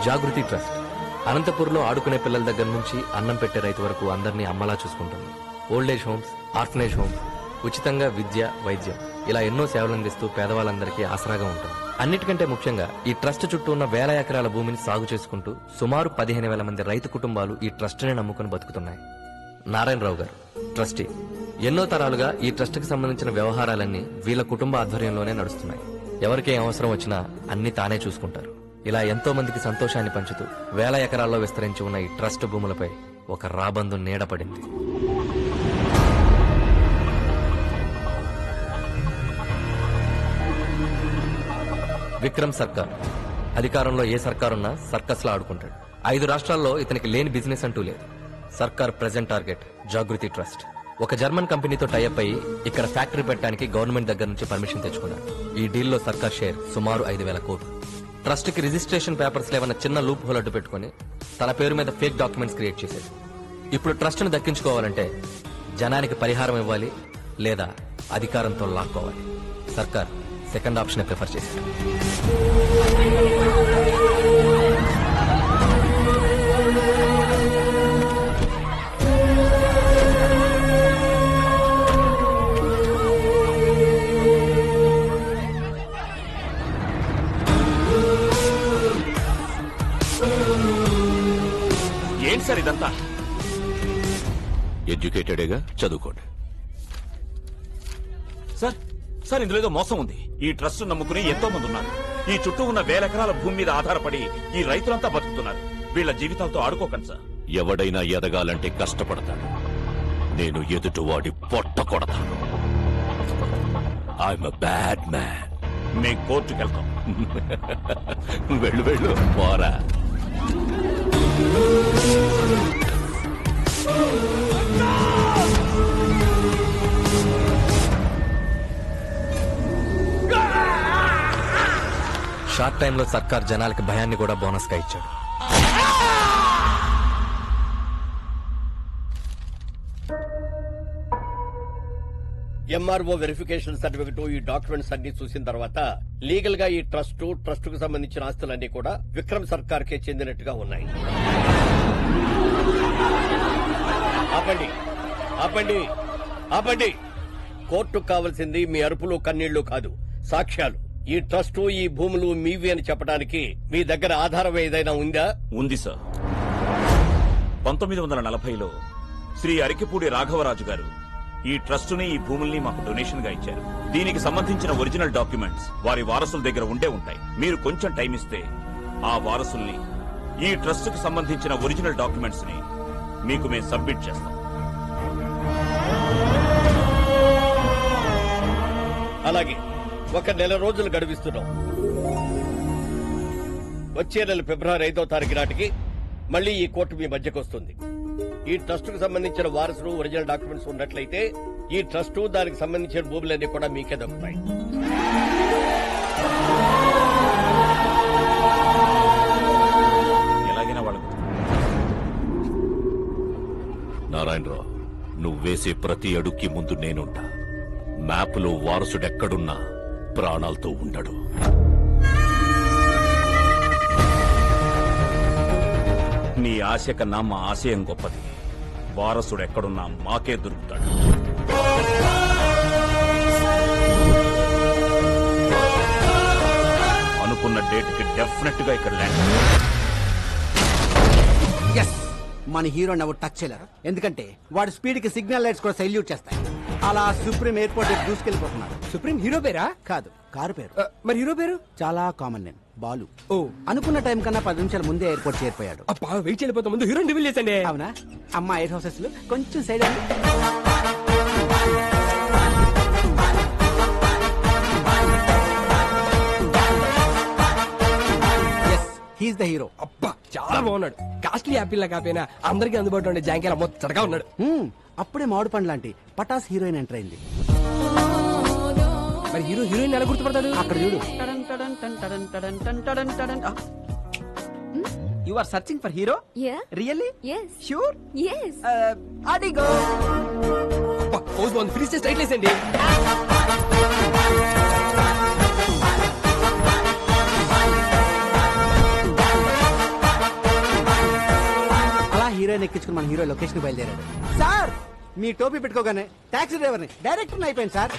జాగృతి trust అనంతపూర్లో ఆడుకునే పిల్లల దగ్గర నుంచి అన్నం పెట్టే రైతు వరకు అందరినీ అమ్మలా చూసుకుంటుంది. ఓల్డేజ్ హోమ్స్, ఆర్ఫనేజ్ హోమ్స్, ఉచితంగా విద్య, వైద్యం ఇలా ఎన్నో సేవలు అందిస్తూ పేదవాళ్ళందరికీ ఆసరాగా ఉంటుంది. అన్నిటికంటే ముఖ్యంగా ఈ ట్రస్ట్ చుట్టూ ఉన్న వేల ఎకరాల భూమిని సాగు చేసుకుంటూ సుమారు 15,000 మంది రైతు కుటుంబాలు ఈ ట్రస్ట్ని నమ్ముకుని బతుకుతున్నాయి. నారాయణరావు గారు ట్రస్టీ. ఎన్నో తరాలుగా ఈ ట్రస్ట్ కి సంబంధించిన వ్యవహారాలన్నీ వీళ్ళ కుటుంబ ఆధ్వర్యంలోనే నడుస్తున్నాయి. ఎవరికే అవసరం వచ్చినా అన్ని తానే చూసుకుంటారు. ఇలా ఎంతో మందికి సంతోషాన్ని పంచుతూ వేల ఎకరాల్లో విస్తరించి ఉన్న ఈ ట్రస్ట్ భూములపై ఒక రాబందు నీడపడింది. విక్రమ్ సర్కార్. అధికారంలో ఏ సర్కారున్నా సర్కస్ లా ఆడుకుంటాడు. 5 రాష్ట్రాల్లో ఇతనికి లేని బిజినెస్ అంటూ లేదు. సర్కార్ ప్రెజెంట్ టార్గెట్ జాగృతి ట్రస్ట్. ఒక జర్మన్ కంపెనీతో టైఅప్ అయ్యి ఇక్కడ ఫ్యాక్టరీ పెట్టడానికి గవర్నమెంట్ దగ్గర నుంచి పర్మిషన్ తెచ్చుకున్నారు. ఈ డీల్లో సర్కార్ షేర్ సుమారు 5,000 కోట్లు. ట్రస్ట్ కి రిజిస్ట్రేషన్ పేపర్స్ లేవన్న చిన్న లూప్ హోల్ అడ్డు పెట్టుకుని తన పేరు మీద ఫేక్ డాక్యుమెంట్స్ క్రియేట్ చేశాడు. ఇప్పుడు ట్రస్ట్ ను దక్కించుకోవాలంటే జనానికి పరిహారం ఇవ్వాలి, లేదా అధికారంతో లాక్కోవాలి. సర్కార్ సెకండ్ ఆప్షన్ ప్రిఫర్ చేశాడు. ఏంటి సార్ ఇదంతా? ఎడ్యుకేటెడేగా, చదువుకోండి. సార్ సార్ ఇందులో ఏదో మోసం ఉంది. ఈ ట్రస్ట్ నమ్ముకుని ఎంతో మంది ఉన్నారు. ఈ చుట్టూ ఉన్న వేల ఎకరాల భూమి మీద ఆధారపడి ఈ రైతులంతా బతుకుతున్నారు. వీళ్ల జీవితాలతో ఆడుకోకండి సార్. ఎవడైనా ఎదగాలంటే కష్టపడతాడు. నేను ఎదుటివాడి పొట్ట కొడతాను. I'm a bad man. మేము కోర్టుకు వెళ్తాం. వెళ్ళు వెళ్ళు పోరా. షార్ట్ టైంలో సర్కార్ జనాలకి భయాన్ని కూడా బోనస్ గా ఇచ్చాడు. ఎంఆర్ఓ వెరిఫికేషన్ సర్టిఫికెట్, ఈ డాక్యుమెంట్స్ అన్ని చూసిన తర్వాత లీగల్ గా ఈ ట్రస్ట్ కు సంబంధించిన ఆస్తులన్నీ కూడా విక్రమ్ సర్కార్ కే చెందినట్టుగా ఉన్నాయి. ఆపండి ఆపండి ఆపండి. కోర్టుకు కావాల్సింది మీ అరుపులు కన్నీళ్లు కాదు, సాక్ష్యాలు. ఈ ట్రస్ట్, ఈ భూములు మీవి అని చెప్పడానికి మీ దగ్గర ఆధారం ఏదైనా ఉందా? ఉంది సార్. 1940లో శ్రీ అరికిపూడి రాఘవరాజు గారు ఈ ట్రస్ట్ ని, ఈ భూముల్ని మాకు డొనేషన్ గా ఇచ్చారు. దీనికి సంబంధించిన ఒరిజినల్ డాక్యుమెంట్స్ వారి వారసుల దగ్గర ఉండే ఉంటాయి. మీరు కొంచెం టైం ఇస్తే ఆ వారసుల్ని, ఈ ట్రస్ట్ కి సంబంధించిన ఒరిజినల్ డాక్యుమెంట్స్ ని మీకు మేము సబ్మిట్ చేస్తాం. అలాగే 1 నెల రోజులు గడువిస్తున్నాం. వచ్చే నెల ఫిబ్రవరి 5వ తారీఖు నాటికి మళ్లీ ఈ కోర్టు మీ మధ్యకు వస్తుంది. ఈ ట్రస్ట్ కు సంబంధించిన వారసులు, ఒరిజినల్ డాక్యుమెంట్స్ ఉన్నట్లయితే ఈ ట్రస్ట్, దానికి సంబంధించిన భూములన్నీ కూడా మీకే దక్కుతాయి. ఎలాగైనా వాళ్ళకు. నారాయణరావు, నువ్వు వేసే ప్రతి అడుక్కి ముందు నేనుంటా. మ్యాప్లో వారసుడెక్కడున్నా ప్రాణాలతో ఉండడు. నీ ఆశ కన్నా మా ఆశయం గొప్పది. వారసుడు ఎక్కడున్నా మాకే దొరుకుతాడు. అనుకున్న డేట్ కి డెఫినెట్ గా ఇక్కడ ల్యాండ్. మన హీరోని ఎవరు టచ్ చేయలేరు, ఎందుకంటే వాడి స్పీడ్ కి సిగ్నల్ లైట్స్ కూడా సైల్యూట్ చేస్తాయి. అలా సుప్రీం ఎయిర్పోర్ట్ దూసుకెళ్లిపోతున్నాడు. సుప్రీం హీరో పేరా? కాదు, కారు పేరు. మరి హీరో పేరు? చాలా కామన్ నేమ్, బాలు. ఓ, అనుకున్న టైం కన్నా 10 నిమిషాల ముందే ఎయిర్పోర్ట్ చేరిపోయాడు. అబ్బా, వెయిట్ చేయలేకపోతే ముందు హీరోని రివీల్ చేసండి. అవునా? అమ్మా, 8 హౌసెస్ కొంచెం సైడ్ అండి. He's the hero. అబ్బా, చాలా బాగున్నాడు. కాస్ట్లీ యాపిల్ లా కాపోయినా అందరికీ అందుబాటులో ఉండే జాంకాయల మొత్తగా ఉన్నాడు. అప్పుడే మామిడి పండు లాంటి పటాస్ హీరోయిన్ ఎంటర్ అయింది. మరి హీరో హీరోయిన్ ఎలా గుర్తుపడతాడు? అక్కడ చూడు. You are searching for hero? Yeah. Really? Yes. Sure? Yes. Adigo. అబ్బా, పోజ్ బాగుంది. ఫ్రీజ్ చేసి స్ట్రైట్ లేసండి. హీరోయిన్ ఎక్కించుకుని మన హీరో లొకేషన్ బయలుదేరాడు. సార్ మీ టోపీ పెట్టుకోగానే టాక్సీ డ్రైవర్ని డైరెక్టర్ అయిపోయింది sir.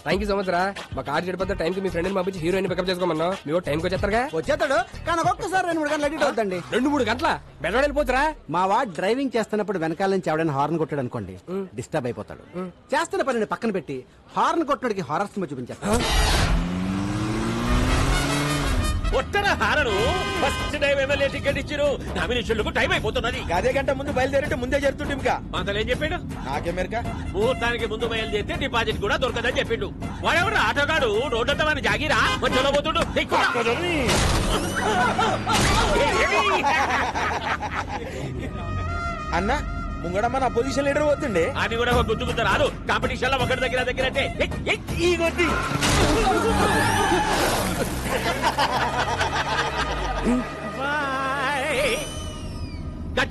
Thank you so much రా. మా కార్ చెడిపోతే టైంకి మీ ఫ్రెండ్ని పంపించి హీరోయిన్ పికప్ చేసుకోమన్నా. మీరు టైంకి వచ్చేస్తారుగా. వచ్చేస్తాడు కానీ ఒక్కసారి 2-3 గంటలు అడిట్ అవుతుందండి. 2-3 గంటల బెడవాడ వెళ్ళిపోతురా. మా వాడు డ్రైవింగ్ చేస్తున్నప్పుడు వెనకాల నుంచి ఎవడైనా హార్న్ కొట్టాడు అనుకోండి, డిస్టర్బ్ అయిపోతాడు. చేస్తున్న పనిని పక్కన పెట్టి హార్న్ కొట్టడానికి హారర్ సినిమా చూపించారు. ఒట్టన హారను ఫస్ట్ టైం ఎమ్మెల్యే టికెట్ ఇచ్చిరు. నామినేషన్లకు టైం అయిపోతున్నది. అదే గంట ముందు బయలుదేరంటే ముందే జరుగుతుంది. ఇంకా అంతలో ఏం చెప్పిండు? నాకెమెరికా ముహూర్తానికి ముందు బయలుదేరితే డిపాజిట్ కూడా దొరకదని చెప్పిండు. వాడెవడు ఆటోగాడు రోడ్డంతా మన జాగిరా మధ్యలో పోతుండు. అన్న ముంగడమ్మ నా పొజిషన్ లీడర్ పోతుండే. అని కూడా ఒక గుర్తు రాదు. కాంపిటీషన్ లో ఒకటి దగ్గరంటే ఈ కొద్ది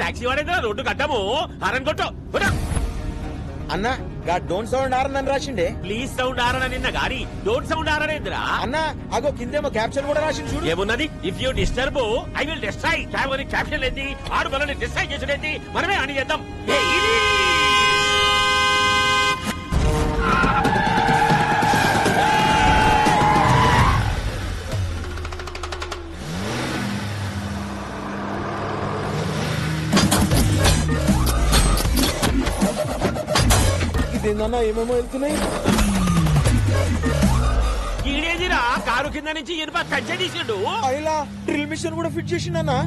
టాక్సీ వాడేదా రోడ్డు కట్టాము హారన్ కొట్టు. అన్న గా డోంట్ సౌండ్ ఆరని రాసిండే. ప్లీజ్ సౌండ్ ఆరన నిన్న గారి డోంట్ సౌండ్ ఆరనేంద్రా. అన్న అగో కిందేమో క్యాప్షన్ కూడా రాసింది చూడు. ఏమున్నది? If you disturb I will destroy. Caption ఏంది? ఆడు మనల్ని డిస్ట్రాయ్ చేసుడేంది? మనమే అని చేద్దాం. ఇదేందన్నా ఏమేమో వెళ్తున్నాయి. ఈడేదిరా కారు కింద నుంచి ఇనుప కంచె తీసిండు. అయిలా డ్రిల్ మిషన్ కూడా ఫిట్ చేసిండన్నా.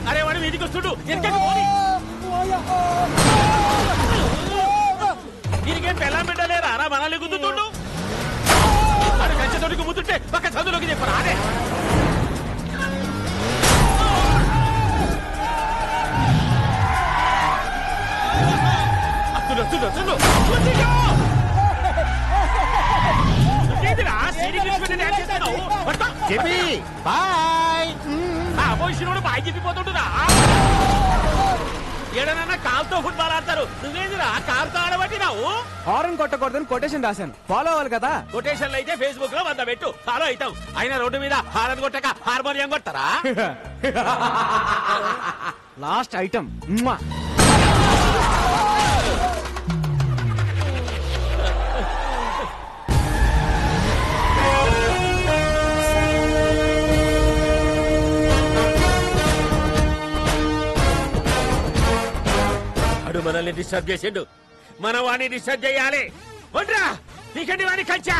అరే వాడు మీదికి వస్తుడు. దీనికేం పెళ్ళం పెట్టలేరా రా మనల్ని గుద్దుతుండు. వాడు కంచె తోడికి ముద్దుంటే పక్క చదువులోకి చెప్పరా. అదే బాయ్ చెప్పిపోతుంటున్నా. ఏడనన్నా కాల్తో ఫుట్బాల్ ఆడతారు. నువ్వేందిరా కాల్తో ఆడబట్టినావు? హారన్ కొట్టకూడదని కొటేషన్ రాశాను, ఫాలో అవ్వాలి కదా. కొటేషన్లు అయితే ఫేస్బుక్ లో 100 పెట్టు, ఫాలో అవుతావు. అయినా రోడ్డు మీద హారన్ కొట్టక హార్మోనియం కొట్టరా? లాస్ట్ ఐటమ్ మనల్ని డిస్టర్బ్ చేసిండు. మన వాడిని డిస్టర్బ్ చేయాలి. వడ్రా నీకండి వాడిని కంచా.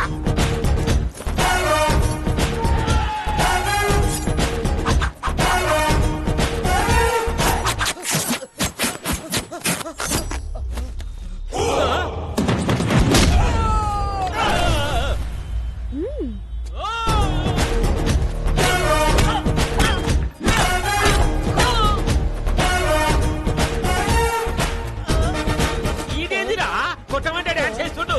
కొట్టమంటే డాన్స్ చేస్తుండు.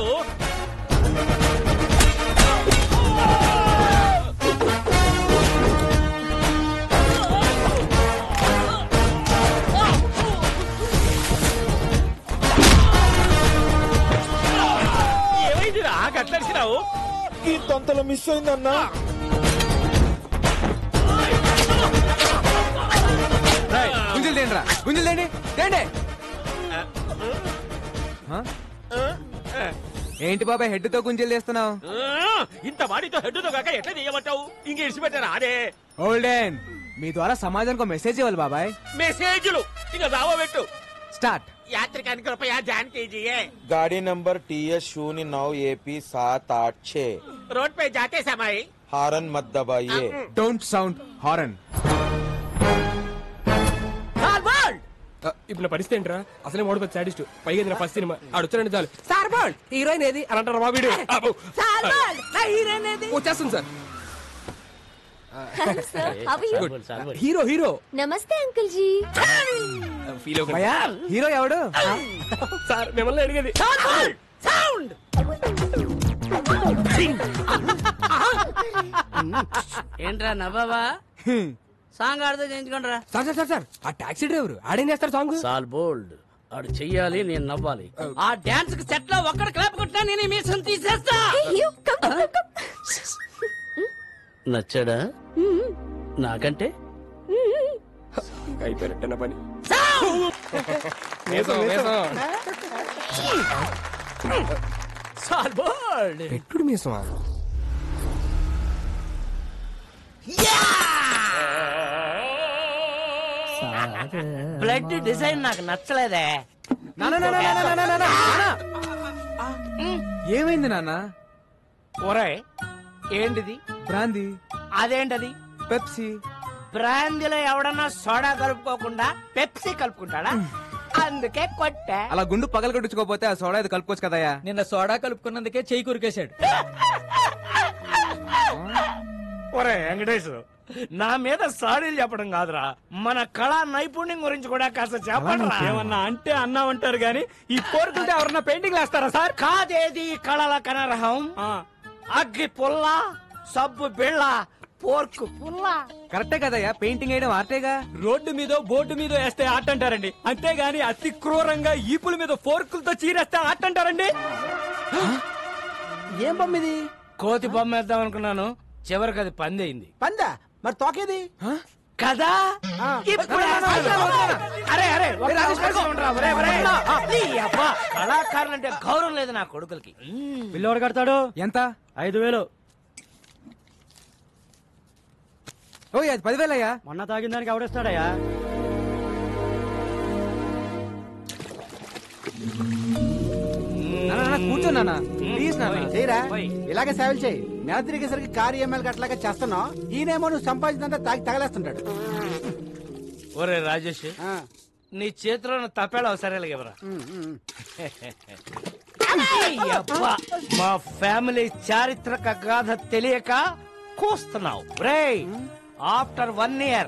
ఏమైందిరా గట్లరిసినావు? ఈ తొంతలో మిస్ అయిందన్నా. గుంజలు తేండి రా, గుంజలు తేండి తేండి. ఏంటి బాబాయ్ హెడ్ తో గుంజలు చేస్తున్నావు? ఇంత వాడితో హెడ్ తో కాక ఎట్లా చేయమంటావు? ఇంక ఇడిచిపెట్టారా? అదే ఓల్డెన్ మీ ద్వారా సమాజానికి ఒక మెసేజ్ ఇవ్వాలి బాబాయ్. మెసేజ్లు ఇక దావబెట్టు. స్టార్ట్. यात्रिकान कृपया ध्यान कीजिए, गाड़ी नंबर TS09 AP 786 रोड पे जाते समय हारन मत दबाइए. Don't sound horn. ఇప్పుడు పరిస్థితి ఏంట్రా? అసలే మోడల్ సాడిస్ట్, పైగా ఫస్ట్ సినిమా ఆడొచ్చారండి చాలు. సార్ బాల్ హీరోయిన్ ఏది అని అంటారు మా వీడియో. వచ్చేస్తుంది సార్. Hero hero. నమస్తే అంకుల్ జీ. ఫీల్ హీరో ఎవడు సార్? మిమ్మల్ని అడిగేది. ఏంట్రా నవ్వావా? సాంగ్ ఆడితే చేయించుకుంటారా? సార్ సార్ సార్ సార్ ఆ టాక్సీ డ్రైవర్ ఆడేం చేస్తారు సాంగ్? సాల్ బోల్డ్ ఆడు చెయ్యాలి, నేను నవ్వాలి. ఆ డాన్స్ కి సెట్ లో ఒక్కడ క్లాప్ కొట్టినా నేను మీసం తీసేస్తా. నచ్చాడా? నాకంటే అయిపోయినట్టేన పని. పెట్టుడు మీసమా? బ్లడ్ డిజైన్ నాకు నచ్చలేదే. ఏమైంది నాన్న? ఒరే ఏంటిది? బ్రాందీ. అదేంటది? పెప్సీ. బ్రాందీలో ఎవడన్నా సోడా కలుపుకోకుండా పెప్సీ కలుపుకుంటాడా? అందుకే కొట్టా. అలా గుండు పగల కొట్టించుకోపోతే ఆ సోడా ఇది కలుపుకోవచ్చు కదయ్యా. నిన్న సోడా కలుపుకున్నందుకే చెయ్యి కురికేశాడు. ఒరే వెంకటేష్, నా మీద సాడీలు చెప్పడం కాదురా, మన కళా నైపుణ్యం గురించి కూడా కాస్త చెప్పండి. ఏమన్నా అంటే అన్నామంటారు గాని ఈ కోరుకుంటే ఎవరన్నా పెయింటింగ్ వేస్తారా సార్? కాదేది కళల కనరహం. అగ్గి పుల్ల, సబ్బు బిళ్ళ, పోర్కు పుల్ల. కరెక్టే కదయ్యా, పెయింటింగ్ వేయడం ఆర్టేగా. రోడ్డు మీద బోర్డు మీద వేస్తే ఆట అంటారండి, అంతేగాని అతి క్రూరంగా ఈపుల మీద ఫోర్కులతో చీరేస్తే ఆట అంటారండి. ఏం బొమ్మ ఇది? కోతి బొమ్మ వేద్దాం అనుకున్నాను, చివరికి అది పందయింది. పందా? మరి తోకేది కదా? ఇప్పుడు అరే అరే కళాకారులంటే గౌరవం లేదు నా కొడుకులకి. పిల్లోడు కడతాడు ఎంత? 5,000. ఓ అది 10,000 అయ్యా. మొన్న తాగిన దానికి ఎవడేస్తాడయ్యా? కూర్చో నాన్న ప్లీజ్ నాన్న. చేయరా, ఇలాగే సేవలు చేయి. నెల తిరిగేసరికి కారు ఎమ్మెల్యే అట్లాగా చేస్తున్నావు. ఈయనేమో నువ్వు సంపాదించినంత తాగి తగలేస్తుంటాడు. ఒరే రాజేష్, నీ చేతిలో తప్పేలా సరేలా ఎవరా? మా ఫ్యామిలీ చారిత్రక గాథ తెలియక కూస్తున్నావు రే. After 1 year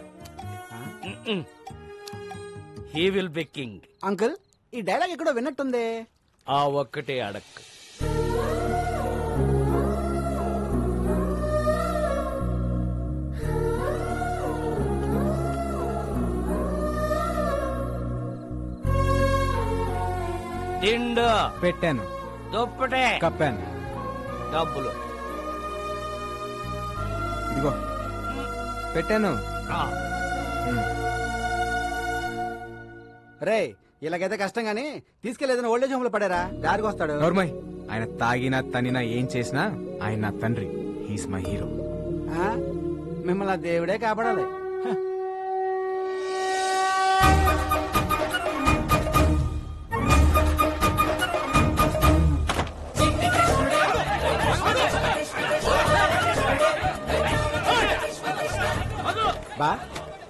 he will be king. Uncle, ఈ డైలాగ్ ఎక్కడో విన్నట్టుంది. ఆ ఒక్కటే అడక్. దిండు పెట్టాను, దుప్పటే కప్పాను, డబ్బులు ఇదిగో పెట్టాను. రే, ఇలాగైతే కష్టం గానీ తీసుకెళ్లేదని ఓల్డేజ్ హోమ్ లో పడారా, దారికి వస్తాడు. నోర్మయ్, ఆయన తాగినా తనినా ఏం చేసినా ఆయన నా తండ్రి. He's my hero. మిమ్మల్ని ఆ దేవుడే కాపాడాలి. బా,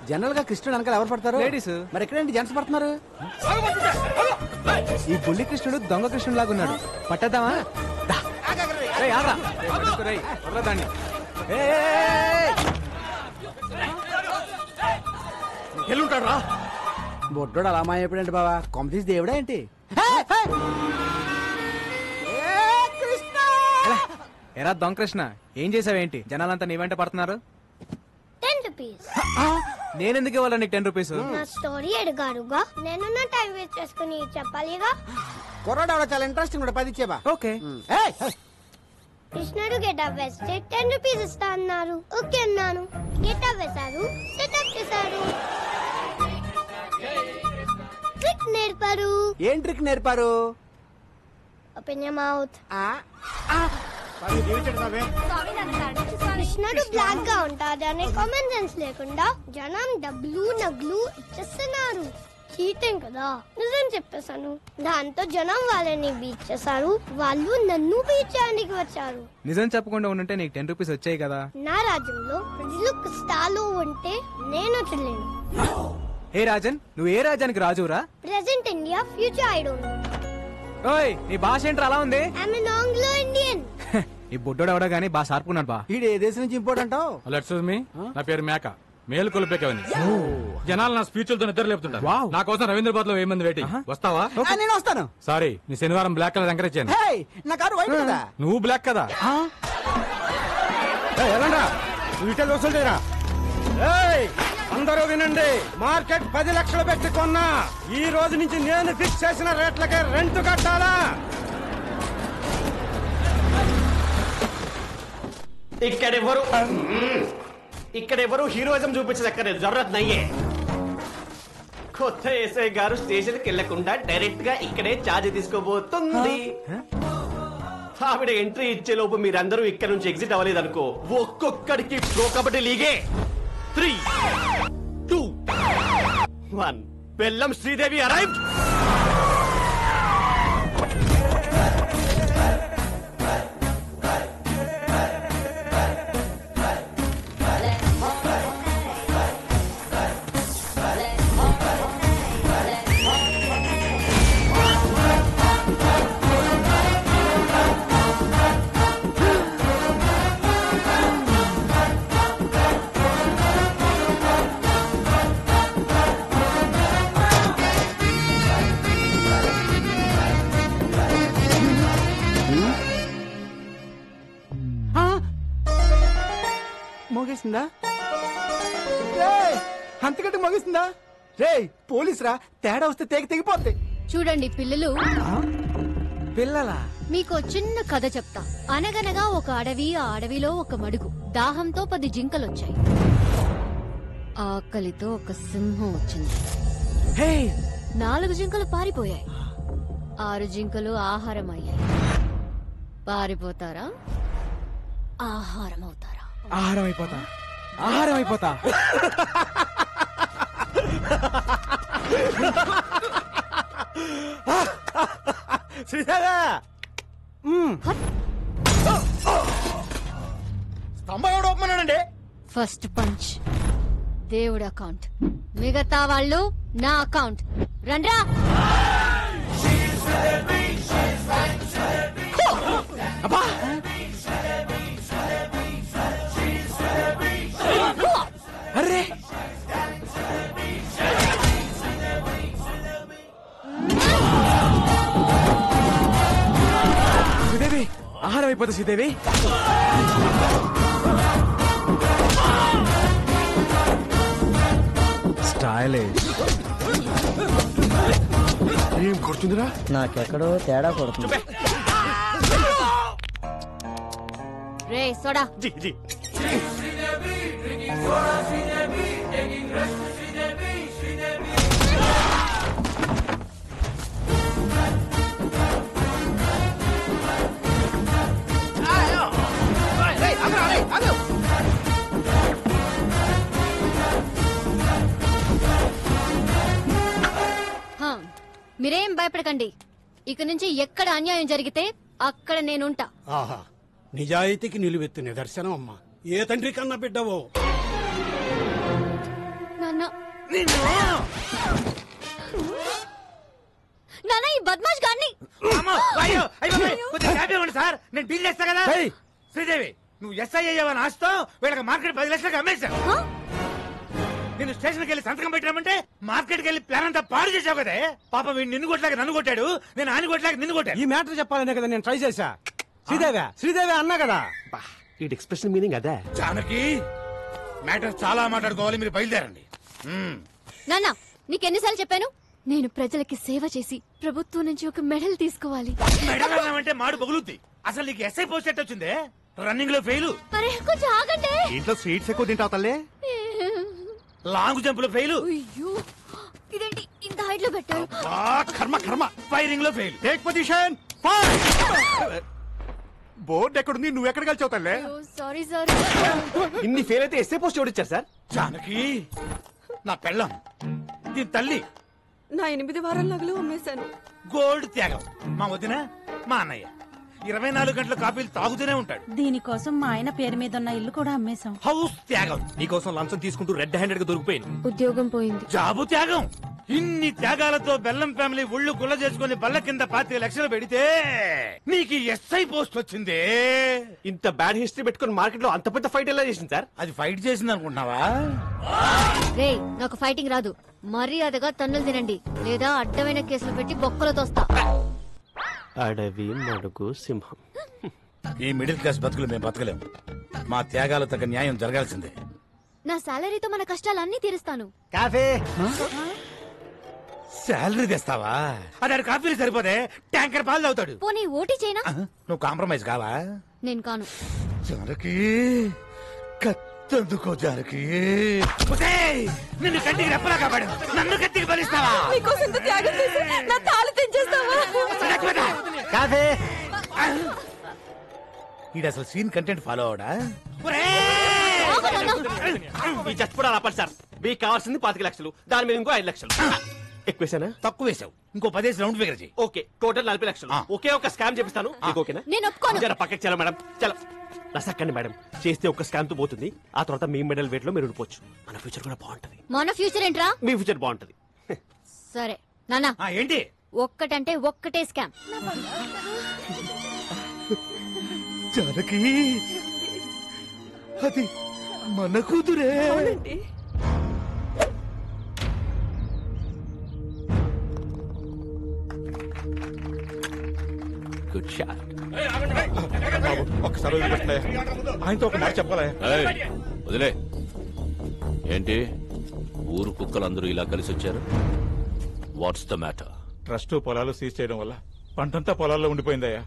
జనరల్ గా కృష్ణుడు వెనకాల ఎవరు పడతారు? లేడీస్. మరి ఎక్కడేంటి జెంట్స్ పడుతున్నారు? ఈ బుల్లి కృష్ణుడు దొంగ కృష్ణుడు లాగా ఉన్నాడు. పట్టద్దామా? ఎల్లుంటాడు రా. బొడ్డోడు అలా మాయపడండి బావా, కొమ్మ తీసి దేవుడా ఏంటి? ఎరా దొంగ కృష్ణ, ఏం చేసావేంటి? జనాలంతా నీ వెంట పడుతున్నారు. 10 rupees. నేనెందుకు ఇవ్వాలి నీకు 10 రూపీస్? నా స్టోరీ అడిగారుగా, నేను నా టైం వేస్ట్ చేసుకుని చెప్పాలిగా. కొరడా చాలా ఇంట్రెస్టింగ్ కూడా 10 ఇచ్చేబా. ఓకే. కృష్ణుడు గెటప్ వేస్తే 10 రూపీస్ ఇస్తా అన్నారు. ఓకే అన్నాను. గెటప్ వేశారు, సెటప్ చేశారు, ట్రిక్ నేర్పారు. ఏం ట్రిక్ నేర్పారు? Open your mouth. కృష్ణుడు బ్లాక్ గా ఉంటాడు అనే కామన్ సెన్స్ లేకుండా జనం డబ్బులు నగ్లు ఇచ్చేస్తున్నారు. చీటింగ్ కదా, నిజం చెప్పేశాను. దాంతో జనం వాళ్ళని బీచ్ చేశారు, వాళ్ళు నన్ను బీచ్ చేయడానికి వచ్చారు. నిజం చెప్పకుండా ఉంటే నీకు 10 రూపీస్ వచ్చాయి కదా. నా రాజ్యంలో ప్రజలు కష్టాలు ఉంటే నేను చెల్లేను. ఏ రాజన్, నువ్వు ఏ రాజ్యానికి రాజురా? Present India, future I don't know. ఓయ్, నీ భాష ఏంట్రా అలా ఉంది? I am Anglo Indian. ఈ బుడ్డోడు ఎవడో గానీ బాగా షార్పుకున్నాడు బా. ఈడు ఏ దేశం నుంచి ఇంపోర్ట్ అంటావు? ఎక్స్క్యూజ్ మీ, నా పేరు మేక, మేలు కొలిపేకవని. జనాలు నా స్పీచ్లతో నిద్ర లేపుతుంటారు. నా కోసం రవీంద్రబాద్ లో 1000 మంది వెయిటింగ్. వస్తావా? నేను వస్తాను. సారీ, నీ శనివారం బ్లాక్ కలర్ ఎంకరేజ్ చేయను. నా కారు వైట్ కదా. నువ్వు బ్లాక్ కదా. అందరూ వినండి, మార్కెట్ 10 లక్షలు పెట్టి కొన్నా. ఈ రోజు నుంచి నేను ఫిక్స్ చేసిన రేట్లకే రెంట్ కట్టాలా? ఇక్కడ ఎవరు? ఇక్కడ ఎవరు హీరోయిజం చూపించదక్కర్లేదు, జరూరత్ నయ్యే. కొత్త ఎస్ఐ గారు స్టేషన్ కి వెళ్లకుండా డైరెక్ట్ గా ఇక్కడే ఛార్జ్ తీసుకోబోతుంది. ఆవిడ ఎంట్రీ ఇచ్చే లోపు మీరందరూ ఇక్కడ నుంచి ఎగ్జిట్ అవ్వలేదనుకో, ఒక్కొక్కడికి ప్రో కబడ్డీ లీగే. 3, 2, 1. బెల్లం శ్రీదేవి అరైవ్డ్. మోగేసిందా? అంతకంటే మోగేసిందా? రే పోలీస్ రా, తేడా వస్తే తెగిపోద్ది. చూడండి పిల్లలు, పిల్లలా? మీకు చిన్న కథ చెప్తా. అనగనగా ఒక అడవి, ఆ అడవిలో ఒక మడుగు. దాహంతో 10 జింకలొచ్చాయి. ఆకలితో ఒక సింహం వచ్చింది. 4 జింకలు పారిపోయాయి. 6 జింకలు ఆహారం అయ్యాయి. పారిపోతారా, ఆహారం అవుతారా? ఆహారం అయిపోతా, ఆహారం అయిపోతా. శ్రీదేవా, స్తంభం ఎవడు ఒప్పమన్నాడండి? ఫస్ట్ పంచ్ దేవుడు అకౌంట్, మిగతా వాళ్ళు నా అకౌంట్. రండ్రా. అబ్బా, అరే శ్రీదేవి, ఆహారం అయిపోతా శ్రీదేవి. స్టైలిష్. ఏం కొడుతుందిరా? నాకెక్కడో తేడా కొడుతుంది. రే సోడా. జీ జీ. మీరేం భయపడకండి. ఇక నుంచి ఎక్కడ అన్యాయం జరిగితే అక్కడ నేనుంటా. ఆహా, నిజాయితీకి నిలువెత్తు నిదర్శనం అమ్మా. ఏ తండ్రి కన్నా బిడ్డవో. నాన్న, నాన్న ఈ బద్మాష్ గాన్ని. సార్ నేను డీల్ చేస్తా కదా. శ్రీదేవి, నువ్వు ఎస్ఐ అయ్యావని ఆస్తో వీళ్ళకి మార్కెట్ 10 లక్షలకు అమ్మేశాను. నేను స్టేషన్కి వెళ్ళి సంతకం పెట్టామంటే మార్కెట్కి వెళ్ళి ప్లాన్ అంతా పాడు చేసావు కదా. పాప వీడు నిన్ను కొట్టలేక నన్ను కొట్టాడు, నేను ఆయన కొట్టలేక నిన్ను కొట్టాను. ఈ మ్యాటర్ చెప్పాలనే కదా నేను ట్రై చేశా. శ్రీదేవి అన్నా కదా. ఈ ఎక్స్ప్రెషన్ మీనింగ్ అదే. జానకి, మ్యాటర్ చాలా మాట్లాడుకోవాలి, మీరు బయలుదేరండి. నాన్న, నీకెన్నిసార్లు చెప్పాను, నేను ప్రజలకి సేవ చేసి ప్రభుత్వం నుంచి ఒక మెడల్ తీసుకోవాలి. మెడల్ అంటే మాడు పగులుద్ది. అసలు నీకు ఎస్ఐ పోస్ట్ ఎట్ వచ్చిందే? రన్నింగ్ లో ఫెయిల్. అరే కొంచెం ఆగండి. ఇంట్లో స్వీట్స్ ఎక్కువ తింటావు తల్లే. లాంగ్ జంప్ లో ఫెయిల్. అయ్యో, ఇదేంటి ఇంత హైట్ లో పెట్టారు? కర్మ కర్మ. ఫైరింగ్ లో ఫెయిల్. Take position. బోర్డు ఎక్కడుంది, నువ్వు ఎక్కడ కలిసావు తల్లే? Sorry sir. ఇన్ని ఫెయిల్ అయితే ఎస్ఏ పోస్ట్ ఎవరిచ్చారు సార్? జానకి, నా పెళ్ళం, దీని తల్లి. నా 8 వారాల నగలు అమ్మేశాను. గోల్డ్ త్యాగం. మా వదిన, మా అన్నయ్య 24 గంటల కాపీలు తాగుతూనే ఉంటాడు. దీనికోసం మా ఆయన పేరు మీద ఉన్న ఇల్లు కూడా అమ్మేశాం. హౌస్ త్యాగం. నీకోసం లంచం తీసుకుంటూ రెడ్ హ్యాండెడ్ గా దొరికిపోయింది. ఉద్యోగం పోయింది. జాబు త్యాగం. ఇన్ని త్యాగాలతో బెల్లం ఫ్యామిలీ ఒళ్ళు గుల్ల చేసుకుని బల్ల కింద 25 లక్షలు పెడితే నీకు ఎస్ఐ పోస్ట్ వచ్చిందే. ఇంత బ్యాడ్ హిస్టరీ పెట్టుకుని మార్కెట్ లో అంత పెద్ద ఫైట్ ఎలా చేసింది సార్? అది ఫైట్ చేసింది అనుకుంటున్నావా? రే, నాకు ఫైటింగ్ రాదు. మర్యాదగా తన్నులు తినండి, లేదా అడ్డమైన కేసులు పెట్టి బొక్కలు తోస్తా. అడవి, మడుగు, సింహం. ఈ మిడిల్ క్లాస్ బతుకులు మేము బతకలేము. మా త్యాగాలు తగ్గ న్యాయం జరగాల్సిందే. నా సాలరీతో మన కష్టాలన్నీ తీరుస్తాను. కాఫీ. శాలరీ తెస్తావా? అది కాఫీలు సరిపోతే ట్యాంకర్ పాలు తాగుతాడు. పోనీ ఓటీ చేయనా? నువ్వు కాంప్రమైజ్ కావా? నేను కాను. చివరికి ఎందుకో జానకి నిన్ను కంటికి రెప్పలా కాపాడు, నన్ను కత్తికి బలిస్తావా? మీకోసం ఇంత త్యాగం చేసి నా తాళి తెంచేస్తావా? కాదే ఈడు అసలు సీన్ కంటెంట్ ఫాలో అవడా? ఈ చచ్చిపోవడం ఆపండి సార్. మీకు కావాల్సింది 25 లక్షలు, దాని మీద ఇంకో 5 లక్షలు. ఎక్కువేసానా? తక్కువ వేసావు, ఇంకో 10 రౌండ్ ఫిగర్ చేయి. ఓకే, టోటల్ 40 లక్షలు. ఒకే ఒక స్కామ్ చేపిస్తాను. మీకు ఓకేనా? నేను ఒప్పుకోను. జర పక్కకి చలో మేడం, చలో. రసక్కండి మేడం, చేస్తే ఒక స్కామ్ తో పోతుంది. ఆ తర్వాత మీ మెడల్ వెయిట్ లో మీరు ఉండిపోవచ్చు. మన ఫ్యూచర్ కూడా బాగుంటది. మన ఫ్యూచర్ ఏంట్రా? మీ ఫ్యూచర్ బాగుంటది. సరే నాన్న, ఏంటి ఒక్కటంటే ఒక్కటే స్కామ్. జానకి అది మన కూతురే. Good shot. ఒక్కసారి ఆయనతో ఒక మాట చెప్పాలా? వదిలే. ఏంటి ఊరు కుక్కలందరూ ఇలా కలిసి వచ్చారు? What's the matter? ట్రస్ట్ పొలాలు సీజ్ చేయడం వల్ల పంటంతా పొలాల్లో ఉండిపోయిందయ్యా.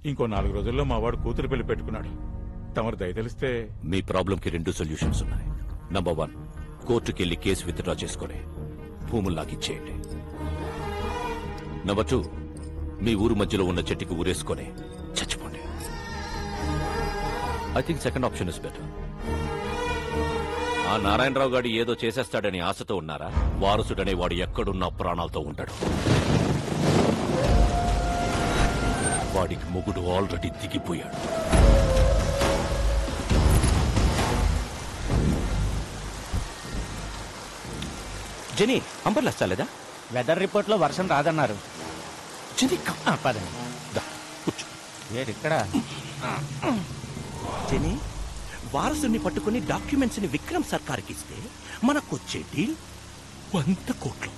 ఇంకో 4 రోజుల్లో మా వాడు కూతురు పెళ్లి పెట్టుకున్నాడు. తమరు దయ తెలిస్తే. మీ ప్రాబ్లంకి 2 సొల్యూషన్స్ ఉన్నాయి. నంబర్ 1, కోర్టుకెళ్లి కేసు విత్డ్రా చేసుకుని భూములు నాకిచ్చేయండి. నంబర్ 2, మీ ఊరు మధ్యలో ఉన్న చెట్టుకి ఊరేసుకొని చచ్చిపోండి. I think second option is better. ఆ నారాయణరావు గారు ఏదో చేసేస్తాడని ఆశతో ఉన్నారా? వారసుడనే వాడు ఎక్కడున్నా ప్రాణాలతో ఉంటాడు. వాడికి మొగుడు already దిగిపోయాడు. Genie, umbrella చాలేదా? Weather report లో వర్షం రాదన్నారు. పదండి. కూర్చో. ఇక్కడ జెనీ, వారసుని పట్టుకుని డాక్యుమెంట్స్ ని విక్రమ్ సర్కార్కి ఇస్తే మనకొచ్చే డీల్ 100 కోట్లు.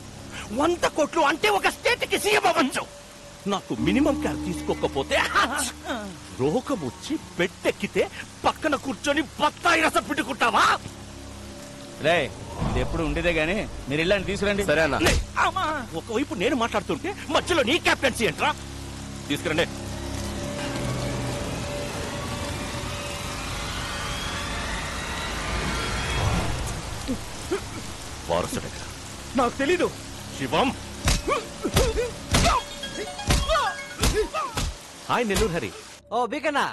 100 కోట్లు అంటే ఒక స్టేట్ కి సీఎం అవ్వచ్చు. నాకు మినిమం కేర్ తీసుకోకపోతే రోగం వచ్చి పెట్టెక్కితే పక్కన కూర్చొని బత్తాయి రసం పిండుకుంటావా? రే, ఇది ఎప్పుడు ఉండేదే గానీ మీరు ఇల్లని తీసుకురండి. సరే అన్న. ఒకవైపు నేను మాట్లాడుతుంటే మధ్యలో నీ క్యాప్టెన్సీ ఏంట్రా? తీసుకురండి. వారసుడు నాకు తెలీదు. శివం. హాయ్ నెల్లూరు హరి. ఓ బీకన్నా,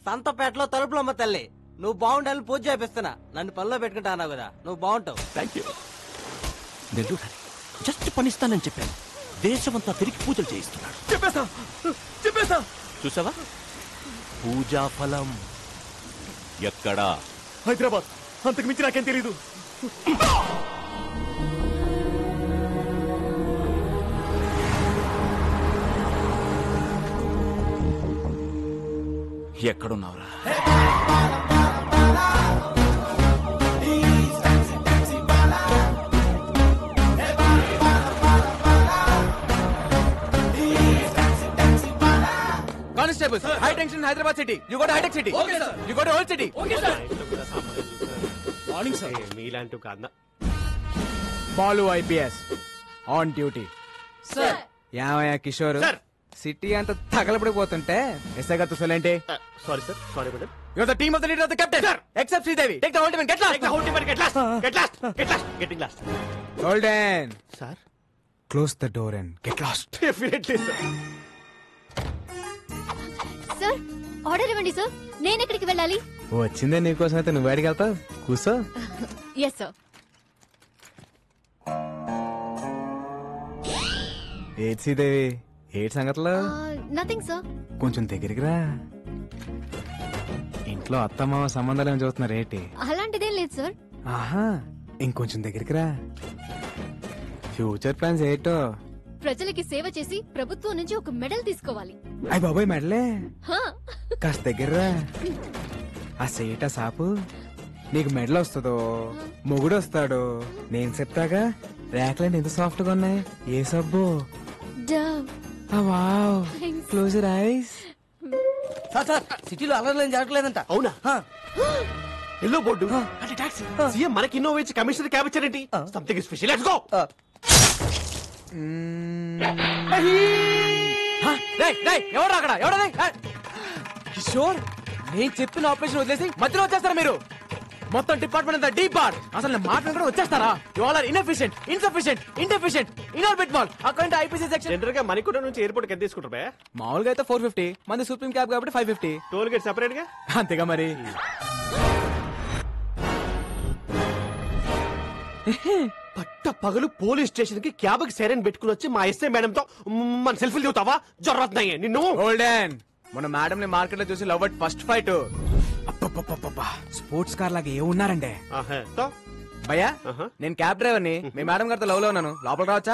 సంతపేటలో తలుపులమ్మ తల్లి, నువ్వు బాగుండాలని పూజ చేపిస్తున్నా. నన్ను పనిలో పెట్టుకుంటా అన్నావు కదా, నువ్వు బాగుంటావు. Thank you. Nellore Hari just పనిస్తానని చెప్పాను. దేశమంతా తిరిగి పూజలు చేయిస్తున్నాడు. చెప్పేసా చూసావా? పూజా ఫలం ఎక్కడా? హైదరాబాద్. అంతకు మించి నాకేం తెలీదు. ఎక్కడున్నావురా? Constables, high tension in Hyderabad city. You go to high tech city. Okay, sir. You go to old city. Okay, sir. Morning, sir. మీలాంటి ఒక అన్న. Balu IPS on duty. Sir. యామయ్య కిషోర్. సార్. సిటీ అంతా తగలబడిపోతుంటే ఎస్ఐ గారితో సొలేంటి? Sorry sir, sorry madam. You're the team of the leader of the captain. Sir. Except Sridevi. Take the whole team and get lost. Take the whole team and get lost. Get lost. Get lost. Getting lost. Golden. Sir. Close the door and get lost. Definitely, sir. Sir, order ఇవ్వండి sir. నేను ఎక్కడికి వెళ్ళాలి? వచ్చిందే నీకోసం అయితే నువ్వు బయటికి వెళ్తావు. కూర్చో. Yes sir. ఏడ్ శ్రీదేవి, ఏడ్ సంగతిలో? Nothing sir. కొంచెం దగ్గరికి రా. ఇంట్లో అత్తమామ సంబంధాలు ఏమి చూస్తున్నారు ఏంటి? అలాంటిదేం లేదు సార్. ఆహా, ఇంకొంచెం దగ్గరికి రా. ఫ్యూచర్ ప్లాన్స్ ఏంటో? ప్రజలకి సేవ చేసి ప్రభుత్వం నుంచి ఒక మెడల్ తీసుకోవాలి. అయ్య బాబాయ్, మెడలే? హా. కాస్త దగ్గర రా. ఆ సేట సాపు నీకు మెడల్ వస్తుందో మొగుడు వస్తాడో నేను చెప్తాగా. ర్యాక్లైన్ ఎంత సాఫ్ట్ గా ఉన్నాయి. ఏ సబ్బు? Wow, close your eyes. Sir sir, సిటీలో అలర్లేం జరగలేదంట. అవునా? ఎల్లో బోర్డు అంటే టాక్సీ. సీఎం మనకి ఇన్నోవా ఇచ్చి కమిషనర్ క్యాబ్ ఇచ్చారేంటి? Something special. Let's go. ఎవరు అక్కడ? ఎవడది? కిషోర్, నేను చెప్పిన ఆపరేషన్ వదిలేసి మధ్యలో వచ్చేస్తారా మీరు? మొత్తం డిపార్ట్మెంట్ అంతా డీప్ బార్. అసలు నేను మాట్లాడుకుంటే వచ్చేస్తారా? You all are inefficient, insufficient, indeficient, Inorbit mall. Account IPC section. General గా మణికొండ నుంచి ఎయిర్పోర్ట్ కి ఎంత తీసుకుంటారు బే? మామూలుగా అయితే 450, మంది సుప్రీం క్యాబ్ కాబట్టి 550. టోల్ గేట్ సెపరేట్ గా అంతేగా మరి. పట్ట పగలు పోలీస్ స్టేషన్ కి క్యాబ్ కి సైరన్ పెట్టుకుని వచ్చి మా ఎస్ఐ మేడం తో మన సెల్ఫీలు దిగుతావా? జరుగుతున్నాయి నిన్ను. గోల్డెన్ మన మేడం ని మార్కెట్ లో చూసి love at first fight. Sports car లాగా ఏ ఉన్నారండి భయ్యా. నేను క్యాబ్ డ్రైవర్ ని, మీ మేడం గారితో లవ్ లో ఉన్నాను. లోపల రావచ్చా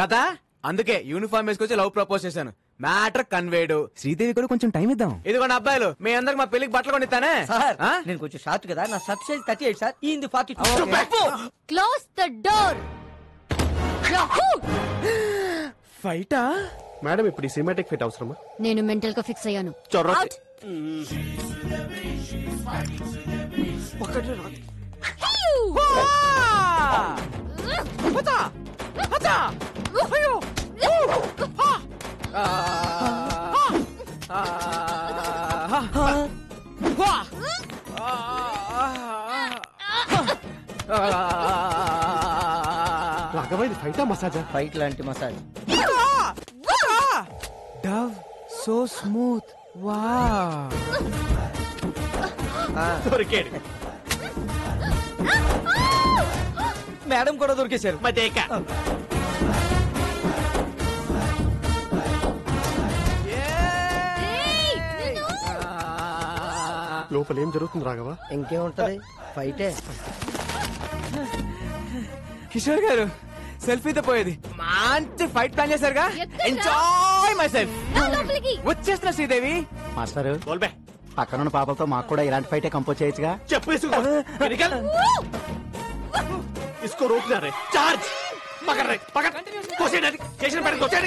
కదా? అందుకే యూనిఫామ్ వేసుకొచ్చి లవ్ ప్రపోజ్ చేశాను. Matter conveyed. శ్రీదేవి కూడా కొంచెం టైం ఇద్దాం. ఇదిగోండి అబ్బాయిలు, మీ అందరికి మా పెళ్లికి బట్టలు కొనిస్తానే. సార్ నేను కొంచెం షార్ట్ కదా, నా షర్ట్ సైజ్ 38 సార్, ఈ 42. Close the door. ఫైటా మేడం? ఇప్పుడు ఈ సినిమాటిక్ ఫిట్ అవసరమా? నేను మెంటల్ గా ఫిక్స్ అయ్యాను. చొర్రొద్దు. రాఘవైంది ఫైటా మసాజా? ఫైట్ లాంటి massage. Dove so smooth. Wow. దొరికాడు. మేడం కూడా దొరికేశారు. మదేక లోపల ఏం జరుగుతుంది రాఘవ? ఇంకేముంటది, ఫైటే. కిషోర్ గారు సెల్ఫీతో పోయేది. మంచి ఫైట్ ప్లాన్ చేశారుగా. Enjoy myself. వచ్చేస్తున్నా శ్రీదేవి. మాస్టర్ బోల్బే, పక్కనున్న పాపలతో మాకు కూడా ఇలాంటి ఫైటే కంపోజ్ చేయొచ్చుగా. చెప్పు इसको रोकना रे. चार्ज पकड़ रे, पकड़. कोशिश स्टेशन पर कोशिश.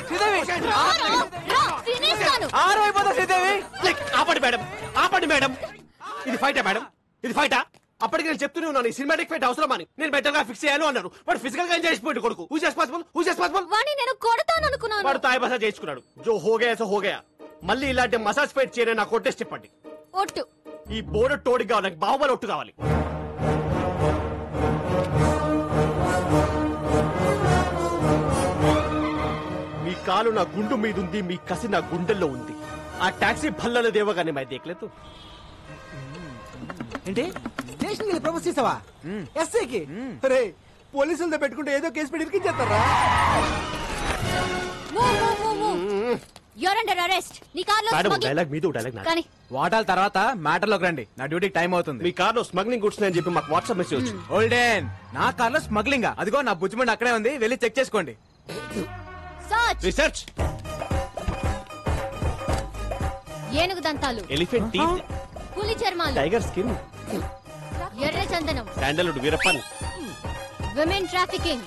ఆపండి మేడం, ఆపండి మేడం. ఇది ఫైటా మేడం? ఇది ఫైటా? అప్పటికి నేను చెప్తూనే ఉన్నాను ఈ సినిమాటిక్ ఫైట్ అవసరం అని. నేను బెటర్ గా ఫిక్స్ చేయాలి అన్నారు. వాడు ఫిజికల్ గా ఎంజాయ్ చేసిపోయాడు కొడుకు. Who's responsible? వాణ్ణి నేను కొడతాను అనుకున్నాను. వాడు తాయి మసాజ్ చేయించుకున్నాడు. జో హోగయా సో హోగయా. మళ్ళీ ఇలాంటి మసాజ్ ఫైట్ చేయని నాకు కొట్టేసి చెప్పండి. ఒట్టు. ఈ బోర్డు టోడి కావాలి, నాకు బాహుబలి ఒట్టు కావాలి. మీ కాలు నా గుండు మీద ఉంది, మీ కసి నా గుండెల్లో ఉంది. ఆ టాక్సీ భల్లలో దేవగానే మై దేకలేదు. ఏంటి స్టేషన్ కి ప్రపోజ్ చేసావా? ఎస్ఐకి? అరే పోలీసులతో పెట్టుకుంటే ఏదో కేసు పెట్టి ఇరికించేస్తారా? You're under arrest. నీ కార్లో డైలాగ్ మీద డైలాగ్ కానీ వాటాల తర్వాత మ్యాటర్ లోకి రండి. నా డ్యూటీకి టైం అవుతుంది. మీ కార్లో స్మగ్లింగ్ గుడ్స్ అని చెప్పి మాకు వాట్సాప్ మెసేజ్ వచ్చింది. ఓల్డెన్ నా కార్లో స్మగ్లింగ్. అదిగో నా బుజ్జిమండి అక్కడే ఉంది, వెళ్ళి చెక్ చేసుకోండి. రీసెర్చ్. ఏనుగు దంతాలు, ఎలిఫెంట్ టీత్, పులి చర్మాలు, టైగర్ స్కిన్, ఎర్ర చందనం, sandalwood, Veerappan, women trafficking.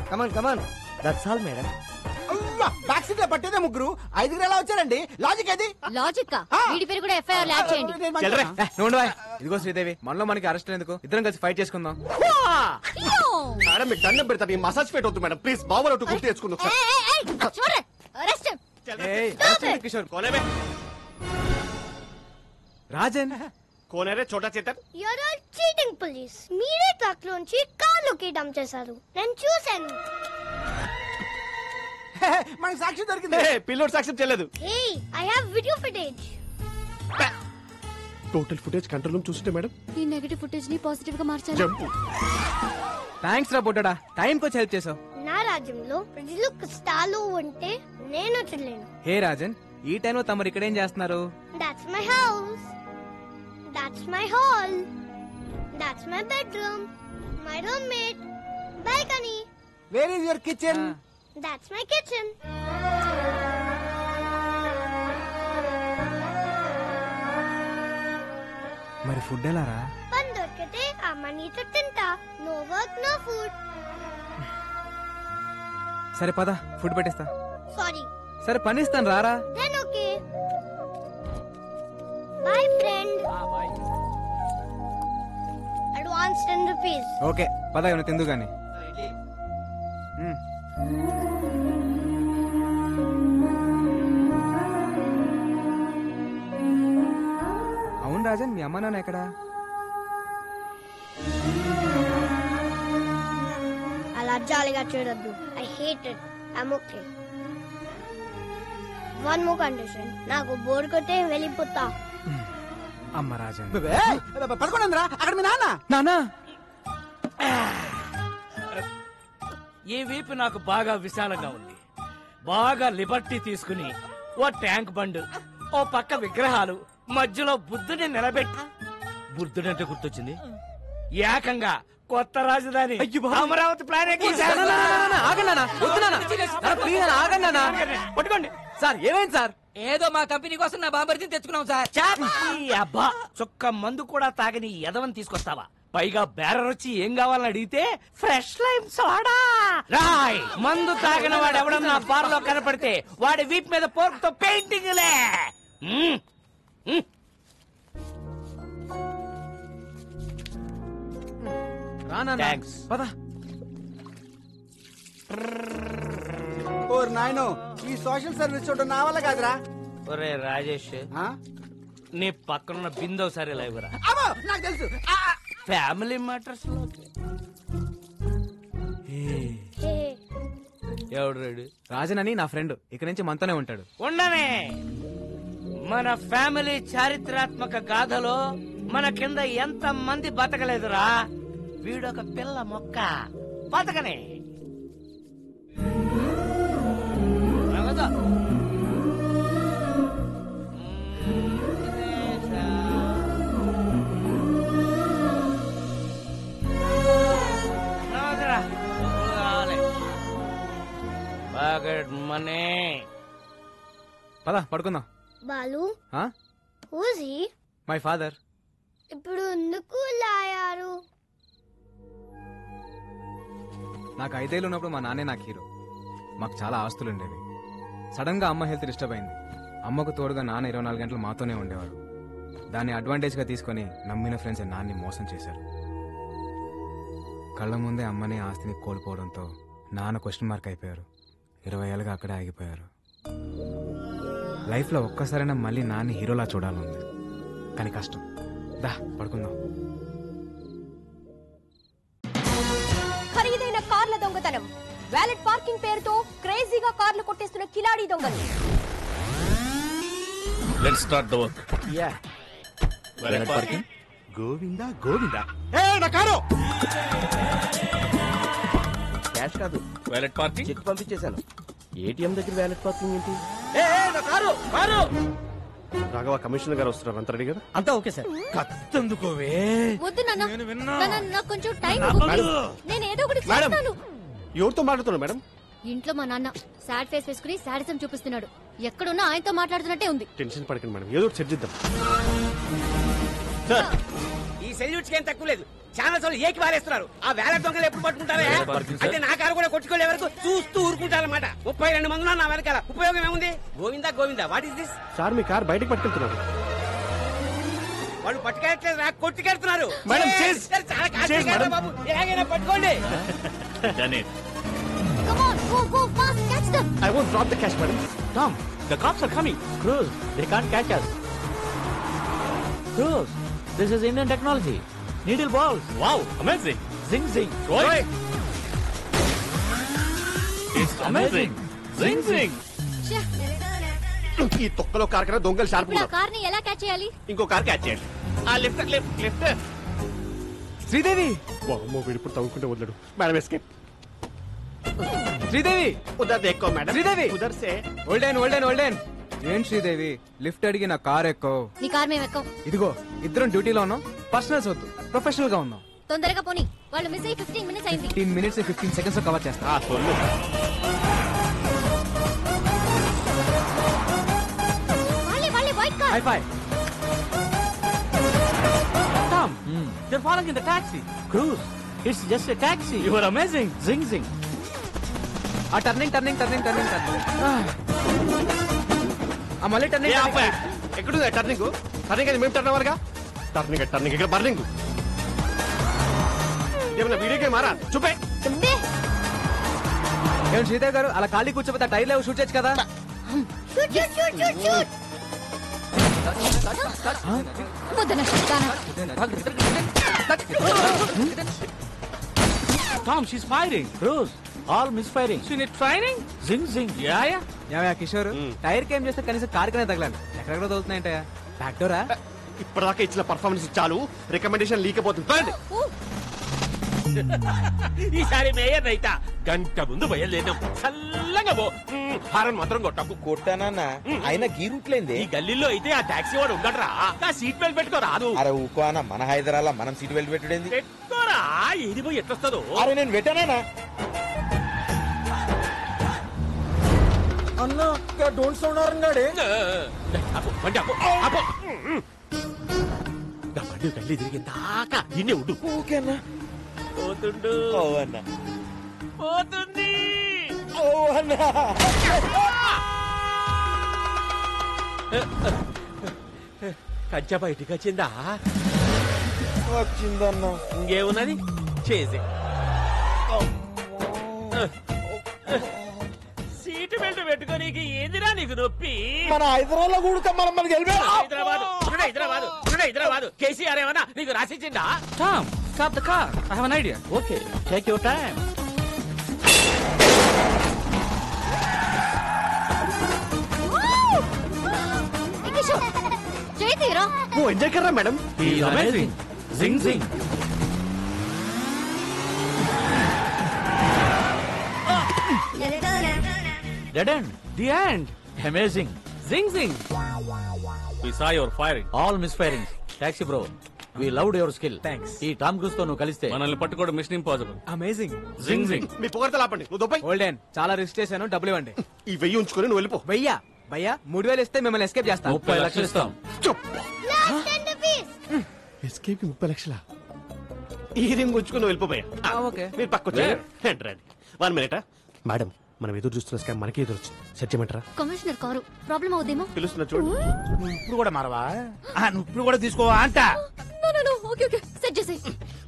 Come on come on, that's all madam. Back seat లో పట్టేదే ముగ్గురు, ఐదుగురు ఎలా వచ్చారండి? లాజిక్ ఏది? లాజిక్ వీడి పేరు కూడా ఎఫ్ఐఆర్ యాడ్ చేయండి. ఇదిగో శ్రీదేవి, మనలో మనకి అరెస్ట్ ఎందుకు? ఇద్దరం కలిసి ఫైట్ చేసుకుందాం. మేడం మీకు దండం పెడతాను, ఈ మసాజ్ ఫైట్ వద్దు మేడం ప్లీజ్. బాబు గుర్తు తెచ్చుకుందాం. కిషోర్ రాజన్ కోనేరే Chota Chetan. You're all cheating police. మీరే ట్రక్ లోంచి కార్లోకి డంప్ చేశారు, నేను చూశాను. మనకి సాక్షి దొరికింది. పిల్లోడు సాక్ష్యం చెల్లదు. Hey I have video footage. Total footage control room చూస్తుంటే మేడం ఈ నెగటివ్ ఫుటేజ్ ని పాజిటివ్ గా మార్చాలి. థ్యాంక్స్ రా బుడ్డడా, టైం కి హెల్ప్ చేసావు. నా రాజ్యంలో ప్రజలు కష్టాలు ఉంటే నేను చూడలేను. హే రాజన్, ఈ టైంలో తమరు ఇక్కడేం చేస్తున్నారు? That's my house, that's my hall, that's my bedroom, my roommate, balcony. Where is your kitchen? That's my kitchen. మరి ఫుడ్ ఎలా రా? పని దొరికితే అమ్మనితో తింటా. No work no food. సరే పద, ఫుడ్ పెట్టిస్తా. సారీ. సరే పని ఇస్తాను రారా. Then okay. Bye friend. Advance 10 rupees. Okay పద, ఏమైనా తిందు గాని. అవును రాజన్, మీ అమ్మ నాన్న ఎక్కడా? అలా జాలిగా చూడొద్దు. I hate it. I'm okay. One more condition. నాకు బోర్ కొట్టే వెళ్ళిపోతా. అమ్మ రాజా పదకొండు అక్కడ మీ నాన్న. ఈ వీపు నాకు బాగా విశాలంగా ఉంది. బాగా లిబర్టీ తీసుకుని ఓ ట్యాంక్ బండ్, ఓ పక్క విగ్రహాలు, మధ్యలో బుద్ధుని నిలబెట్టి, బుద్ధుడంటే గుర్తొచ్చింది, ఏకంగా కొత్త రాజధాని అమరావతి ప్లాన్ పట్టుకోండి సార్. ఏమైంది సార్? ఏదో మా కంపెనీ కోసం నా బాంబర్తిని తెచ్చుకున్నాం సార్. అబ్బా, చొక్క మందు కూడా తాగని ఎదవని తీసుకొస్తావా? పైగా బేరర్ వచ్చి ఏం కావాలని అడిగితే ఫ్రెష్ లైమ్ సోడా. రాయ్, మందు తాగిన వాడు ఎవడన్నా బార్ లో కనపడితే వాడి వీప్ మీద పోర్క్ తో పెయింటింగ్ లే. నాయనో, ఈ సోషల్ సర్వీస్ చూడడం నా వల్ల కాదురా. ఒరే రాజేష్, నీ పక్కనున్న బిందో సరే లేవురా. నాకు తెలుసు. ఫ్యామిలీ మ్యాటర్స్ ఎవడు రెడీ? రాజన్ అని నా ఫ్రెండ్, ఇక్కడ నుంచి మనతోనే ఉంటాడు. ఉండనే. మన ఫ్యామిలీ చారిత్రాత్మక గాథలో మన కింద ఎంత మంది బతకలేదురా. వీడొక పిల్ల మొక్క బతకనే. మనీ పద పడుకుందాం. Balu, who's he? My father. ఇప్పుడు ఎందుకు లాయారు? నాకు 5 ఏళ్ళు ఉన్నప్పుడు మా నాన్నే నాకు హీరో. మాకు చాలా ఆస్తులు ఉండేవి. సడన్ గా అమ్మ హెల్త్ డిస్టర్బ్ అయింది. అమ్మకు తోడుగా నాన్న 24 గంటలు మాతోనే ఉండేవాడు. దాన్ని అడ్వాంటేజ్ గా తీసుకుని నమ్మిన ఫ్రెండ్స్ నాన్ని మోసం చేశారు. కళ్ళ ముందే అమ్మనే ఆస్తిని కోల్పోవడంతో నాన్న క్వశ్చన్ మార్క్ అయిపోయారు. 20 ఏళ్ళుగా అక్కడే ఆగిపోయారు. లైఫ్ లో ఒక్కసారైనా మళ్ళీ నాన్ని హీరోలా చూడాలంది, కానీ కష్టం. దా పడుకుందాం. ఖరీదైన కార్ల దొంగతనం, వ్యాలెట్ పార్కింగ్ పేరుతో క్రేజీగా కార్లు కొట్టేస్తున్న కిలాడీ దొంగలు. Let's start the work. Yeah, valet parking. Govinda Govinda. ఏ నా కారు. క్యాష్ కాదు, వ్యాలెట్ పార్కింగ్. చెక్ పంపించేశాను. ఏటీఎం దగ్గర వ్యాలెట్ పార్కింగ్ ఏంటి? రాఘవ, కమిషనర్ గారు వస్తున్నారు. అంత రెడీ కదా? అంతా ఓకే సార్. కత్తందుకోవే. వద్దు నాన్న, నాకు కొంచెం టైం ఇవ్వు. నేను ఏదో ఒకటి చేస్తాను. ఎవరితో మాట్లాడుతున్నాడు మేడం? ఇంట్లో మా నాన్న సాడ్ ఫేస్ వేసుకుని సాడిజం చూపిస్తున్నాడు. ఎక్కడున్నా ఆయనతో మాట్లాడుతున్నట్టే ఉంది. టెన్షన్ పడకండి మేడం, ఏదో ఒకటి చర్చిద్దాం. ఈ సెల్యూట్స్ ఏం తక్కువ లేదు. ఛానల్స్ వాళ్ళు ఏకి వారేస్తున్నారు. ఆ వ్యాలెట్ దొంగలు ఎప్పుడు పట్టుకుంటారా? అంటే నా కారు కూడా కొట్టుకోలే వరకు చూస్తూ ఊరుకుంటారన్నమాట. 32 మంది నా వెనకాల. ఉపయోగం ఏముంది? Govinda Govinda, what is this? Sir, me car బయటకు పట్టుకెళ్తున్నారు. వాళ్ళు పట్టుకెళ్ళట్లేదు, నాకు కొట్టుకెళ్తున్నారు. మేడం, చాలా కాదు బాబు, ఎలాగైనా పట్టుకోండి. Come on, go fast, catch them. I won't drop the cash, madam. Tom, the cops are coming. Cruz, they can't catch us. Cruz, this is Indian technology. Needle balls. Wow, amazing. Zing zing. Right. It's amazing. Zing zing. ఈ తొక్కలో car కన్నా దొంగలు sharp. ఇప్పుడు ఆ car ని ఎలా catch చేయాలి? ఇంకో కార్ క్యాచ్ చేయండి. ఆ లిఫ్ట్ లిఫ్ట్ లిఫ్ట్. శ్రీదేవి. వామ్మో, వీడు ఇప్పుడు తవ్వుకుంటే వదలడు. Madam escape. శ్రీదేవి, ఉదర్ దేక్కో మేడం. శ్రీదేవి, ఉదర్ సే. ఓల్డెన్. ఏం శ్రీదేవి, లిఫ్ట్ అడిగి నా కార్ ఎక్కో. నీ కార్ మేము ఎక్కం. ఇదిగో, ఇద్దరం డ్యూటీలో ఉన్నాం. పర్సనల్స్ వద్దు, ప్రొఫెషనల్ గా ఉన్నాం. తొందరగా పోనీ, వాళ్ళు మిస్ అయ్యి 15 మినిట్స్ అయింది. 15 మినిట్స్ 15 సెకండ్స్ లో కవర్ చేస్తా. వాళ్ళే white car. High phi. Tom, they're falling in the taxi. Cruz, it's just a taxi. You are amazing. Zing zing. ఆ టర్నింగ్. ఆ మళ్ళీ టర్నింగ్. ఎక్కడుంది టర్నింగ్? టర్నింగ్ అది మేము టర్న్ అవ్వాలిగా. టర్నింగ్ ఇక్కడ బర్నింగ్. ఏమన్నా వీడియో గేమ్ మారా? చూపే. ఏం శ్రీదేవి గారు, అలా ఖాళీ కూర్చోపోతే టైర్ లేవు, షూట్ చేయొచ్చు కదా. షూట్. వద్దన చెప్తానా Tom, she's firing. Rose, all misfiring. She need training? Zing, zing. Yeah. ఏమయ్యా కిషోర్ టైర్ కేం చేస్తే కనీసం కార్ కనే తగలాలి. ఎక్కడెక్కడ తగులుతున్నాయంటయా? Back Dora? ఇప్పటిదాకా ఇచ్చిన పర్ఫార్మెన్స్ చాలు, రికమెండేషన్ లీక్ అయిపోతుంది. ఈసారి మేయర్ రైతా గంట ముందు బయలుదేరినాం. చల్లగా పో, హారన్ మాత్రం కొట్టకు. కొట్టానన్నా అయినా గీ రూట్లేంది. ఈ గల్లీలో అయితే ఆ టాక్సీ వాడు ఉండడరా, సీట్ బెల్ట్ పెట్టుకో రాదు. అరే ఊకో అన్న, మన హైదరాబాద్ మనం సీట్ బెల్ట్ పెట్టుడేంది? పెట్టుకోరా, ఏది పోయి ఎట్లొస్తుందో. అరే నేను పెట్టానా అన్నా? డోంట్ సౌండ్ అరంగాడే బండి గల్లీ తిరిగి దాకా ఇన్నే ఉండు. ఓకేనా? పోతుండు. ఓ అన్న, పోతుంది. ఓ అన్న. కంచె బయటికి వచ్చిందా? వచ్చిందన్నా. ఇంకేమున్నది చేసి సీటు బెల్ట్ పెట్టుకోనీకి ఏందిరా నీకు నొప్పి? మన హైదరాబాద్ కూడా మనం హైదరాబాద్ కేసీఆర్ ఏమన్నా నీకు రాసిచ్చిందా? Tom, stop the car. I have an idea. Okay, take your time. చేతిరా ఓ ఎంజాయ్ కర్రా madam. He's amazing. Zing, zing. Dead end. The end. Amazing. Zing, zing. We saw your firing. All misfiring. Taxi bro. We loved your skill. Thanks. ఈ Tom cruise తో నువ్వు కలిస్తే మనల్ని పట్టుకోవడం machine impossible. Amazing. Zing జింగ్. మీ పొగడతలు ఆపండి. నువ్వు దొబ్బై. Olden చాలా రిస్క్ చేశాను, డబ్బులు ఇవ్వండి. ఈ 1000 ఉంచుకొని నువ్వు వెళ్ళిపో. భయ్యా 3000 ఇస్తే మిమ్మల్ని ఎస్కేప్ చేస్తాను. 30 లక్షలు ఇస్తాం. ఎస్కేప్ 30 లక్షలా? ఈ రింగ్ ఉంచుకొని నువ్వు వెళ్ళిపోయా. ఓకే, మీరు పక్క రండి. 1 మినిట్ మేడం, మనం ఎదురు చూస్తున్న స్కామ్ మనకి ఎదురు వచ్చింది. సెట్ చేయమంటారా? కమిషనర్ కారు ప్రాబ్లం అవుదేమో. పిలుస్తున్నా చూడు. నువ్వు ఇప్పుడు కూడా మారవా? నువ్వు ఇప్పుడు కూడా తీసుకోవా అంట? ఓకే ఓకే సెట్ చేసేయ్.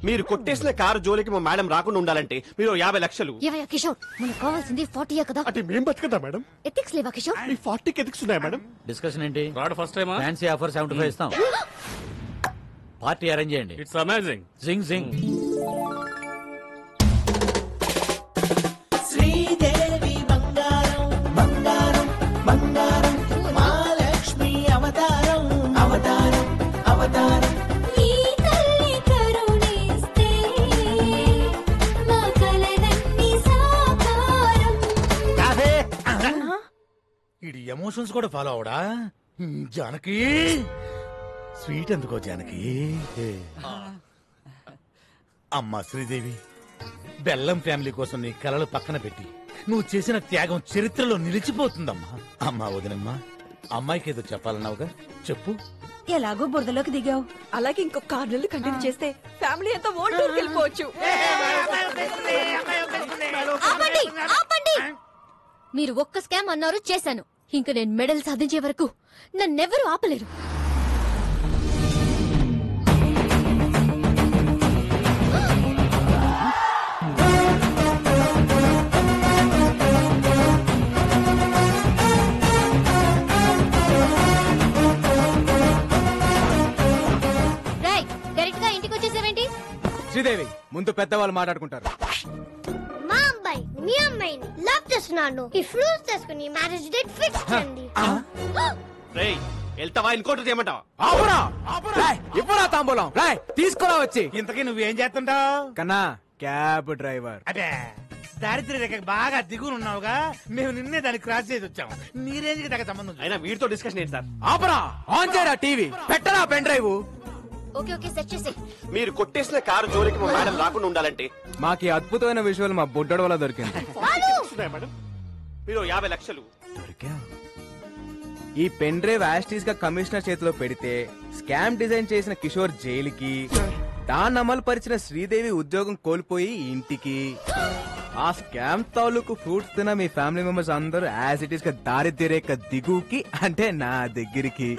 మీరు కొట్టేసిన కారు జోలికి మా మేడం రాకుండా ఉండాలంటే మీరు 50 లక్షలు. ఏవయ్యా కిషోర్, మనకు కావాల్సింది 40 కదా. అంటే మేం బతుకదా మేడం? ఎథిక్స్ లేవా కిషోర్? మీ 40కి ఎథిక్స్ ఉన్నాయా మేడం? డిస్కషన్ ఏంటి? రాడ్ ఫస్ట్ టైం ఫ్యాన్సీ ఆఫర్ 75 ఇస్తాం. పార్టీ అరేంజ్ చేయండి. It's amazing. Zing zing. Sridevi బంగారం బంగారం బంగారం మహాలక్ష్మి అవతారం అవతారం అవతారం. ఈ తల్లి కరుణిస్తే మా కలలన్నీ సాకారం. ఇది ఎమోషన్స్ కూడా ఫాలో అవడా? జానకి స్వీట్ ఎందుకో జానకి. అమ్మా శ్రీదేవి, బెల్లం ఫ్యామిలీ కోసం నీ కలలు పక్కన పెట్టి నువ్వు చేసిన త్యాగం చరిత్రలో నిలిచిపోతుందమ్మా. అమ్మా వదినమ్మా, అమ్మాయికి ఏదో చెప్పాలన్నావుగా, చెప్పు. ఎలాగో బురదలోకి దిగావు, అలాగే ఇంకొక 6 నెలలు కంటిన్యూ చేస్తే ఫ్యామిలీ అంతా ఓల్డ్ వెళ్ళిపోవచ్చు. ఆపండి ఆపండి. మీరు ఒక్క స్కామ్ అన్నారు, చేశాను. ఇంక నేను మెడల్ సాధించే వరకు నన్నెవరూ ఆపలేరు. డైరెక్ట్ గా ఇంటికి వచ్చేసావేంటి? శ్రీదేవి, ముందు పెద్దవాళ్ళు మాట్లాడుకుంటారు. మా అబ్బాయి మీ అమ్మాయిని లవ్ చేస్తున్నాను. ఈ ఫ్రూట్స్ తీసుకుని మ్యారేజ్ డేట్ ఫిక్స్ చేయండి. రేయ్ వెళ్తావా? ఇంకోటి చేయమంటావా? ఇవ్వరా తాంబూలం? తీసుకురా వచ్చి. ఇంతకీ నువ్వేం చేస్తుంటావు? కన్నా క్యాబ్ డ్రైవర్. అదే దారిద్ర్య రేఖకు బాగా దిగునున్నావుగా, మేము నిన్నే దాన్ని క్రాస్ చేసి వచ్చాము. నీ రేంజ్ కి దగ్గర సంబంధం. అయినా వీడితో డిస్కషన్ ఏంటి సార్? ఆపరా, ఆన్ చేయరా టీవీ, పెట్టరా pen drive. Okay okay set చేసే. మీరు కొట్టేసిన కారు జోలికి మా మేడం రాకుండా ఉండాలంటే మాకు ఈ అద్భుతమైన విజువల్ మా బుడ్డోడు వల్ల దొరికింది. మేడం మీరు 50 లక్షలు. ఈ పెన్ డ్రైవ్ యాస్టీస్ గా కమిషనర్ చేతిలో పెడితే స్కామ్ డిజైన్ చేసిన కిషోర్ జైలుకి, దాన్ని అమలు పరిచిన శ్రీదేవి ఉద్యోగం కోల్పోయి ఇంటికి, ఆ స్కామ్ తాలూకు ఫ్రూట్స్ తిన మీ ఫ్యామిలీ మెంబర్స్ అందరూ యాజ్ ఇట్ ఈస్ గా దారిద్ర్య రేఖ దిగుకి, అంటే నా దగ్గరికి.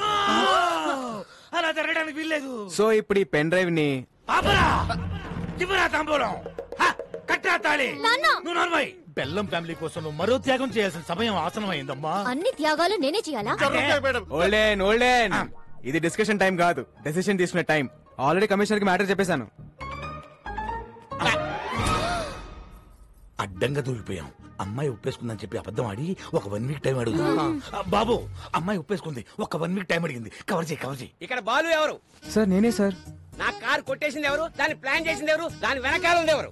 అలా జరగడానికి వీల్లేదు. సో ఇప్పుడు ఈ పెన్ డ్రైవ్ ని తాంబూలం కట్టా తాళి. నువ్వు నోర్మై. బెల్లం ఫ్యామిలీ కోసం నువ్వు మరో త్యాగం చేయాల్సిన సమయం ఆసనమైందమ్మా. అన్ని త్యాగాలు నేనే చేయాలా? ఓల్డెన్ ఓల్డెన్ ఇది డిస్కషన్ టైం కాదు, డెసిషన్ తీసుకునే టైం. ఆల్రెడీ కమిషనర్ కి మ్యాటర్ చెప్పేశాను. అడ్డంగా దూరిపోయాం. అమ్మాయి ఒప్పేసుకుందని చెప్పి అబద్ధం ఆడి ఒక 1 వీక్ టైం అడుగుతా. బాబు, అమ్మాయి ఒప్పేసుకుంది, ఒక 1 వీక్ టైం అడిగింది. కవర్ చేయి. ఇక్కడ బాలు ఎవరు? సార్ నేనే సార్. నా కార్ కొట్టేసింది ఎవరు? దాన్ని ప్లాన్ చేసింది ఎవరు? దాని వెనకాల ఉంది ఎవరు?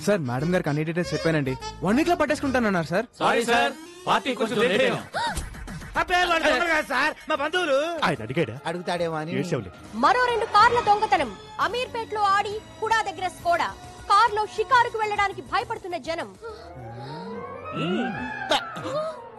సార్ మేడం గారికి అన్ని డీటెయిల్స్ చెప్పానండి. 1 వీక్ లో పట్టేసుకుంటానన్నారు సార్. సారీ సార్, పార్టీ కొంచెం లేట్ అయ్యాం. సార్ మా బంధువులు. ఆయన అడిగాడా? అడుగుతాడేమో అని. మరో 2 కార్ల దొంగతనం. అమీర్పేట్ లో ఆడి కుడా దగ్గర స్కోడా. కార్లో షికారుకు వెళ్ళడానికి భయపడుతున్న జనం.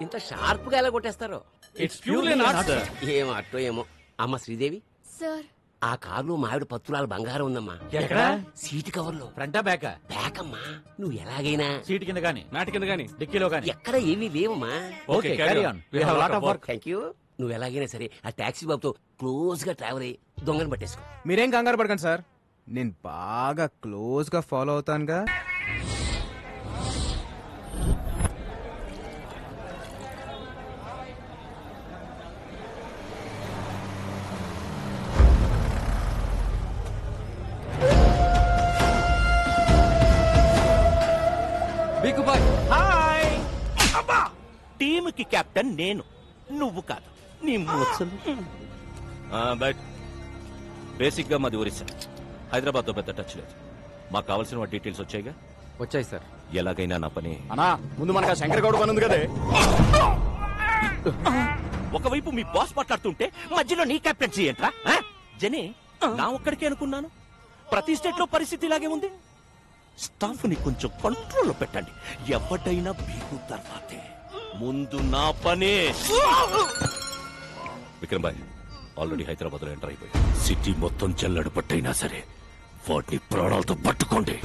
ఇంత షార్ప్ గా ఎలా కొట్టేస్తారు? It's purely not sir. ఏమో అట్టో ఏమో. అమ్మ శ్రీదేవి, సార్ ఆ కారులో మావిడ పత్తులాల బంగారం ఉందమ్మా. ఎక్కడ? సీటు కవర్ లో. ఫ్రంటా బ్యాకా? బ్యాక్ అమ్మా. నువ్వు ఎలాగైనా సీట్ కింద గానీ, మ్యాట్ కింద గానీ, డిక్కీలో గానీ. ఎక్కడ ఏమీ లేవమ్మా. Okay, carry on. We have lot of work. Thank you. నువ్వు ఎలాగైనా సరే ఆ టాక్సీ బాబుతో క్లోజ్ గా ట్రావెల్ అయ్యి దొంగను పట్టేసుకో. మీరేం కంగారు పడకండి సార్, నేను బాగా క్లోజ్ గా ఫాలో అవుతానుగా. హాయ్. అబ్బా, టీముకి కెప్టెన్ నేను, నువ్వు కాదు. నీ మూసలు. బట్ బేసిక్ గా మాది ఒరిస్సా. హైదరాబాద్ తో పెద్ద టచ్ లేదు. మాకు కావాల్సిన డీటెయిల్స్ వచ్చాయిగా? వచ్చాయి సార్. ఎలాగైనా నా పని. అన్నా ముందు మనకు శంకర్ గౌడ్ పని ఉంది కదే. ఒకవైపు మీ బాస్ మాట్లాడుతుంటే మధ్యలో నీ కెప్టెన్సీ ఏంట్రా? జనే, నా ఒక్కడికే అనుకున్నాను. ప్రతి స్టేట్ లో పరిస్థితి ఇలాగే ఉంది. స్టాఫ్ ని కొంచెం కంట్రోల్లో పెట్టండి. ఎవడైనా బీగు తర్వాతే, ముందు నా పనే. విక్రమ్ భాయ్ ఆల్రెడీ హైదరాబాద్ లో ఎంటర్ అయిపోయి సిటీ మొత్తం జల్లడు పట్టైనా సరే వాటిని ప్రాణాలతో పట్టుకోండి.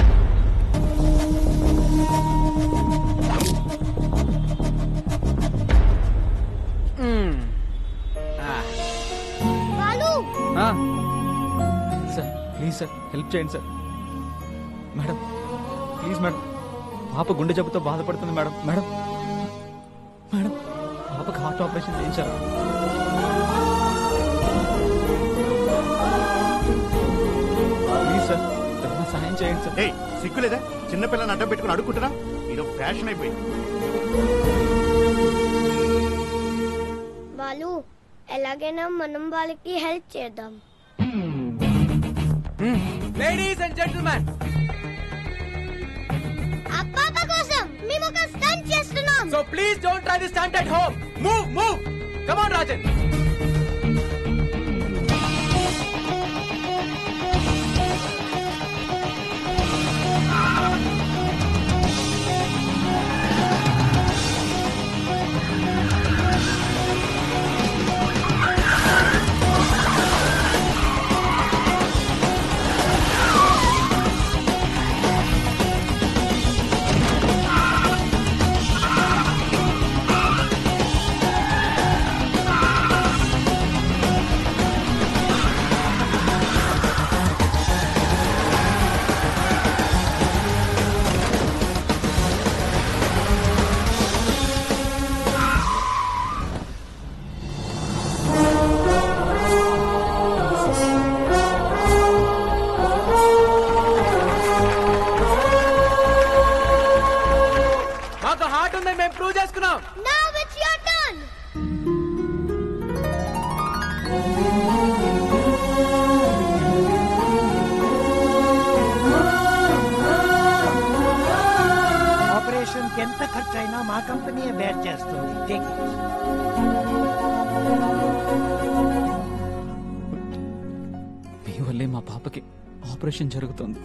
సార్ ప్లీజ్ సార్, హెల్ప్ చేయండి సార్. మేడం ప్లీజ్ మేడం, పాప గుండె జబ్బుతో బాధపడుతుంది మేడం. మేడం మేడం పాపకి హార్ట్ ఆపరేషన్ చేయించారు. ప్లీజ్ సార్, సహాయం చేయండి సార్. సిగ్గులేదా? చిన్నపిల్లని అడ్డం పెట్టుకుని అడుగుకుంటున్నా. ఇది ఫ్యాషన్ అయిపోయింది. వాళ్ళు ఎలాగైనా మనం వాళ్ళకి హెల్ప్ చేద్దాం. లేడీస్ అండ్ జెంటిల్మెన్, అప్పాప కోసం మేము ఒక స్టంట్ చేస్తున్నాం. So please don't try this stunt at home. Move. Come on Rajan. ఎంత ఖర్చైనా మా కంపెనీయే బేర్ చేస్తుంది. Take it. మీ వల్లే మా పాపకి ఆపరేషన్ జరుగుతుంది.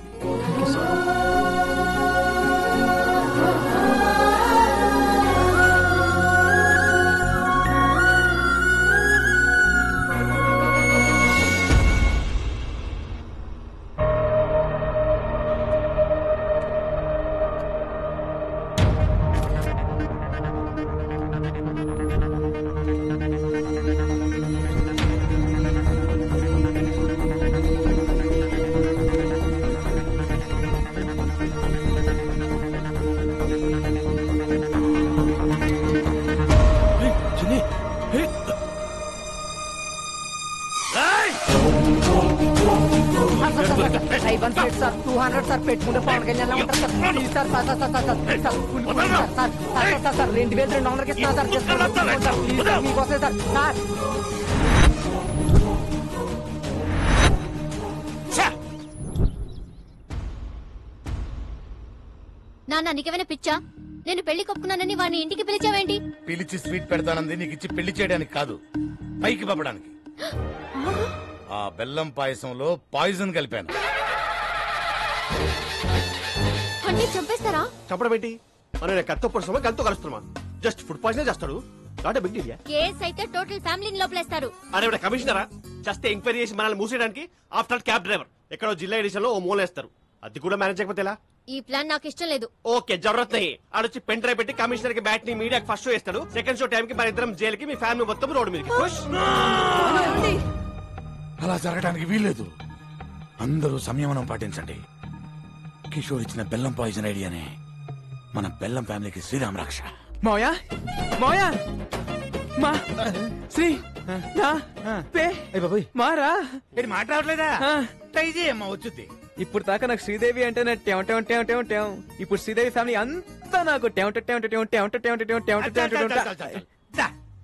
1 స్వీట్ సార్ 200 సార్ పెట్టుకుంటే పవన్ కళ్యాణ్ ఉంటారు sir please sir sir sir sir sir sir sir sir 2200కి ఇస్తున్నా సార్ ప్లీజ్ సార్ మీకోసం సార్ సార్ నాన్న నీకేమైనా పిచ్చా? నేను పెళ్లి కొప్పుకున్నానని వాడిని ఇంటికి పిలిచావేంటి? పిలిచి స్వీట్ పెడతానంది నీకు ఇచ్చి పెళ్లి చేయడానికి కాదు, పైకి పంపడానికి. ఆ బెల్లం పాయసంలో పాయిజన్ కలిపాను. అంటే చంపేస్తారా? చంపడం ఏంటి? మనం కత్తో పొడుస్తామా గంతో కలుస్తున్నామా? జస్ట్ ఫుడ్ పాయిజన్ చేస్తాడు. Not big deal. కేస్ అయితే టోటల్ ఫ్యామిలీని లోపలేస్తారు. అరే కమిషనరా, జస్ట్ ఎంక్వైరీ చేసి మనల్ని మూసేయడానికి ఆఫ్టర్ క్యాబ్ డ్రైవర్ ఎక్కడో జిల్లా ఎడిషన్ లో ఓ మూలేస్తారు. అది కూడా మేనేజ్ చేయకపోతే ఎలా? ఈ ప్లాన్ నాకు ఇష్టం లేదు. ఓకే జరూరత్ నహీ. ఆడొచ్చి పెన్ డ్రైవ్ పెట్టి కమిషనర్ కి బ్యాట్ ని మీడియాకి ఫస్ట్ షో ఇస్తాడు. సెకండ్ షో టైం కి మన ఇద్దరం జైలుకి, మీ ఫ్యామిలీ మొత్తం రోడ్డు మీదకి. అలా జరగడానికి వీల్లేదు. అందరూ సంయమనం పాటించండి. కిషోర్ ఇచ్చిన బెల్లం పాయిజన్ ఐడియానే మన బెల్లం ఫ్యామిలీకి శ్రీరామ్ రక్ష. మోయా మోయా మా శ్రీ నా పే మారా ఇది మాట్లాడలేదా? ట్రై చేయమ్మా వచ్చుద్ది. ఇప్పుడు దాకా నాకు శ్రీదేవి అంటే ఇప్పుడు శ్రీదేవి ఫ్యామిలీ అంతా నాకు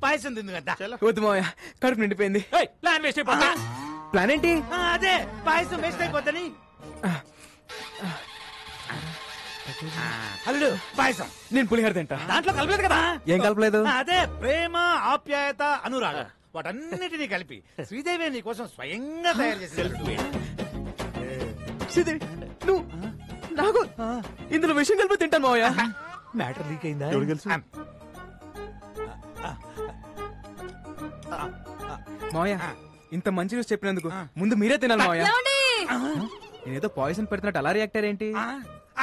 పాయసం తింది కదా. వద్దు మాయా, కడుపు నిండిపోయింది. ప్లాన్ వేస్ట్ అయిపోతా. ప్లాన్ ఏంటి? అదే పాయసం వేస్ట్ అయిపోద్దని. అల్లుడు పాయసం. నేను పులిహోర తింటా. దాంట్లో కలపలేదు కదా. ఏం కలపలేదు? అదే ప్రేమ, ఆప్యాయత, అనురాగం వాటన్నిటినీ కలిపి శ్రీదేవి నీ కోసం స్వయంగా తయారు చేసి. శ్రీదేవి నువ్వు నాకు ఇందులో విషయం కలిపి తింటాను మావయ్య. మ్యాటర్ లీక్ అయిందా? మావయ్య ఇంత మంచి న్యూస్ చెప్పినందుకు ముందు మీరే తినాలి మావయ్య. నేనేదో పాయిజన్ పెడుతున్నట్టు అలా రియాక్ట్ అయ్యేంటి?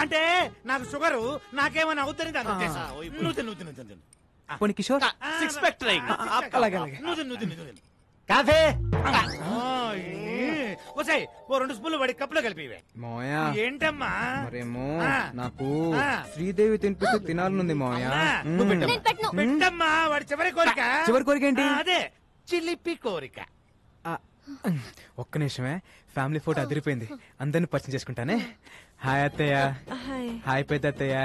అంటే నాకు షుగరు, నాకేమైనా అవుతుంది దాని ఉద్దేశం. నువ్వు పోనీ కిషోర్ సిక్స్ ప్యాక్ ట్రై. అలాగే కాఫీ వచ్చాయి. ఓ 2 స్పూన్లు వాడి కప్పులో కలిపి. మావయ్య ఏంటమ్మా? మరేమో నాకు శ్రీదేవి తినిపిస్తూ తినాలనుంది మావయ్య. పెట్టమ్మా వాడి చివరి కోరిక. చివరి కోరిక ఏంటి? అదే చిలిపి కోరిక. ఒక్క నిమిషమే, ఫ్యామిలీ ఫోటో అదిరిపోయింది, అందరిని పరిచయం చేసుకుంటానే. హాయ్ అత్తయ్య. హాయ్ పెద్ద అత్తయ్య.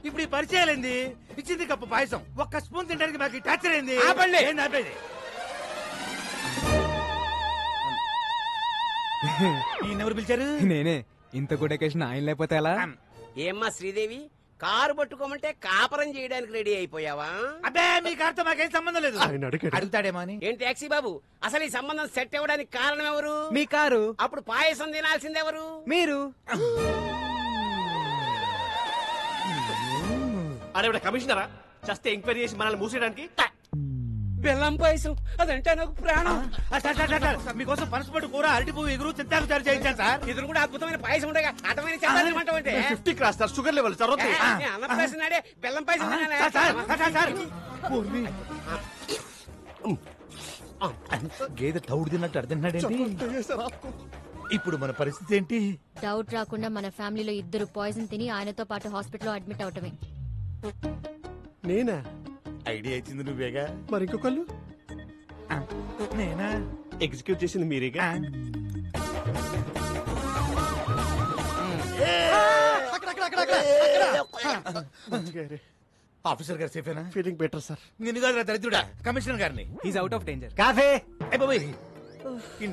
ఇప్పుడు ఈ పరిచయాలేంది? ఇచ్చింది కప్పు పాయసం, ఒక్క స్పూన్ తినడానికి మాకు టార్చర్ అయింది. ఈయనెవరు పిలిచారు? నేనే. ఇంత గుడ్ అకేషన్ ఆయన లేకపోతే ఎలా? ఏమ్మా శ్రీదేవి, కారు పట్టుకోమంటే కాపరం చేయడానికి రెడీ అయిపోయావా? అబ్బే మీ కారుతో మాకేం సంబంధం లేదు. అడుగుతాడేమో అని. ఏం టాక్సీ బాబు, అసలు ఈ సంబంధం సెట్ అవ్వడానికి కారణం ఎవరు? మీ కారు. అప్పుడు పాయసం తినాల్సింది ఎవరు? మీరు. అరే కమిషనరా, జస్ట్ ఎంక్వైరీ చేసి మనల్ని మూసేయడానికి. బెల్లం పాయసం అదంటే నాకు ప్రాణం. మీకోసం పనసపట్టు కూర, అరటి పువ్వు, ఎగురు, చింతాకు తయారు చేయించాను సార్. ఇద్దరు కూడా అద్భుతమైన పాయసం ఉండగా అటమైన చెప్పాలంటే 50 క్రాస్ సార్, షుగర్ లెవెల్ అన్నప్రాసనాడే బెల్లం పాయసం గేదె తౌడు తిన్నట్టు అర్థండి. ఇప్పుడు మన పరిస్థితి ఏంటి? డౌట్ రాకుండా మన ఫ్యామిలీలో ఇద్దరు పాయిజన్ తిని ఆయనతో పాటు హాస్పిటల్లో అడ్మిట్ అవటమే. నేనా? ఐడియా ఇచ్చింది నువ్వేగా. మరి ఇంకొకళ్ళు? నేనా? ఎగ్జిక్యూట్ చేసింది మీరేగా. ఆఫీసర్ గారు సేఫేనా? Feeling better sir. నిన్ను కాదు దరిద్రుడా, కమిషనర్ గారిని. He's out of danger. Coffee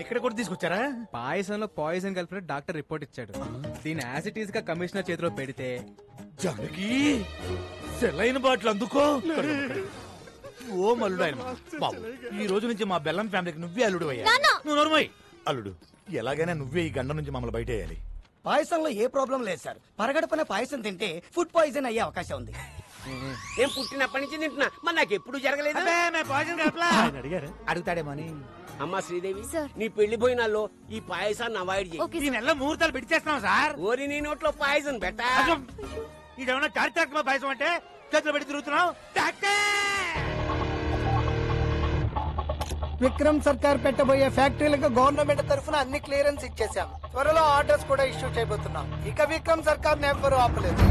ఇక్కడ కూడా తీసుకొచ్చారా? పాయసంలో పాయిజన్ కలిపిన డాక్టర్ రిపోర్ట్ ఇచ్చాడు. దీని యాసిటీస్ గా కమిషనర్ చేతిలో పెడితే జానకి సెలైన బాటిల్ అందుకో. ఓ మల్లుడు ఆయన బాబు, ఈ రోజు నుంచి మా బెల్లం ఫ్యామిలీకి నువ్వే అల్లుడు అయ్యా. నువ్వు నోర్మోయ్. అల్లుడు, ఎలాగైనా నువ్వే ఈ గండ నుంచి మమ్మల్ని బయట వేయాలి. పాయసంలో ఏ ప్రాబ్లం లేదు సార్. పరగడపన పాయసం తింటే ఫుడ్ పాయిజన్ అయ్యే అవకాశం ఉంది. నేను పుట్టినప్పటి నుంచి తింటున్నా, మరి నాకు ఎప్పుడు జరగలేదు. అడుగుతాడేమో అని. అమ్మా శ్రీదేవి, నీ పెళ్లి భోజనాల్లో ఈ పాయసాన్ని అవాయిడ్ చేయి. ఈ నెల ముహూర్తాలు పెట్టి చేస్తున్నాం సార్. ఓరి నీ నోట్లో పాయసం పెట్టా. ఇదేమన్నా చారిత్రాత్మక పాయసం అంటే చేతులు పెట్టి తిరుగుతున్నావు. విక్రమ్ సర్కార్ పెట్టబోయే ఫ్యాక్టరీలకు గవర్నమెంట్ తరఫున అన్ని క్లియరెన్స్ ఇచ్చేసాం. త్వరలో ఆర్డర్స్ కూడా ఇష్యూ చేయబోతున్నాం. ఇక విక్రమ్ సర్కార్ ఎవ్వరూ ఆపలేదు.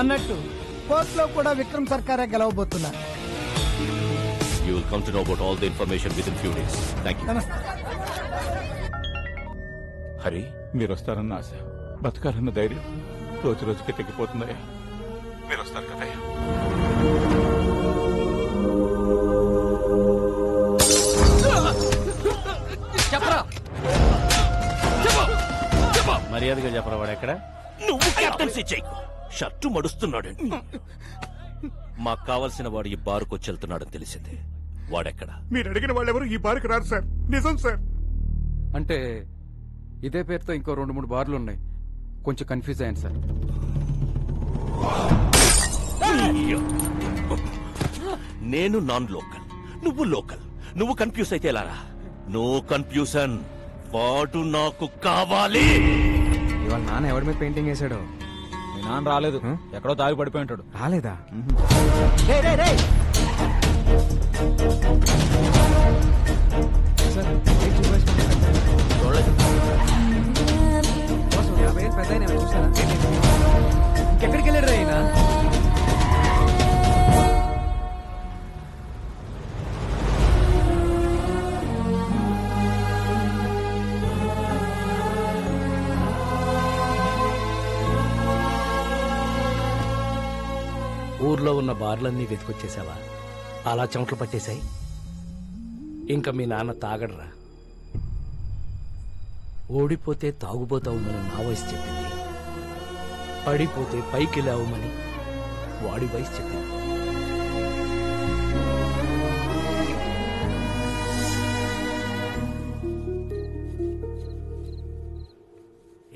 అన్నట్టు కోర్టులో కూడా విక్రమ్ సర్కారే గెలవబోతున్నారు. You will come to know about all the information within few days. Thank you. నమస్తే. హరి మీరు వస్తారన్న ఆశ, బతకాలన్న ధైర్యం రోజు రోజుకి తగ్గిపోతుందయ్యా. మీరు వస్తారు కదయ్యా. మర్యాదగా చెప్పరా వాడు ఎక్కడ? నువ్వు కెప్టెన్సీ చేయకు. షర్టు మడుస్తున్నాడు. మాకు కావలసిన వాడు ఈ బారుకు వెళ్తున్నాడని తెలిసింది. వాడెక్కడ? మీరు అడిగిన వాళ్ళెవరు ఈ బారుకు రారు సార్. నిజం సార్. అంటే ఇదే పేరుతో ఇంకో 2-3 బార్లు ఉన్నాయి. కొంచెం కన్ఫ్యూజ్ అయ్యాను సార్. నేను నాన్ లోకల్, నువ్వు లోకల్. నువ్వు కన్ఫ్యూజ్ అయితే ఎలారా? No confusion. వాడు నాకు కావాలి. ఇవాళ నాన్న ఎవరి మీద పెయింటింగ్ వేసాడో? మీ నాన్న రాలేదు, ఎక్కడో తాగి పడిపోయి ఉంటాడు. రాలేదా? ఇంకెక్కడికి వెళ్ళాడు అయినా? ఊర్లో ఉన్న బార్లన్నీ వెతికొచ్చేసావా? అలా చెమటలు పట్టేశాయి. ఇంకా మీ నాన్న తాగడరా. ఓడిపోతే తాగుబోతావుమని నా వయసు చెప్పింది, పడిపోతే పైకి లేవమని వాడి వయసు చెప్పింది.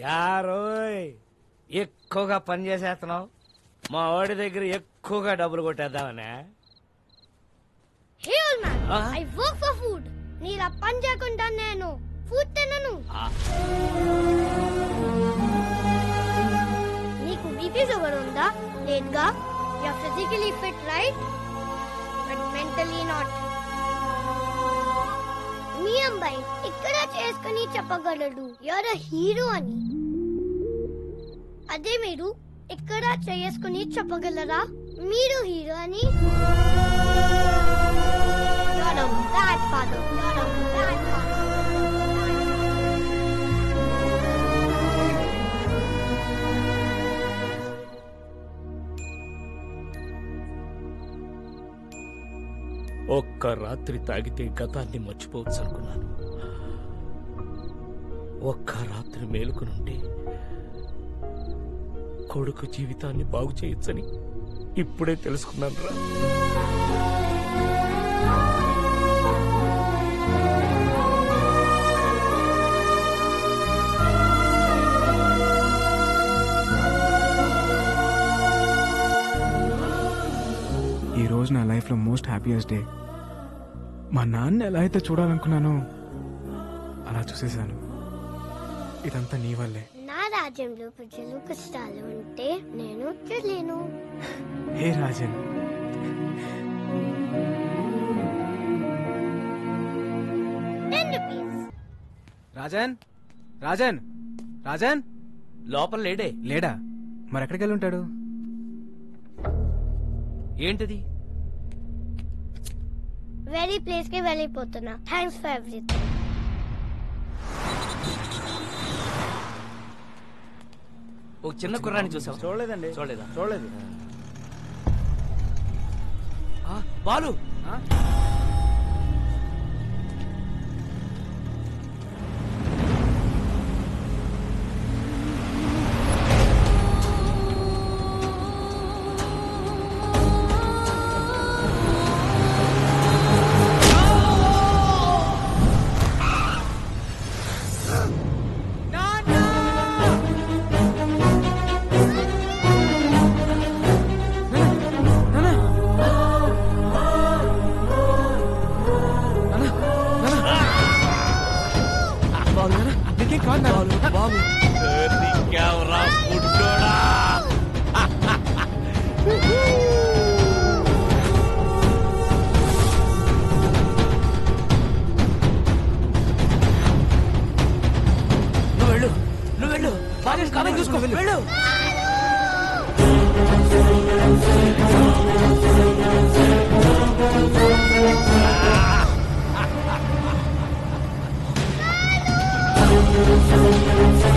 యారోయ్, ఎక్కువగా పని చేసేస్తున్నావు. మా వాడి దగ్గర ఎక్కువగా డబ్బులు కొట్టేద్దామనే. Hey old man, I work for food. నీలా పని చేయకుండా నేను ఫుడ్ తినను. నీకు బీపీ షుగర్ ఉందా? లేదుగా. You are physically fit, right? But mentally not. మీ అబ్బాయి ఇక్కడ చేసుకుని చెప్పగలడు you're a hero అని. అదే మీరు ఇక్కడ చేసుకుని చెప్పగలరా మీరు హీరో అని? You're a bad father. You're a bad father. ఒక్క రాత్రి తాగితే గతాన్ని మర్చిపోవచ్చు అనుకున్నాను. ఒక్క రాత్రి మేలుకునుంటే కొడుకు జీవితాన్ని బాగు చేయొచ్చని ఇప్పుడే తెలుసుకున్నాను రా. ఈ రోజు నా లైఫ్లో మోస్ట్ హ్యాపీయెస్ట్ డే. మా నాన్న ఎలా అయితే చూడాలనుకున్నానో అలా చూసేశాను. ఇదంతా నీ వల్లే. నా రాజ్యంలో ప్రజలు కష్టాలు ఉంటే నేను చూడలేను. హే రాజన్, రాజన్ రాజన్ రాజన్ లోపల లేడే. లేడా? మరి ఎక్కడికి వెళ్ళి ఉంటాడు? ఏంటిది? వెరీ ప్లేస్ కి వెళ్ళిపోతున్నా. Thanks for everything. ఒక చిన్న కుర్రాన్ని చూసావు? చూడలేదండి. చూడలేదా? చూడలేదు. బాలు, చూసుకో వెళ్ళు. Thank you.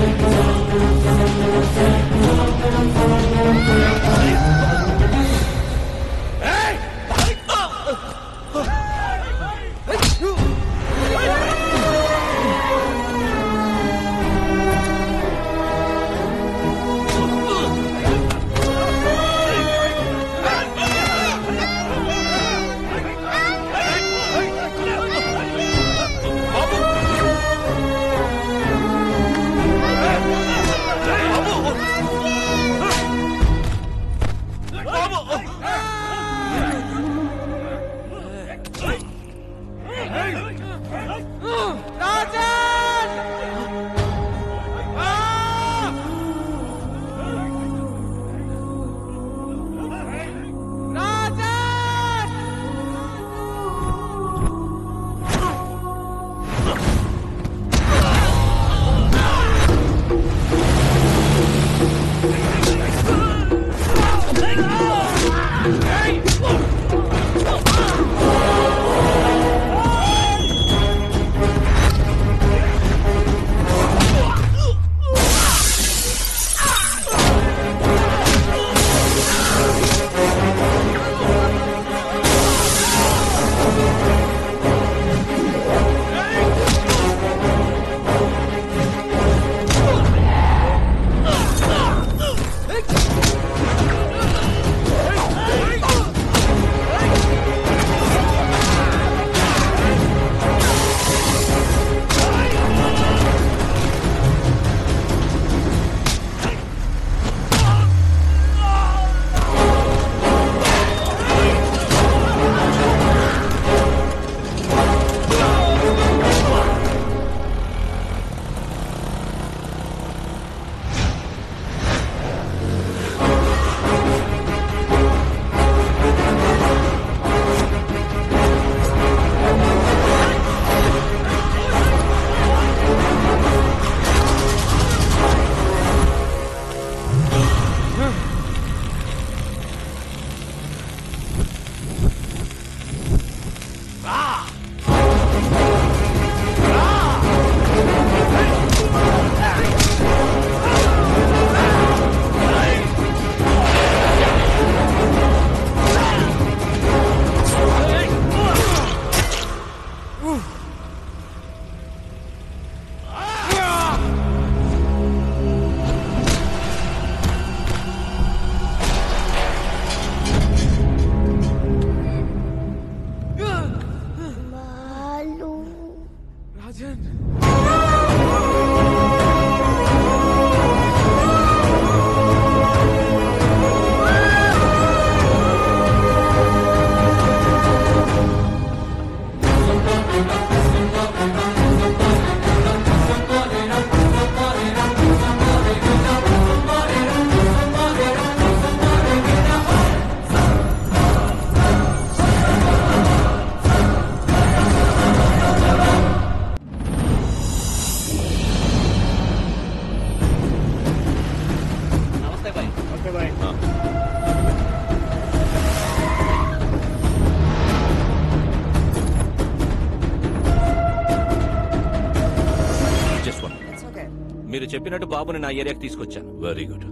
మీరు చెప్పినట్టు బాబుని నా ఏరియాకి తీసుకొచ్చాను. Very good.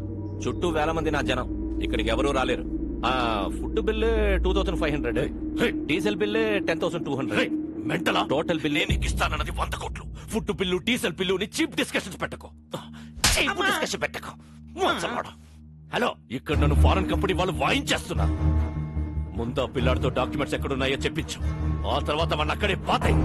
చుట్టూ వేల మంది నా జనం, ఇక్కడికి ఎవరూ రాలేరు. Food bill 2500, diesel bill 10,200. మెంటలా? టోటల్ బిల్లు నీకు ఇస్తానన్నది 100 కోట్లు. Food bill, diesel bill cheap discussions పెట్టకు. హలో, ఇక్కడ నన్ను ఫారెన్ కంపెనీ వాళ్ళు వాయించేస్తున్నా. ముందు ఆ పిల్లాడితో డాక్యుమెంట్స్ ఎక్కడున్నాయో చెప్పించు, ఆ తర్వాత మన అక్కడే పాతాయి.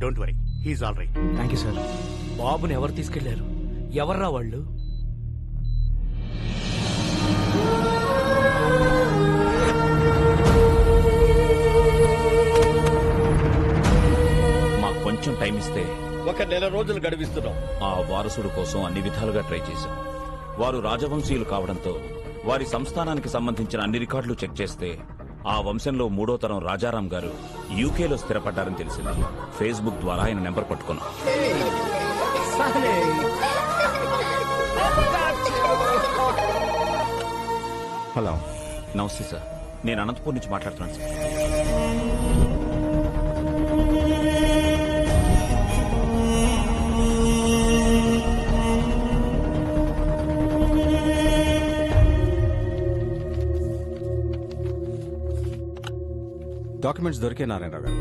Don't worry, he's all right. Thank you sir. బాబుని ఎవరు తీసుకెళ్లారు? ఎవర్రా వాళ్ళు? మాకు కొంచెం టైం ఇస్తే 1 నెల రోజులు గడివిస్తున్నాం. ఆ వారసుడు కోసం అన్ని విధాలుగా ట్రై చేశాం. వారు రాజవంశీయులు కావడంతో వారి సంస్థానానికి సంబంధించిన అన్ని రికార్డులు చెక్ చేస్తే ఆ వంశంలో 3వ తరం రాజారాం గారు యూకేలో స్థిరపడ్డారని తెలిసింది. ఫేస్బుక్ ద్వారా ఆయన నెంబర్ పట్టుకున్నాం. హలో. నమస్తే సార్. నేను అనంతపూర్ నుంచి మాట్లాడుతున్నాను సార్. డాక్యుమెంట్స్ దొరికే నారాయణరావు గారు.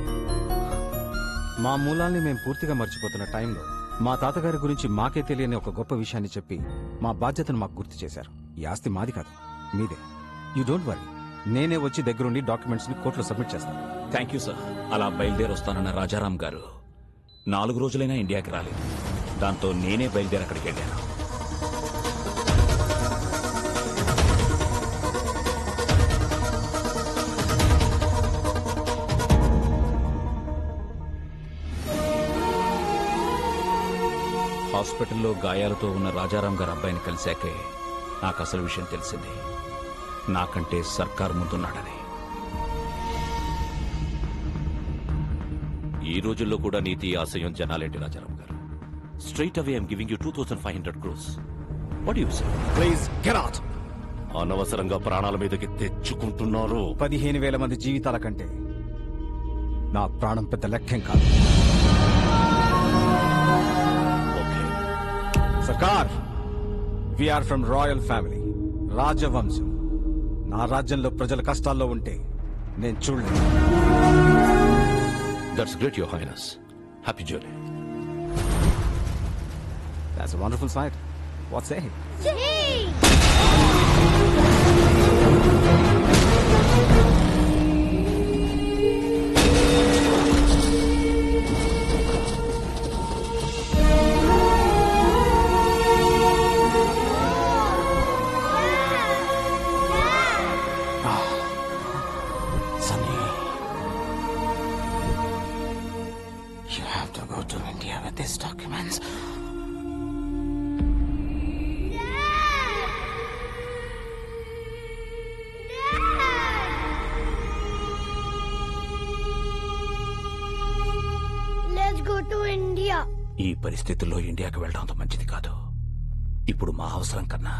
మా మూలాల్ని మేము పూర్తిగా మర్చిపోతున్న టైంలో మా తాతగారి గురించి మాకే తెలియని ఒక గొప్ప విషయాన్ని చెప్పి మా బాధ్యతను మాకు గుర్తు చేశారు. ఈ ఆస్తి మాది కాదు, మీదే. యూ డోంట్ వరీ, నేనే వచ్చి దగ్గరుండి డాక్యుమెంట్స్ ని కోర్టులో సబ్మిట్ చేస్తాను. Thank you sir. అలా బయలుదేరి వస్తానన్న రాజారాం గారు 4 రోజులైనా ఇండియాకి రాలేదు. దాంతో నేనే బయలుదేరి అక్కడికి వెళ్ళాను. హాస్పిటల్లో గాయాలతో ఉన్న రాజారాం గారి అబ్బాయిని కలిశాకే నాకు అసలు విషయం తెలిసింది. నాకంటే సర్కారు ముందున్నాడని. ఈ రోజుల్లో కూడా నీతి ఆశయం జనాలేంటి రాజారాం గారు? Straight away I'm giving you 2500 crores. What you say? Please get out. అనవసరంగా ప్రాణాల మీదకి తెచ్చుకుంటున్నారు. 15,000 మంది జీవితాల కంటే నా ప్రాణం పెద్ద లెక్కేం కాదు. సర్కార్, వీఆర్ ఫ్రమ్ రాయల్ ఫ్యామిలీ, రాజవంశం. నా రాజ్యంలో ప్రజల కష్టాల్లో ఉంటే నేను చూడలేదు. That's great your highness. Happy journey. That's a wonderful sight. What say? Sunny, you have to go to India with these documents. Let's go to India. ఈ పరిస్థితుల్లో ఇండియాకి వెళ్ళడం అంత మంచిది కాదు. ఇప్పుడు మా అవసరం కన్నా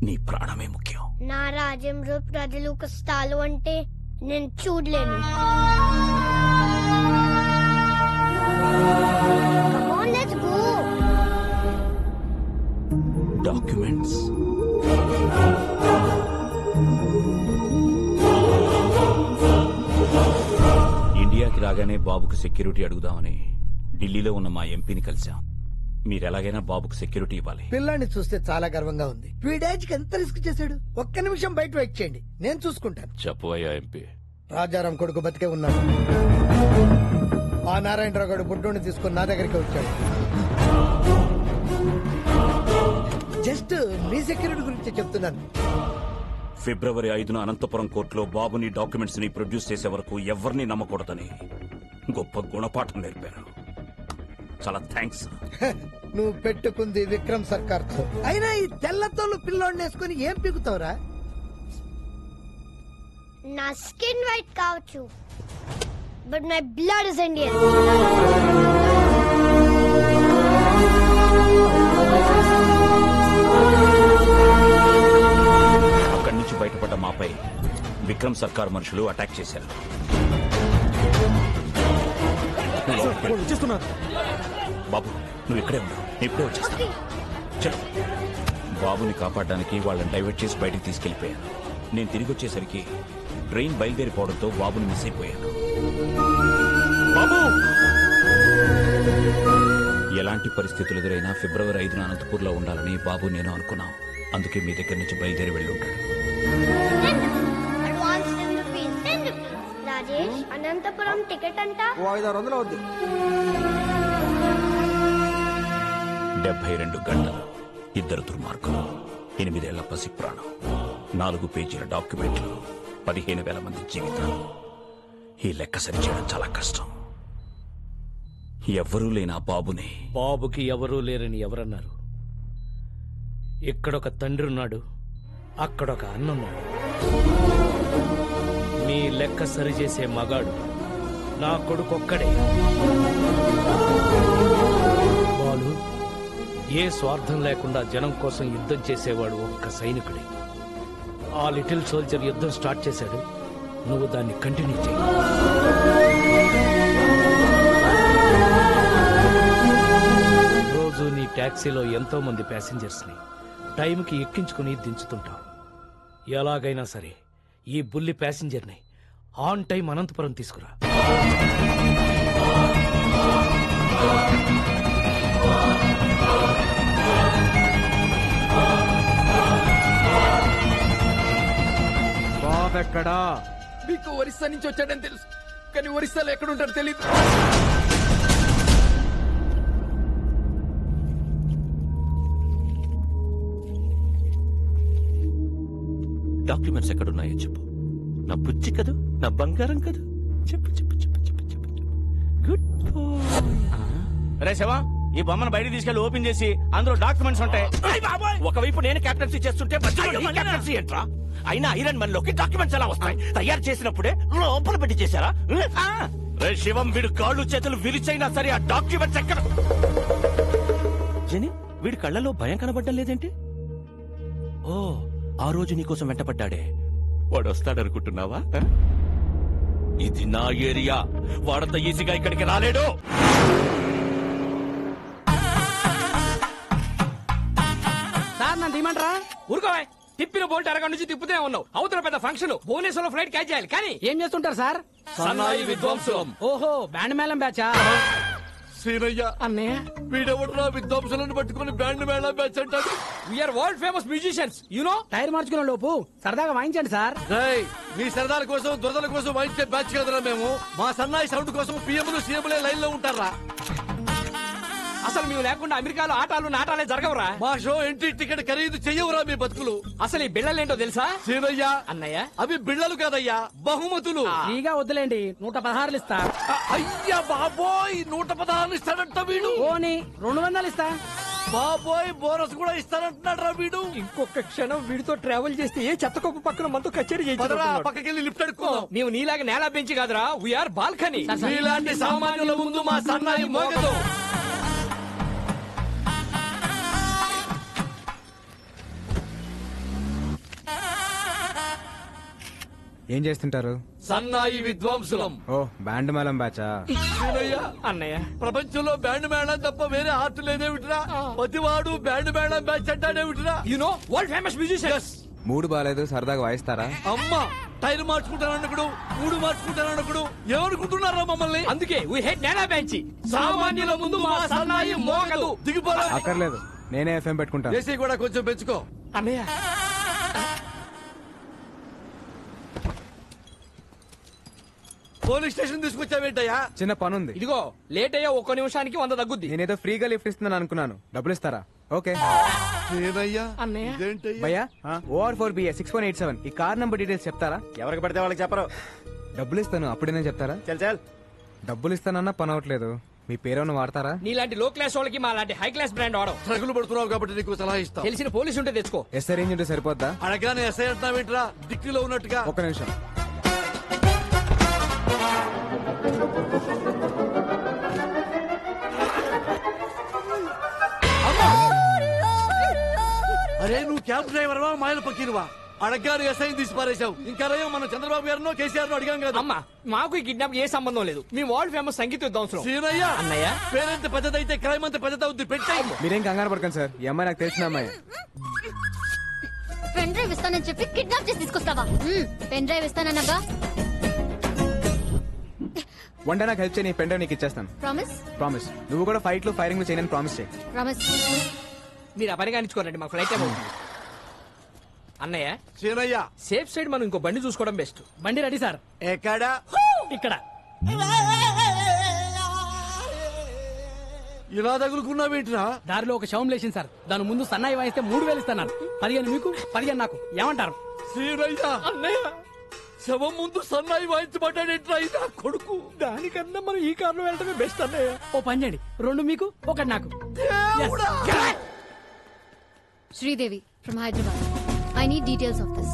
నీ ప్రాణమే ముఖ్యం. నా రాజ్యంలో ప్రజలు కష్టాలు అంటే నేను చూడలేను. Come on, let's go. Documents ఇండియాకి రాగానే బాబుకు సెక్యూరిటీ అడుగుదామని ఢిల్లీలో ఉన్న మా ఎంపీని కలిశాం. మీరెలాగైనా బాబుకు సెక్యూరిటీ ఇవ్వాలి. పిల్లాన్ని చూస్తే చాలా గర్వంగా ఉంది. వీడేజ్కి ఎంత రిస్క్ చేశాడు. ఒక్క నిమిషం బయట వెయిట్ చేయండి, నేను చూసుకుంటాను. చెప్పవయ్యా ఎంపీ. రాజారాం కొడుకు బతికే ఉన్నాడు. ఆ నారాయణరావు గారు బుడ్డోని తీసుకుని నా దగ్గరికి వచ్చాడు. జస్ట్ మీ సెక్యూరిటీ గురించి చెప్తున్నాను. ఫిబ్రవరి 5న అనంతపురం కోర్టులో బాబుని డాక్యుమెంట్స్ ని ప్రొడ్యూస్ చేసే వరకు ఎవరిని నమ్మకూడదని గొప్ప గుణపాఠం నేర్పారు. చాలా థ్యాంక్స్. నువ్వు పెట్టుకుంది విక్రమ్ సర్కార్ తో. అయినా ఈ తెల్లతోలు పిల్లోడిని వేసుకుని ఏం పీకుతావురా? నా స్కిన్ వైట్ కావచ్చు, but my blood is Indian. అక్కడి నుంచి బయటపడ్డ మాపై విక్రమ్ సర్కార్ మనుషులు అటాక్ చేశారు. బాబు నువ్వు ఇక్కడే ఉన్నావు, ఇప్పుడే వచ్చేస్తా. చలో. బాబుని కాపాడడానికి వాళ్ళని డైవర్ట్ చేసి బయటికి తీసుకెళ్లిపోయాను. నేను తిరిగి వచ్చేసరికి ట్రైన్ బయలుదేరిపోవడంతో బాబుని మిస్ అయిపోయాను. బాబు! ఎలాంటి పరిస్థితులు ఎదురైనా ఫిబ్రవరి 5న అనంతపూర్లో ఉండాలని బాబు నేను అనుకున్నాం. అందుకే మీ దగ్గర నుంచి బయలుదేరి వెళ్ళి ఉంటాడు. రాజేష్, అనంతపురం టికెట్ అంతా 500 అవుద్ది. 72 గంటలు, 2 దుర్మార్గులు, 8 ఏళ్ల పసి ప్రాణం, 4 పేజీల డాక్యుమెంట్లు, 15,000 మంది జీవితాలు. ఈ లెక్క సరిచేయడం చాలా కష్టం. ఎవ్వరూ లేని ఆ బాబుని. బాబుకి ఎవరూ లేరని ఎవరన్నారు? ఇక్కడొక తండ్రి ఉన్నాడు, అక్కడొక అన్నున్నాడు. మీ లెక్క సరిచేసే మగాడు నా కొడుకొక్కడే. బాలు ఏ స్వార్థం లేకుండా జనం కోసం యుద్ధం చేసేవాడు ఒక్క సైనికుడే. ఆ లిటిల్ సోల్జర్ యుద్ధం స్టార్ట్ చేశాడు, నువ్వు దాన్ని కంటిన్యూ చేయి. రోజు నీ టాక్సీలో ఎంతో మంది ప్యాసింజర్స్ ని టైంకి ఎక్కించుకుని దించుతుంటావు. ఎలాగైనా సరే ఈ బుల్లి ప్యాసింజర్ ని ఆన్ టైం అనంతపురం తీసుకురా. ఎక్కడా? మీకు ఒరిస్సా నుంచి వచ్చాడని తెలుసు, కానీ ఒరిస్సాలో ఎక్కడుంటాడో తెలియదు. డాక్యుమెంట్స్ ఎక్కడున్నాయో చెప్పు. నా బుజ్జి కదూ, నా బంగారం కదూ, చెప్పు చెప్పు చెప్పు చెప్పు చెప్పు. గుడ్ రే శివ, ఈ బొమ్మను బయట తీసుకెళ్లి ఓపెన్ చేసి అందులో డాక్యుమెంట్స్ ఉంటాయి. ఒకవైపు నేను కెప్టెన్సీ చేస్తుంటే మధ్యలో నీ కెప్టెన్సీ ఏంట్రా? అయినా ఐరన్ మన్ లోకి డాక్యుమెంట్స్ ఎలా వస్తాయి? తయారు చేసినప్పుడే లోపల పెట్టి చేశారా? రే శివం, వీడు కాళ్ళు చేతులు విరిచైనా సరే ఆ డాక్యుమెంట్స్ ఎక్కడ? జని, వీడి కళ్ళలో భయం కనబడ్డం లేదేంటి? ఓ, ఆ రోజు నీకోసం వెంటపడ్డాడే, వాడు వస్తాడనుకుంటున్నావా? ఇది నా ఏరియా, వాడంత ఈజీగా ఇక్కడికి రాలేడు. సార్ నన్ను తీయమంటారా? ఊరుకోవా, తిప్పిన బోల్ట్ అరగంట నుంచి తిప్పుతూనే ఉన్నావు. అవతల పెద్ద ఫంక్షన్, భువనేశ్వరంలో ఫ్లైట్ క్యాచ్ చేయాలి. కానీ ఏం చేస్తుంటారు సార్? సన్నాయి విద్వాంసులం. ఓహో, బ్యాండ్ మేళం బ్యాచా? సీనయ్య అన్నయ్య, వీడెవడరా విద్వాంసులను పట్టుకుని బ్యాండ్ మేళం బ్యాచ్ అంటాడు? We're world famous musicians, you know. Tyre మార్చుకునే లోపు సరదాగా వాయించండి సార్. మీ సరదాల కోసం దురదల కోసం వాయించే బ్యాచ్ కదరా మేము. మా సన్నాయి సౌండ్ కోసం పిఎంలు సీఎంలే లైన్ లో ఉంటారా? అసలు మేము లేకుండా అమెరికాలో ఆటాలు నాటాలే జరగవురా. మా షో ఎంట్రీ టికెట్ ఖరీదు చెయ్యవురా మీ బతుకులు. అసలు ఈ బిళ్ళలేంటో తెలుసా? సీనయ్య, అన్నయ్య, అవి బిళ్ళలు కాదయ్యా, బహుమతులు. ఫ్రీగా వద్దులేండి, 116 ఇస్తా. అయ్యా బాబోయ్, 116 ఇస్తాడంట వీడు. పోనీ 200 ఇస్తా. బాబోయ్, బోనస్ కూడా ఇస్తానంటున్నాడు రా వీడు. ఇంకొక క్షణం వీడితో ట్రావెల్ చేస్తే ఏ చెత్తకొప్పు పక్కన మనతో కచేరీ పక్కకెళ్ళి లిఫ్ట్ అడుక్కున్నాం. మేము నీలాగా నేల బెంచి కాదురా, వీఆర్ బాల్కనీ. మీలాంటి సామాన్యుల ముందు మా సన్నాయి మోగదు. ఏం చేస్తుంటారు? సన్నాయి విద్వాంసులం. ఓ, బ్యాండ్ మేళం బ్యాచా? అన్నయ్య, ప్రపంచంలో బ్యాండ్ మేళం తప్ప వేరే ఆర్ట్ లేదేమిట్రా? ప్రతివాడు బ్యాండ్ మేళం బ్యాచ్ అంటాడేమిట్రా? You know world famous musicians. మూడు బాలేదు, సరదాగా వాయిస్తారా? అమ్మా, టైర్ మార్చుకుంటానన్నకుడు, మూడు మార్చుకుంటానన్నకుడు ఏమనుకుంటున్నారా మమ్మల్ని? అందుకే వి హేట్ నేల బెంచి. సామాన్యుల ముందు మా సన్నాయి మోగదు. దిగిపోరా. అక్కర్లేదు, నేనే ఎఫ్ఎం పెట్టుకుంటా. ఏసీ కూడా కొంచెం పెంచుకో. అన్నయ్య, పోలీస్ స్టేషన్ తీసుకొచ్చావేంటయ్యా? చిన్న పనుంది. ఇదిగో లేట్ అయ్యా, 1 నిమిషానికి 100 తగ్గుద్ది. నేనేదో ఫ్రీగా లిఫ్ట్ ఇస్తున్నాను అనుకున్నాను, డబ్బులు ఇస్తారా? ఓకే. అన్నయ్య, భయ్యా, OR4BA 6187 ఈ కార్ నంబర్ డీటెయిల్స్ చెప్తారా? ఎవరికి పడితే వాళ్ళకి చెప్పరు. డబ్బులు ఇస్తాను, అప్పుడేనే చెప్తారా? చల్ డబ్బులు ఇస్తానన్నా పని అవట్లేదు, మీ పేరేమన్నా వాడతారా? నీలాంటి లో క్లాస్ వాళ్ళకి మా లాంటి హై క్లాస్ బ్రాండ్ వాడడం. ట్రగులు పడుతున్నావు కాబట్టి నీకు సలహా ఇస్తా. తెలిసిన పోలీసు ఉంటే తెచ్చుకో. ఎస్ఐ రేంజ్ ఉంటే సరిపోద్దా? అడగానే ఎస్ఐ అంటున్నావేంట్రా, దిక్కులో ఉన్నట్టుగా. ఒక్క నిమిషం. అరే, నువ్వు క్యాబ్ డ్రైవర్వా, మాయల పక్కీరువా? అడగ్గాను ఎస్ఐ తీసి పారేశావు. ఇంకా రయ్యో, మనం చంద్రబాబు గారినో కేసీఆర్ అడిగాం కదా. అమ్మా, మాకు ఈ కిడ్నాప్ ఏ సంబంధం లేదు. మీ వరల్డ్ ఫేమస్ సంగీత విద్వాంసులు. సీనయ్య, అన్నయ్య, పేరెంత పెద్దదైతే క్రైమ్ అంత పెద్దదవుద్ది. పెట్టాయి. మీరేం కంగారు పడకండి సార్, ఈ అమ్మాయి నాకు తెలిసిన అమ్మాయి. పెన్ డ్రైవ్ ఇస్తానని చెప్పి కిడ్నాప్ చేసి తీసుకొస్తావా? పెన్ డ్రైవ్ ఇస్తానన్నగా. వన్ డే నాకు హెల్ప్ చేయి, పెన్ డ్రైవ్ నీకు ఇచ్చేస్తాను. ప్రామిస్? ప్రామిస్. నువ్వు కూడా ఫైట్లు ఫైరింగ్ చేయని ప్రామిస్ చేయి. ప్రామిస్. మీరు అపరిగానించుకోరండి, మా ఫ్లైట్ టైం అవుతుంది. అన్నయ్య, సీనయ్య, సేఫ్ సైడ్ మనం ఇంకో బండి చూసుకోవడం బెస్ట్. బండి రెడీ సార్. ఎక్కడ? ఇక్కడ. ఇలా తగులుకున్నావేంట్రా? దారిలో ఒక శవం లేచింది సార్, దాని ముందు సన్నాయి వాయిస్తే 3000 ఇస్తాను. 15 మీకు, 15 నాకు. ఏమంటారు? సీనయ్య, అన్నయ్య, శవం ముందు సన్నాయి వాయించబడ్డాడేంట్రా ఇదా కొడుకు? దానికన్నా మనం ఈ కార్లో వెళ్ళటమే బెస్ట్ అన్నయ్య. ఓ పని చేయండి, 2 మీకు, 1 నాకు. Sridevi from Hyderabad. I need details of this.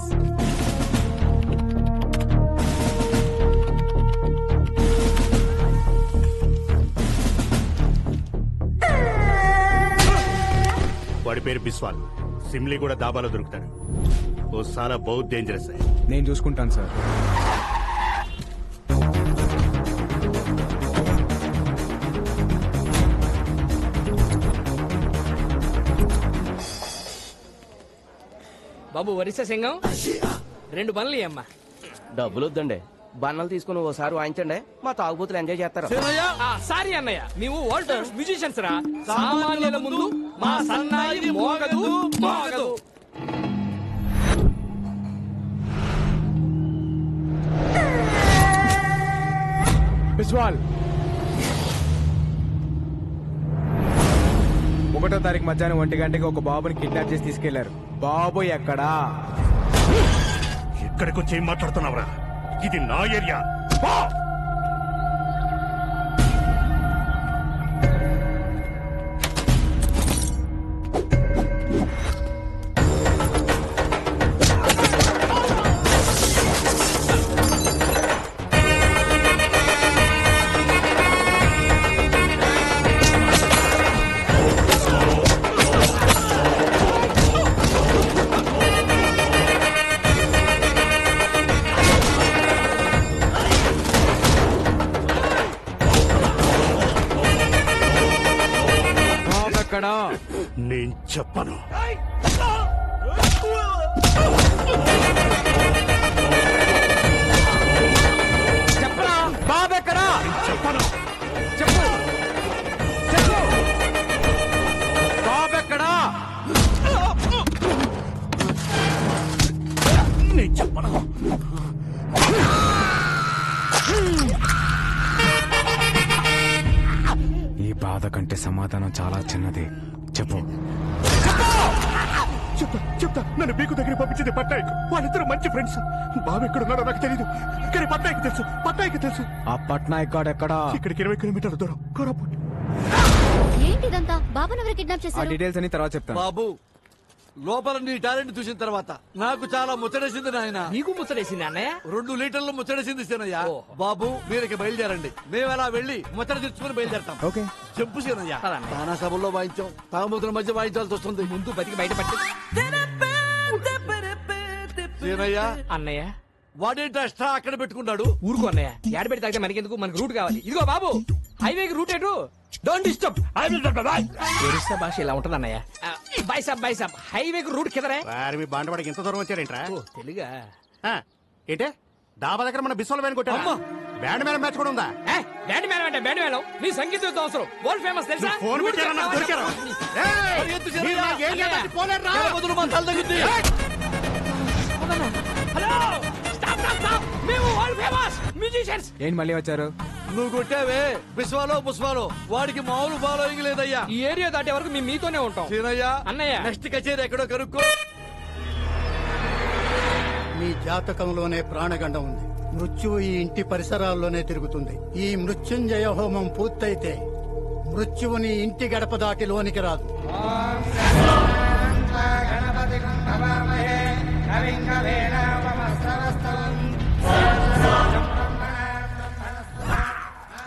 వాడి పేరు బిస్వాల్. సిమ్లీ కూడా దాబాలో దొరుకుతాడు. वो साला बहुत डेंजरस है। నేను చూసుకుంటాను సార్. బాబు వరిస సింగం 2 పనులు అమ్మా. డబ్బులు వద్దండి, బన్నలు తీసుకుని ఓసారి వాయించండి, మా తాగుబోతులు ఎంజాయ్ చేస్తారు. సారీ అన్నయ్య, మేము వరల్డ్ ఫేమస్ మ్యూజిషియన్స్ రా. సామాన్యుల ముందు మా సన్నాయి మోగదు మోగదు. బిస్వాల్ 1వ తారీఖు మధ్యాహ్నం 1 గంటకి ఒక బాబుని కిడ్నాప్ చేసి తీసుకెళ్లారు. బాబు ఎక్కడా? ఎక్కడికి వచ్చి ఏం మాట్లాడుతున్నావురా? ఇది నా ఏరియా. నేను చెప్పను. చెప్పరా బాబు ఎక్కడా? చెప్పను. చెప్పు చెప్పు బాబు ఎక్కడా? నేను చెప్పను. ఈ బాధ కంటే సమాధానం చాలా చిన్నది. చెప్పు. చెప్తా. నన్ను బీకు దగ్గర పంపించింది పట్నాయక్. వాళ్ళిద్దరు మంచి ఫ్రెండ్స్. బాబు ఎక్కడున్నాడో నాకు తెలీదు, కానీ పట్నాయక్ తెలుసు. ఆ పట్నాయక్ గాడు ఎక్కడా? ఇక్కడికి 20 కిలోమీటర్ల దూరం, కోరాపుట్. ఏంటిదంతా? బాబాను ఎవరు కిడ్నాప్ ఆ చేశారు? డీటెయిల్స్ అని తర్వాత చెప్తాను. బాబు, లోపల నీ టాలెంట్ చూసిన తర్వాత నాకు చాలా ముచ్చటేసింది నాయన. నీకు ముచ్చటేసింది అన్నయ్య? 2 లీటర్లు ముచ్చటేసింది సీనయ్య. బాబు మీరు బయలుదేరండి, మేము అలా వెళ్ళి ముచ్చట తెచ్చుకుని బయలుదేరతాం. ఓకే. చెప్పు సీనయ్య. తానా సభల్లో వాయించాం, తాగుమతుల మధ్య వాయించాల్సి వస్తుంది. ముందు బతికి బయట పట్టి. సీనయ్య అన్నయ్య వాడేంటి ఎక్స్ట్రా అక్కడ పెట్టుకున్నాడు? ఊరుకో అన్నయ్య, ఏడ పెట్టి తాగితే మనకెందుకు, మనకు రూట్ కావాలి. ఇదిగో బాబు, హైవేకి రూట్ ఎటు? Don't disturb. ఒరిస్సా భాష ఇలా ఉంటుంది అన్నయ్య. బై సాబ్ హైవేకి రూట్ కిదరే. మీ బాండవాడికి ఎంత దూరం వచ్చారేంట్రా? తెలుగా ఏంటే డాబా దగ్గర మన బిస్వాల్ వ్యాన్ కొట్టామా? బ్యాండ్ మేళం మ్యాచ్ కూడా ఉందా? బ్యాండ్ మేళం అంటే బ్యాండ్ మేళం నీ సంగీతం అవసరం. వరల్డ్ ఫేమస్ తెలుసా? ఫోన్ పెట్టారా? నాకు దొరికారా? మీరు నా ఏరియా దాటి పోలేరురా? Hello, stop. మేము వరల్డ్ ఫేమస్ మ్యూజిషియన్స్. ఏంటి మళ్ళీ వచ్చారు? నువ్వు కొట్టావే బిస్వాలో పుష్పాలో, వాడికి మామూలు ఫాలోయింగ్ లేదయ్యా. ఈ ఏరియా దాటే వరకు మేము మీతోనే ఉంటాం. సీనయ్య అన్నయ్య, నెక్స్ట్ కచేరీ ఎక్కడో కనుక్కో. మీ జాతకంలోనే ప్రాణగండం ఉంది. మృత్యువు ఈ ఇంటి పరిసరాల్లోనే తిరుగుతుంది. ఈ మృత్యుంజయ హోమం పూర్తయితే మృత్యువుని ఇంటి గడప దాటి లోనికి రాదు.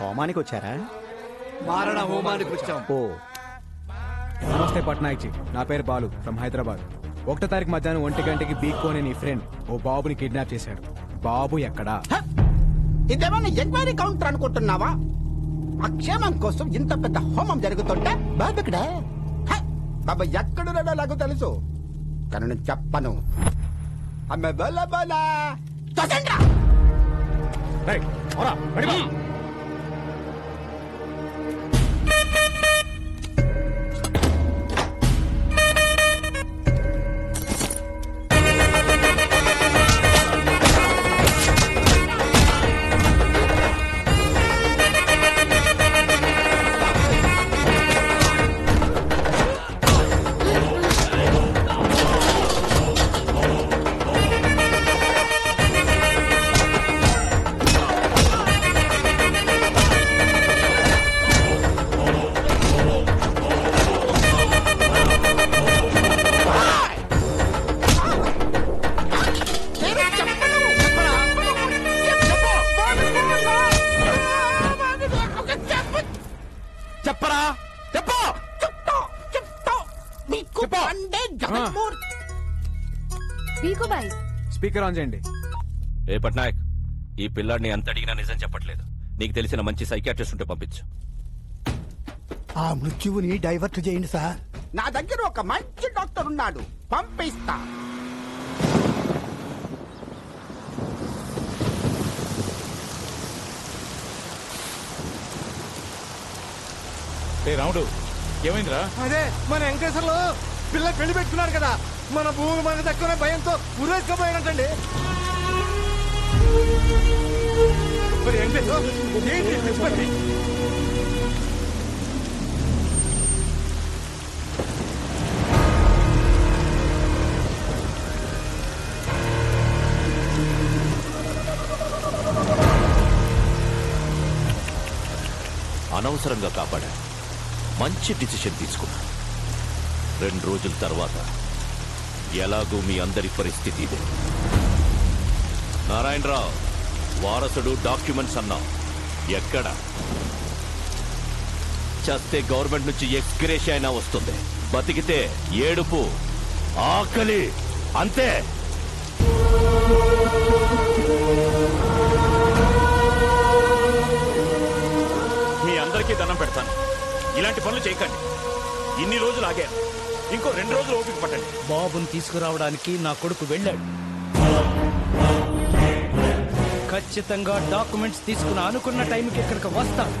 హోమానికి వచ్చారా? మారణ హోమానికి వచ్చాం. ఓ నమస్తే పట్నాయక్ జీ, నా పేరు బాలు ఫ్రమ్ హైదరాబాద్. 1వ తారీఖు మధ్యాహ్నం 1 గంటకి బీకో అనే నీ ఫ్రెండ్ ఓ బాబుని కిడ్నాప్ చేశాడు. బాబు ఎక్కడా? ఇదేమన్నా ఎంక్వైరీ కౌంటర్ అనుకుంటున్నావా? అక్షేమం కోసం ఇంత పెద్ద హోమం జరుగుతుంటే బాబు ఇక్కడే. బాబా ఎక్కడున్నాడో నాకు తెలుసు, కానీ నేను చెప్పను. అమ్మే బోలా బోలా తోసండ్రా. స్పీకర్ ఆన్ చేయండి. ఏ పట్నాయక్, ఈ పిల్లాడిని ఎంత అడిగినా నిజం చెప్పట్లేదు. నీకు తెలిసిన మంచి సైకియాట్రిస్ట్ ఉంటే పంపించు. ఆ మృత్యువుని డైవర్ట్ చేయండి సార్. నా దగ్గర ఒక మంచి డాక్టర్ ఉన్నాడు, పంపిస్తా. రాముడు, ఏమైందిరా? అదే మన వెంకటేశ్వర్లు పిల్ల పెళ్లి పెట్టుకున్నాడు కదా, మన భూమి మనకు దక్కునే భయంతో ఉరేసుకుపోయినట్టండి. మరి వెంకటేశ్వర ఏంటి పిచ్చిపట్టి? అనవసరంగా కాపాడా. మంచి డిసిషన్ తీసుకున్నా. 2 రోజుల తర్వాత ఎలాగూ మీ అందరి పరిస్థితి ఇదే. నారాయణరావు, వారసుడు డాక్యుమెంట్స్ అన్నావు, ఎక్కడ? చస్తే గవర్నమెంట్ నుంచి ఎక్స్గ్రేషియా అయినా వస్తుంది, బతికితే ఏడుపు, ఆకలి, అంతే. మీ అందరికీ దండం పెడతాను, ఇలాంటి పనులు చేయకండి. ఇన్ని రోజులు ఆగాను, ఇంకో 2 రోజులు ఓపిక పట్టండి. బాబుని తీసుకురావడానికి నా కొడుకు వెళ్ళాడు. ఖచ్చితంగా డాక్యుమెంట్స్ తీసుకుని అనుకున్న టైంకి ఇక్కడికి వస్తాడు.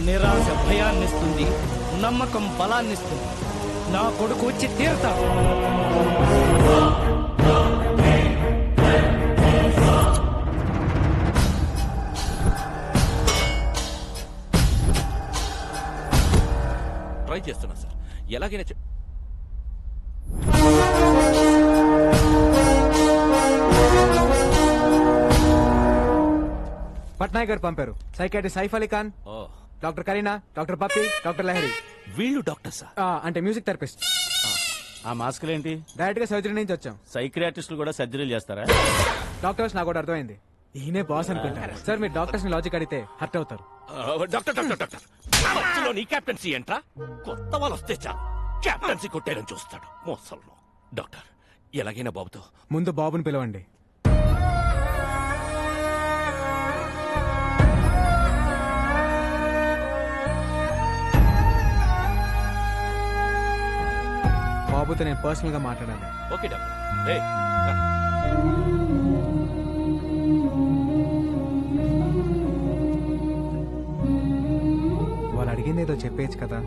నిరాశ భయాన్నిస్తుంది, నమ్మకం బలాన్నిస్తుంది. నా కొడుకు వచ్చి తీరుతాడు. ట్రై చేస్తున్నా సార్, ఎలాగైనా పట్నాయక్ గారు పంపారు. Psychiatrist Saif Ali Khan, doctor Kareena, doctor Pappi, doctor Lahari. వీళ్ళు డాక్టర్స్ అంటే మ్యూజిక్ థెరపిస్ట్. ఆ మాస్కులు ఏంటి? డైరెక్ట్ గా సర్జరీ నుంచి వచ్చాం. సైక్రియాటిస్టులు కూడా సర్జరీలు చేస్తారా? డాక్టర్స్ నాకు కూడా అర్థమైంది, ఈయనే బాస్ అనుకుంటారు. సార్ మీరు డాక్టర్స్ ని లాజిక్ అడిగితే హర్ట్ అవుతారు. డాక్టర్ నీ కెప్టెన్సీ ఏంట్రా? కొత్త వాళ్ళు వస్తే చాలు కెప్టెన్సీ కొట్టేయడం చూస్తాడు మోసంలో. డాక్టర్, ఎలాగైనా బాబుతో ముందు బాబుని పిలవండి. బాబుతో నేను పర్సనల్ గా మాట్లాడాలి. Okay doctor. వాళ్ళు అడిగింది ఏదో చెప్పేయచ్చు కదా.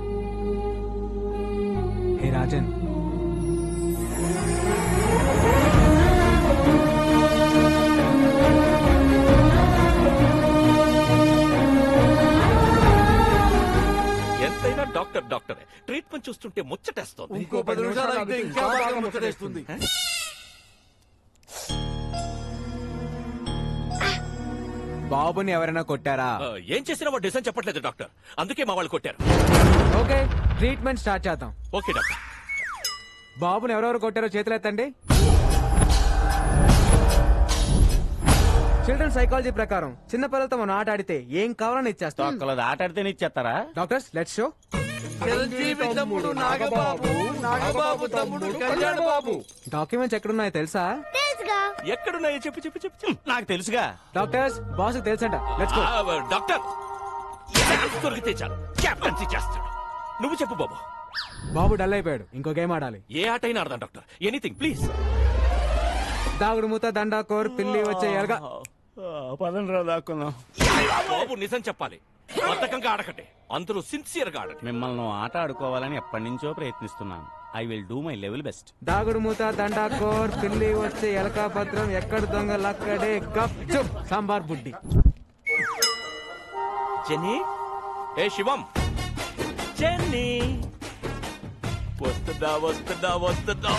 హే రాజన్, ఎంతైనా డాక్టర్ డాక్టరే. ట్రీట్మెంట్ చూస్తుంటే ముచ్చటేస్తోంది. ఇంకో 10 నిమిషాలు అయితే ఇంకా బాగా ముచ్చటేస్తుంది. బాబుని ఎవరైనా కొట్టారా? ఏం చేసినా వాడు డిజైన్ చెప్పట్లేదు డాక్టర్, అందుకే మా వాళ్ళు కొట్టారు. ఓకే, ట్రీట్మెంట్ స్టార్ట్ చేద్దాం. Okay doctor. బాబుని ఎవరెవరు కొట్టారో చేతులు ఎత్తండి. చిల్డ్రన్ సైకాలజీ ప్రకారం చిన్న పిల్లలతో మనం ఆట ఆడితే ఏం కావాలని ఇచ్చేస్తాం. ఒక్కళ్ళది ఆట ఆడితేనే ఇచ్చేస్తారా? Doctors let's show. చిరంజీవి తమ్ముడు నాగబాబు, నాగబాబు తమ్ముడు కళ్యాణ బాబు. డాక్యుమెంట్స్ ఎక్కడున్నాయో తెలుసా? ఎక్కడున్నాయో చెప్పు చెప్పు చెప్పు. నాకు తెలుసుగా. డాక్టర్స్ బాస్ తెలుసంట. Let's go. డాక్టర్, దొరికితే చాలు కెప్టెన్సీ చేస్తాడు. నువ్వు చెప్పు బాబు. బాబు డల్ అయిపోయాడు, ఇంకో గేమ్ ఆడాలి. ఏ ఆట అయినా ఆడదాం డాక్టర్, ఎనీథింగ్ ప్లీజ్. దాగుడు మూత, దండా కోర్, పిల్లి వచ్చే ఎలగా. పదండ్రా దాక్కున్నాం. బాబు నిజం చెప్పాలి, బద్ధకంగా ఆడకండి, అందులో సిన్సియర్ గా ఆడండి. మిమ్మల్ని ఆట ఆడుకోవాలని ఎప్పటి నుంచో ప్రయత్నిస్తున్నాను. I will do my level best. దాగుడు మూత, దండా కోర్, పిల్లి వచ్చే ఎలకా భద్రం, ఎక్కడ దొంగలక్కడే గప్ చుప్ సాంబార్ బుడ్డి. జెన్నీ, ఏ శివం, జెన్నీ వస్తుందా వస్తుందా వస్తుందా?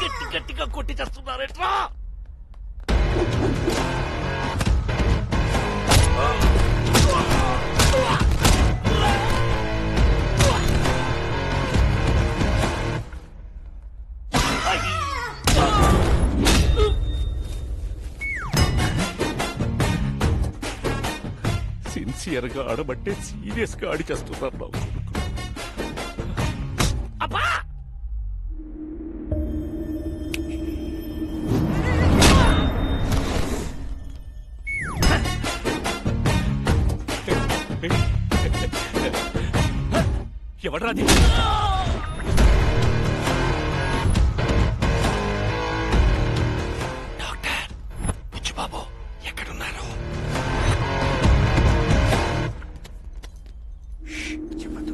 గట్టి గట్టిగా కొట్టి చేస్తున్నారేట్రా? సిన్సియర్ గా ఆడబట్టే సీరియస్ గా ఆడి చేస్తున్నారు నా కొడుకు. అబ్బా ఎవడ్రాది? డాక్టర్ బుచ్చిబాబు ఎక్కడున్నారు? చెప్పదు.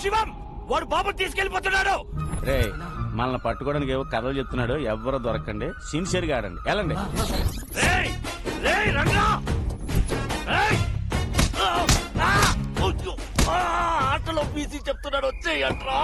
శివం వాడు బాబు తీసుకెళ్లిపోతున్నాడు. రే మనల్ని పట్టుకోవడానికి ఏవో కథలు చెప్తున్నాడు. ఎవ్వరూ దొరకండి, సిన్సియర్ గా ఆడండి. వెళ్ళండి. ఆటలో బీసీ చెప్తున్నాడు, వచ్చేయంట్రా.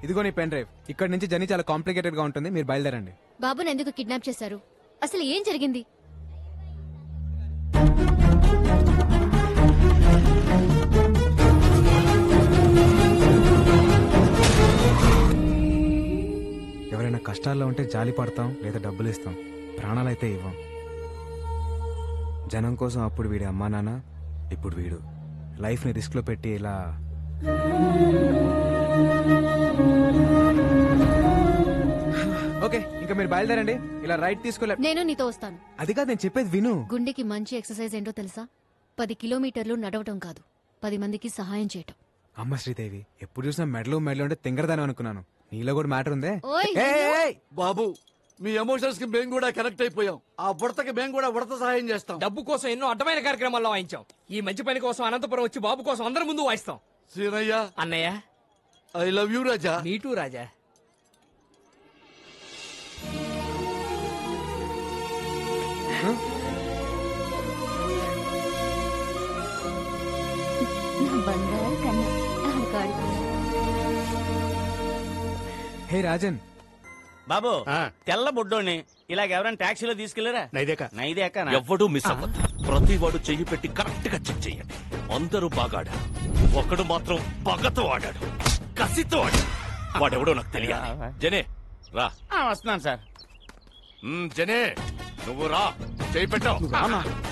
ఇదిగో నీ పెన్ డ్రైవ్. ఇక్కడ నుంచి జర్నీ చాలా కాంప్లికేటెడ్ గా ఉంటుంది, మీరు బయలుదేరండి. బాబుని ఎందుకు కిడ్నాప్ చేశారు? అసలు ఏం జరిగింది? ఎవరైనా కష్టాల్లో ఉంటే జాలి పడతాం, లేదా డబ్బులు ఇస్తాం, ప్రాణాలైతే ఇవ్వం. జనం కోసం అప్పుడు వీడి అమ్మా నాన్న, ఇప్పుడు వీడు లైఫ్ ని రిస్క్ లో పెట్టి ఇలా. ఓకే, ఇంకా మీరు బయలుదేరండి. ఇలా రైట్ తీసుకోలే. నేను నీతో వస్తాను. అది కాదు, నేను చెప్పేది విను. గుండెకి మంచి ఎక్సర్సైజ్ ఏంటో తెలుసా? 10 కిలోమీటర్లు నడవటం కాదు, 10 మందికి సహాయం చేయటం. అమ్మ శ్రీదేవి, ఎప్పుడు చూసినా మెడలు ఉంటే తింగరదాని అనుకున్నాను. నీలో కూడా మ్యాటర్ ఉందే. బాబు, మీ ఎమోషన్స్ కి మేము కూడా కనెక్ట్ అయిపోయాం. ఆ బుడతకి మేము కూడా ఉడత సహాయం చేస్తాం. డబ్బు కోసం ఎన్నో అడ్డమైన కార్యక్రమాల్లో వాయించాం. ఈ మంచి పని కోసం అనంతపురం వచ్చి బాబు కోసం అందరి ముందు వాయిస్తాం. సీనయ్య, అన్నయ్య, ఐ లవ్ యూ రాజా. నీటూ రాజా. హే రాజన్ బాబు, తెల్ల బుడ్డోని ఇలాగ ఎవరైనా టాక్సీలో తీసుకెళ్లారా? నైదేక ఎవ్వడూ మిస్ అవ్వద్దు. ప్రతి వాడు చెయ్యి పెట్టి కరెక్ట్ గా చెక్ చేయండి. అందరూ బాగా ఆడారు, ఒకడు మాత్రం పగతో ఆడాడు, కసితో ఆడాడు. వాడెవడో నాకు తెలియాలి. జనే రా. వస్తున్నాను సార్. జనే నువ్వు రా, చెయ్యి పెట్టావు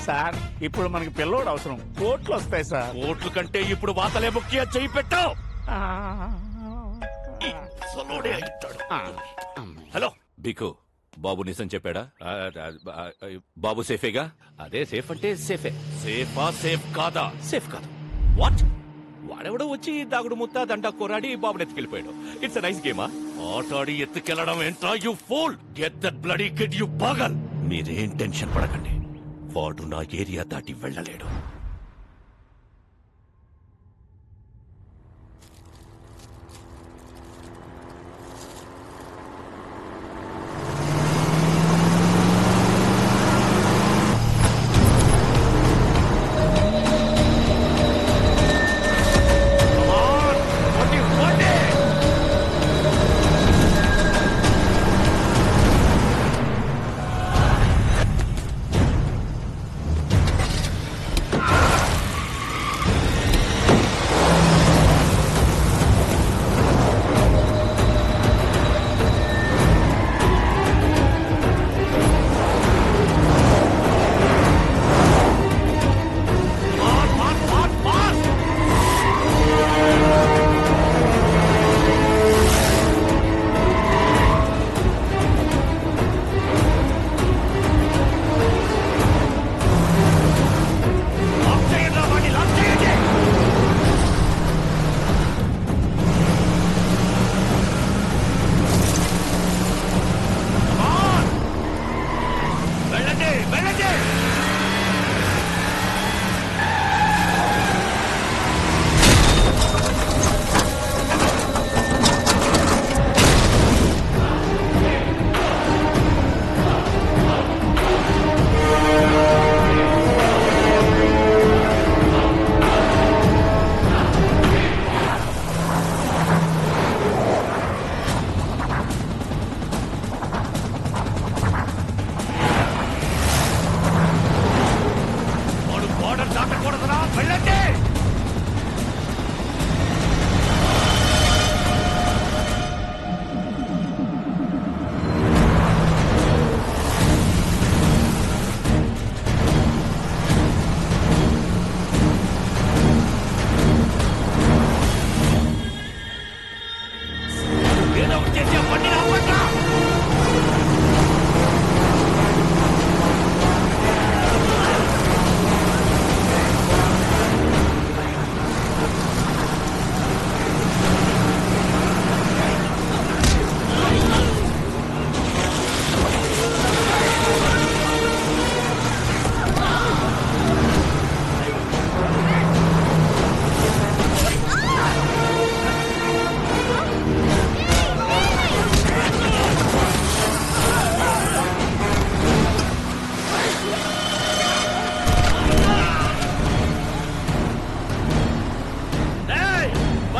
సార్. ఇప్పుడు మనకి పిల్లోడు అవసరం, కోట్లు వస్తాయి సార్. కోట్ల కంటే ఇప్పుడు వాతలే ముఖ్య. చెయ్యి పెట్టావు. హలో బీకు, బాబు నిజం చెప్పాడా? బాబు సేఫేగా? అదే సేఫ్ అంటే సేఫే. సేఫా సేఫ్ కాదా? సేఫ్ కాదు. వాట్? వాడెవడో వచ్చి దాగుడు ముత్తా దండా కోరాడి బాబుని ఎత్తుకెళ్ళిపోయాడు. It's nice గేమా? ఆటాడి ఎత్తుకెళ్లడం ఏంట్రా you fool? Get that bloody kid you పాగల్. మీరేం టెన్షన్ పడకండి, వాడు నా ఏరియా దాటి వెళ్ళలేడు.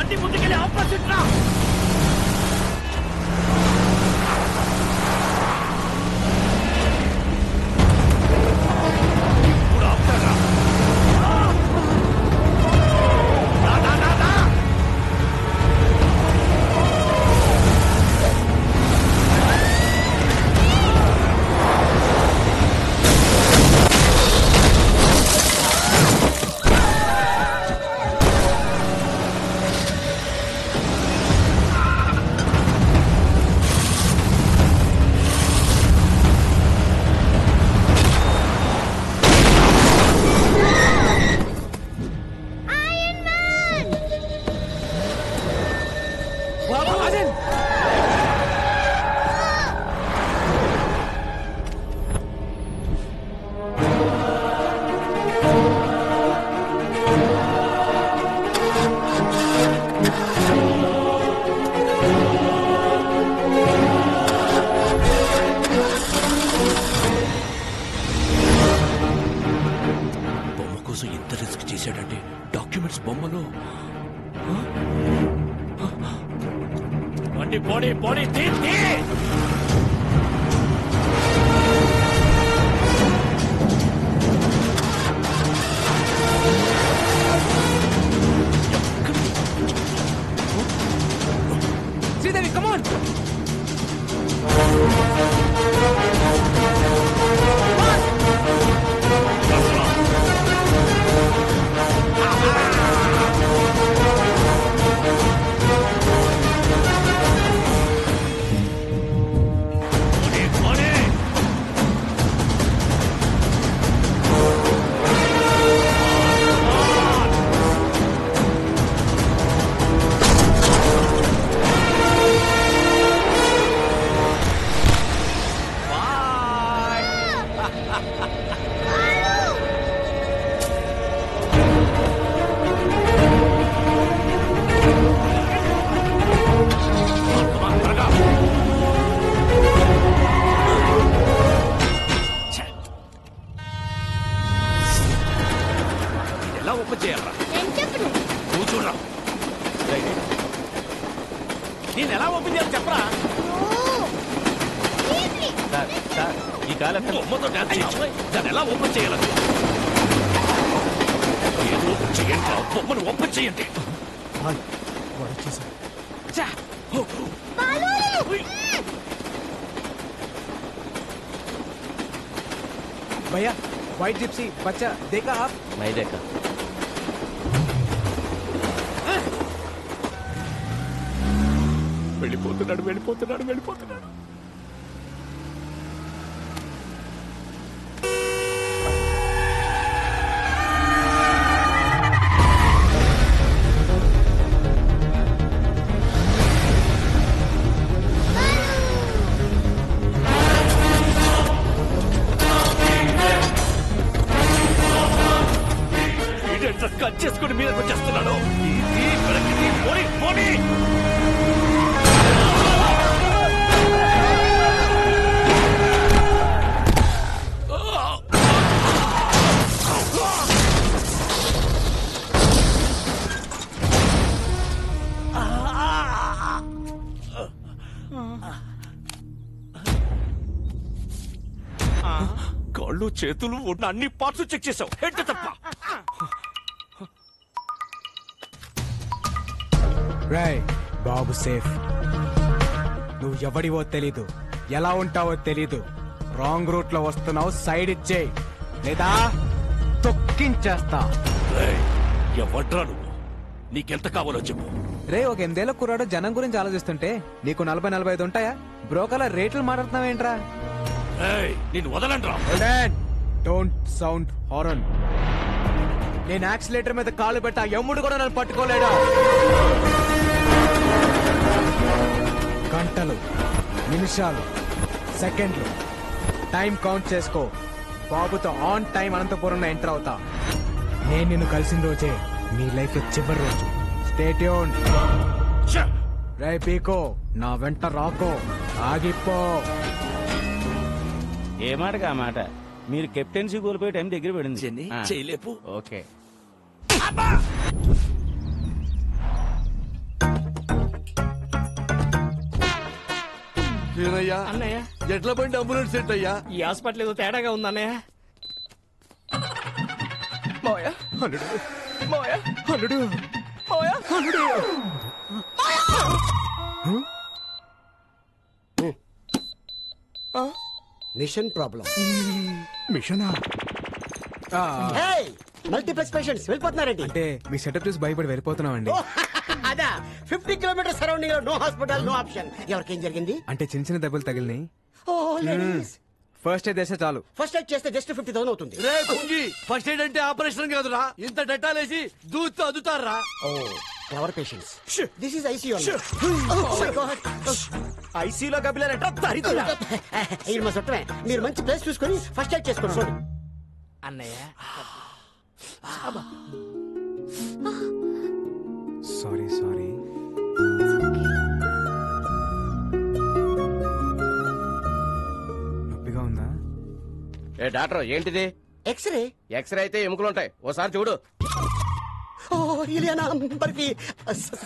బండి ముందుకెళ్ళి ఆపోజిట్ రా. బాడీ శ్రీదేవి కమాన్. ఎలా ఓపెన్ చేయాలరా? నువ్వు చూడరా. నేను ఎలా ఓపెన్ చేయాలి చెప్పరా? ఈ కాలం బొమ్మతో డాన్స్ చేయించు. దాన్ని ఎలా ఓపెన్ చేయాలి? ఏదో ఓపెన్ చేయండి. బొమ్మను ఓపెన్ చేయండి. भैया व्हाइट जिप्सी बच्चा देखा आप? नहीं देखा. వెళ్ళిపోతున్నాడు వెళ్ళిపోతున్నాడు వెళ్ళిపోతున్నాడు. కట్ చేసుకుని మీదకి వచ్చేస్తున్నాడు. పోనీ పోనీ. కాళ్ళు చేతులు ఉన్న అన్ని పార్ట్స్ చెక్ చేసావు. హెడ్ తప్ప. రాయ్ బాబు సేఫ్. నువ్వు ఎవడివో తెలీదు, ఎలా ఉంటావో తెలీదు. రాంగ్ రూట్ లో వస్తున్నావు, సైడ్ ఇచ్చేయి లేదా తొక్కించేస్తా. ఎవడ్రా నువ్వు? నీకెంత కావాలో చెప్పు. రే ఒక 8 కుర్రాడు జనం గురించి ఆలోచిస్తుంటే నీకు 40-45 ఉంటాయా? బ్రోకర్ల రేట్లు మాట్లాడుతున్నావేంట్రా? నేను వదలండ్రా. Don't sound horn. నేను యాక్సిలేటర్ మీద కాలు పెట్టా, ఎమ్ముడు కూడా నన్ను పట్టుకోలేడా? గంటలు, నిమిషాలు, సెకండ్లు టైం కౌంట్ చేసుకో. బాబుతో ఆన్ టైం అనంతపురంలో ఎంటర్ అవుతా. నేను నిన్ను కలిసిన రోజే నీ లైఫ్ చివరి రోజు. Stay tune. రే పీకో, నా వెంట రాకో, ఆగిపో. ఏ మాటగా ఆ మాట. మీరు కెప్టెన్సీ కోల్పోయే టైం దగ్గర పడింది. చేయలేపు. ఓకే. సీనయ్య అన్నయ్య ఎట్ల బండి అంబులెన్స్ సెట్ అయ్యా ఈ హాస్పిటల్ ఏదో తేడాగా ఉంది అన్నయ్య. మాయా అల్లుడు మాయా అల్లుడు మాయా అల్లుడు మిషన్ ప్రాబ్లం. మిషనా? మల్టీప్లెక్స్ పేషెంట్స్ వెళ్ళిపోతున్నారండి. అంటే మీ సెటప్ చూసి భయపడి వెళ్ళిపోతున్నామండి. అదా 50 కిలోమీటర్ సరౌండింగ్ లో నో హాస్పిటల్ నో ఆప్షన్. ఎవరికేం జరిగింది? అంటే చిన్న చిన్న దెబ్బలు తగిలినాయి. ఫస్ట్ ఎయిడ్ చేస్తే చాలు. ఫస్ట్ ఎయిడ్ చేస్తే జస్ట్ 50,000 అవుతుంది. రే కుంగి, ఫస్ట్ ఎయిడ్ అంటే ఆపరేషన్ కాదురా, ఇంత డెటాలేసి దూత్తు అదుతారా. Clever patients. This is ICU. ఐసీయూలో గబిలారంట దరిద్రుడా. ఇది మా చుట్టమే. మీరు మంచి ప్లేస్ చూసుకొని ఫస్ట్ ఎయిడ్ చేసుకోండి. అన్నయ్య సారీ సారీ. నొప్పిగా ఉందా? ఏ డాక్టర్ ఏంటిది? ఎక్స్రే. ఎక్స్రే అయితే ఎముకలుంటాయి, ఓసారి చూడు.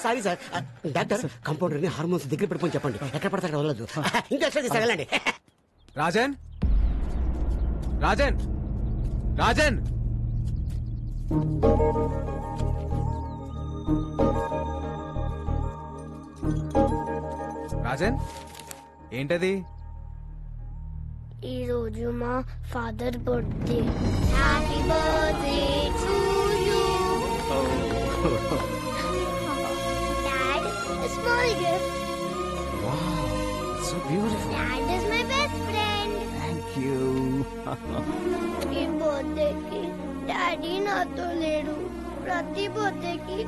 Sorry sir. డాక్టర్ కంపౌండర్ ని హార్మోన్స్ దగ్గర పెట్టుకొని చెప్పండి. ఎక్కడ పడతా అక్కడ వదలదు. ఇంకా ఎక్స్రే తీసాగలండి. రాజన్ రాజన్ రాజన్ రాజన్ ఏంటది? ఈ రోజు మా father birthday. Happy birthday to you. Dad, a small gift. Wow, so beautiful. Dad is my best friend. Thank you. ఈ బర్త్డేకి డాడీ నాతో లేడు. ప్రతి బర్త్డేకి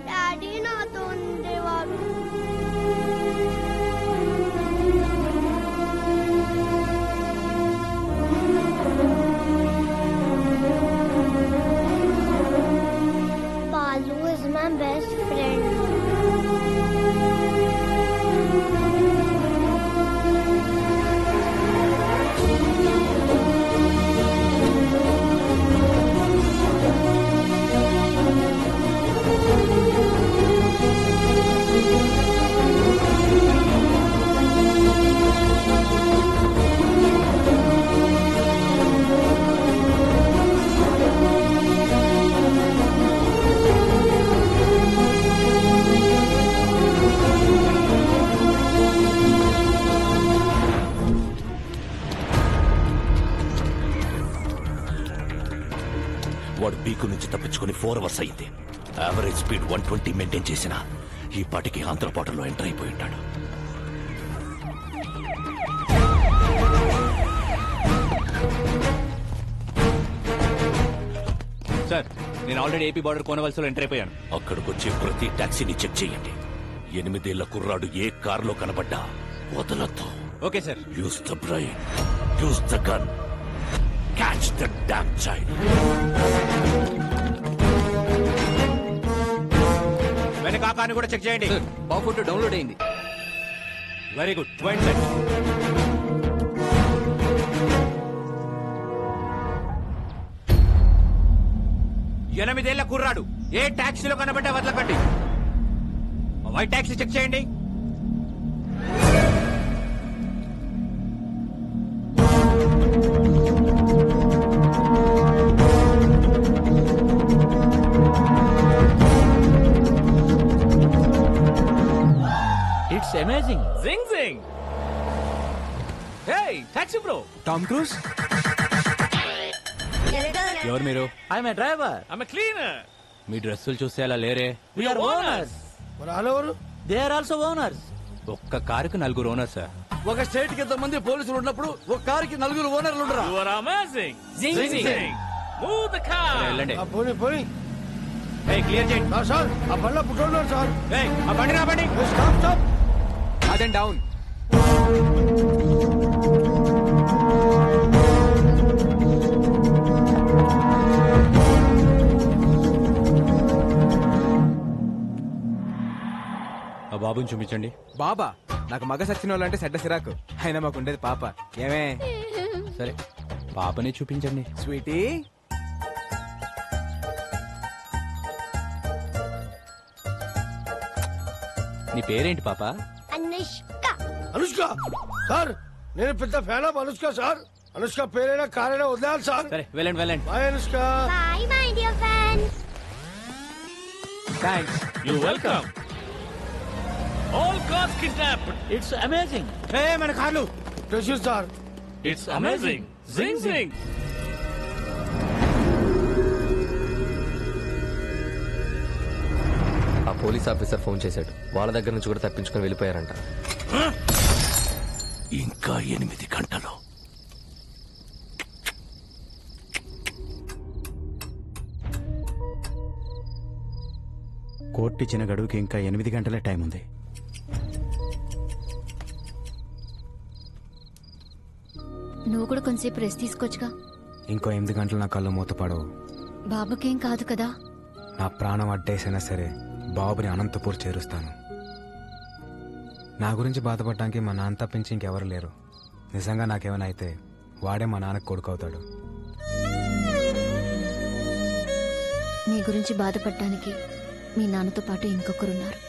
డాడీ నాతో ఉండేవాడు. Balu is my best friend. వాడు పీకు నుంచి తప్పించుకుని 4 అవర్స్ అయింది. యావరేజ్ స్పీడ్ 120 మెయింటైన్ చేసిన ఈ పాటికి ఆంధ్రపాటలో ఎంటర్ అయిపోయి ఉంటాడు. సార్, నేను ఆల్రెడీ ఏపీ బార్డర్ కోనవలసలో ఎంటర్ అయిపోయాను. అక్కడికి వచ్చే ప్రతి టాక్సీని చెక్ చేయండి. 8 ఏళ్ల కుర్రాడు ఏ కారులో కనబడ్డా వదలొద్దు. Okay sir. Use the brain, use the gun, catch the damn child. వెనక ఆ కార్ని కూడా చెక్ చేయండి. బాబు ఫోటో డౌన్లోడ్ అయింది. Very good. 8 ఏళ్ల కుర్రాడు ఏ టాక్సీలో కనబడ్డా వదలకండి. వైట్ టాక్సీ చెక్ చేయండి. It's amazing. Zing zing. Hey taxi bro. Tom Cruise. ఎవరు మీరు? I'm a driver. I'm a cleaner. మీ డ్రెస్సులు చూస్తే అలా లేరే. We are owners. They are also owners. ఒక్క కారుకు 4 ఓనర్స్ సార్. ఒక స్టేట్ కి ఎంతమంది పోలీసులు ఉన్నప్పుడు ఒక కారుకి 4 ఓనర్లు ఉండరా? You are amazing. Zing zing. Move the car. వెళ్ళండి. పోనీ పోనీ. క్లియర్ చేయండి సార్. ఆ బండిలో పుట్టినారు సార్. ఆ బండి నా బండి. Stop stop. రాజన్ డౌన్. ఆ బాబుని చూపించండి. బాబా, నాకు మగ సచ్చిన వాళ్ళంటే చెడ్డ సిరాకు. అయినా మాకు ఉండేది పాప. ఏమే? సరే, పాపని చూపించండి. స్వీటీ, నీ పేరేంటి పాప? అనుష్క. అనుష్క సార్ నేను పెద్ద fan of Anushka sir. Anushka పేరైనా కారైనా వదిలేయాలి సార్. సరే వెళ్ళండి వెళ్ళండి. Bye Anushka. Bye my dear friends. Thanks. You welcome. All cars kidnapped. It's amazing. ఏ మన కార్లు pressure sir. It's amazing. Zing జింగ్. ఆ పోలీస్ ఆఫీసర్ ఫోన్ చేశాడు. వాళ్ళ దగ్గర నుంచి కూడా తప్పించుకొని వెళ్ళిపోయారంట. ఇంకా 8 గంటలు. కోర్టు ఇచ్చిన గడువుకి ఇంకా 8 గంటలే టైం ఉంది. నువ్వు కూడా కొంచెంసేపు రెస్ట్ తీసుకోవచ్చుగా. ఇంకో 8 గంటలు నా కళ్ళు మూతపడవు. బాబుకేం కాదు కదా. నా ప్రాణం అడ్డేసైనా సరే బాబుని అనంతపూర్ చేరుస్తాను. నా గురించి బాధపడటానికి మా నాన్న తప్పించి ఇంకెవరు లేరు. నిజంగా నాకేమైనా అయితే వాడే మా నాన్నకు కొడుకవుతాడు. నీ గురించి బాధపడటానికి మీ నాన్నతో పాటు ఇంకొకరున్నారు.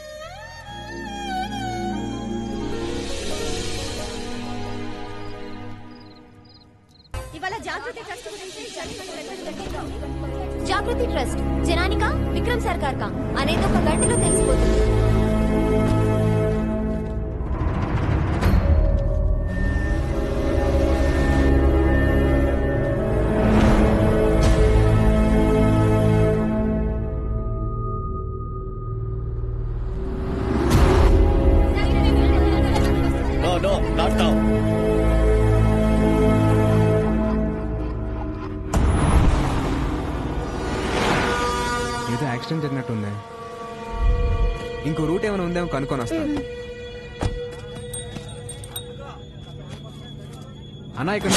జాగృతి ట్రస్ట్ జనానికా విక్రమ్ సర్కార్ కా అనేది ఒక గంటలో తెలిసిపోతుంది. No, not now. ఏదో యాక్సిడెంట్ జరిగినట్టుంది. ఇంకో రూట్ ఏమైనా ఉందేమో కనుక్కొని వస్తాను. అన్నా ఇక్కడ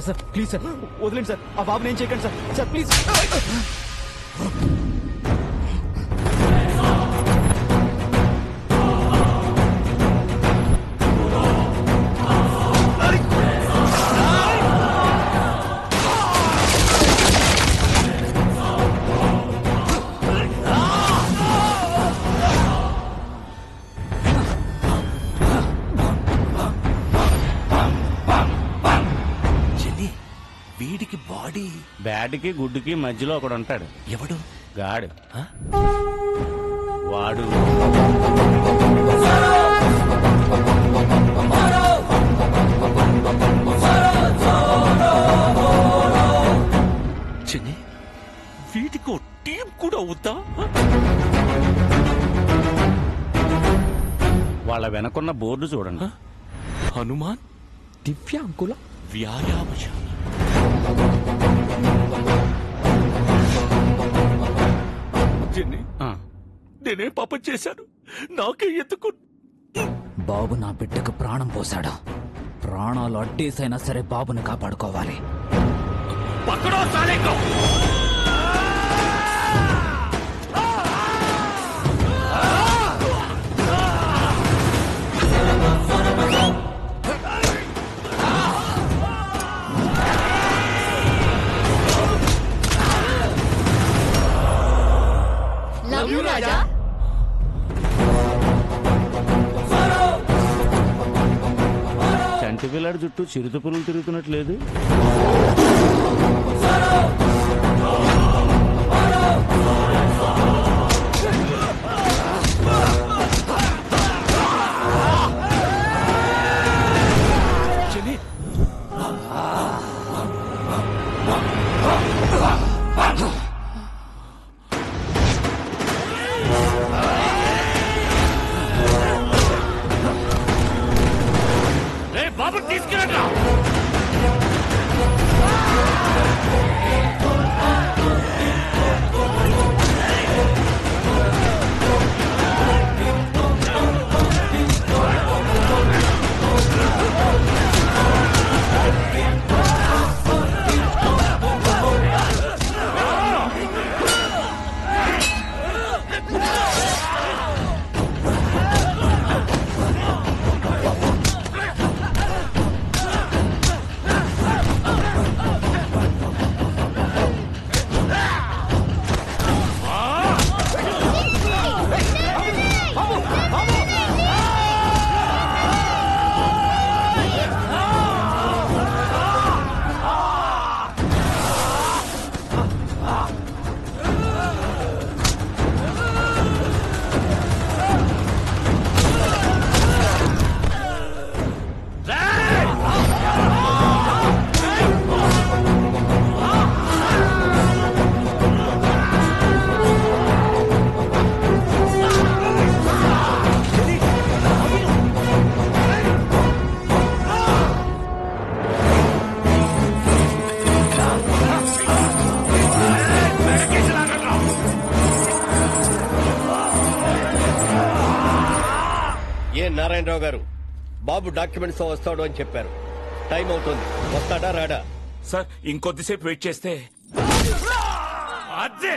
సార్ ప్లీజ్ సార్ వదిలేండి సార్. ఆ బాబు నేను చేయకండి సార్ ప్లీజ్. వీడికి బాడీ బ్యాడ్కి గుడ్డుకి మధ్యలో ఒకడు ఉంటాడు. ఎవడు? గాడు. వాడు చిన్ని వీటికి టీం కూడా అవుతా. వాళ్ళ వెనకున్న బోర్డు చూడండి. హనుమాన్ దివ్యాంకుల వ్యాయామశాల. చిన్ని నేనే పాపం చేశాను. నాకే ఎత్తుకు. బాబు నా బిడ్డకు ప్రాణం పోశాడు. ప్రాణాలు అడ్డేసైనా సరే బాబుని కాపాడుకోవాలి. పక్కడో సాలేకో. Ah! యు రాజా. చంటి పిల్లాడి చుట్టూ చిరుత పురుగులు తిరుగుతున్నట్లేదు. బాబు తీసుకురా. నారాయణరావు గారు బాబు డాక్యుమెంట్స్ వస్తాడు అని చెప్పారు. టైం అవుతుంది, వస్తాడా రాడా? సార్ ఇంకొద్దిసేపు వెయిట్ చేస్తే అదే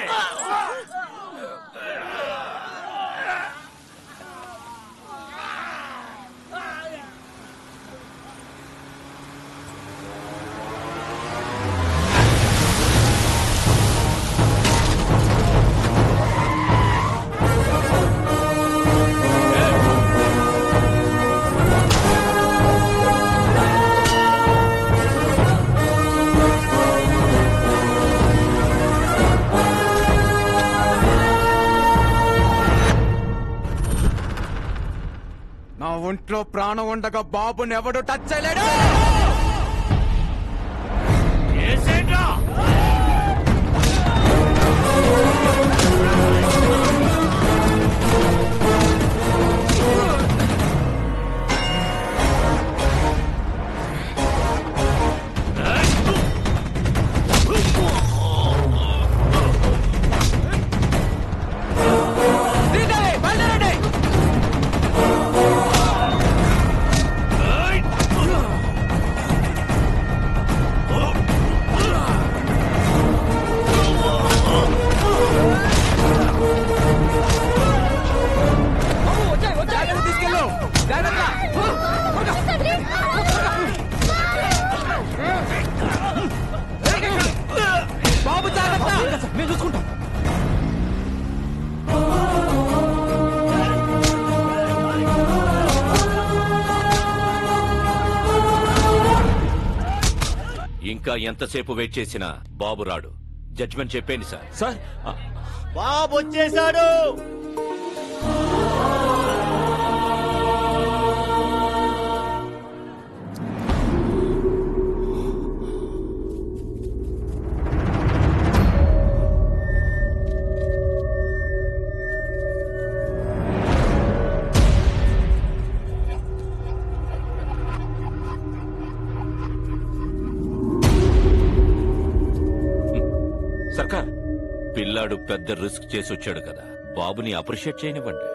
నా ఒంట్లో ప్రాణం ఉండగా బాబుని ఎవడు టచ్ చేయలేడు. బాబు జాగ్రత్త, మేము చూసుకుంటాం. ఇంకా ఎంతసేపు వెయిట్ చేసినా బాబు రాడు. జడ్జిమెంట్ చెప్పేయండి సార్. సార్ బాబు వచ్చేసాడు. సర్కార్ పిల్లాడు పెద్ద రిస్క్ చేసి వచ్చాడు కదా, బాబుని అప్రిషియేట్ చేయనివ్వండి.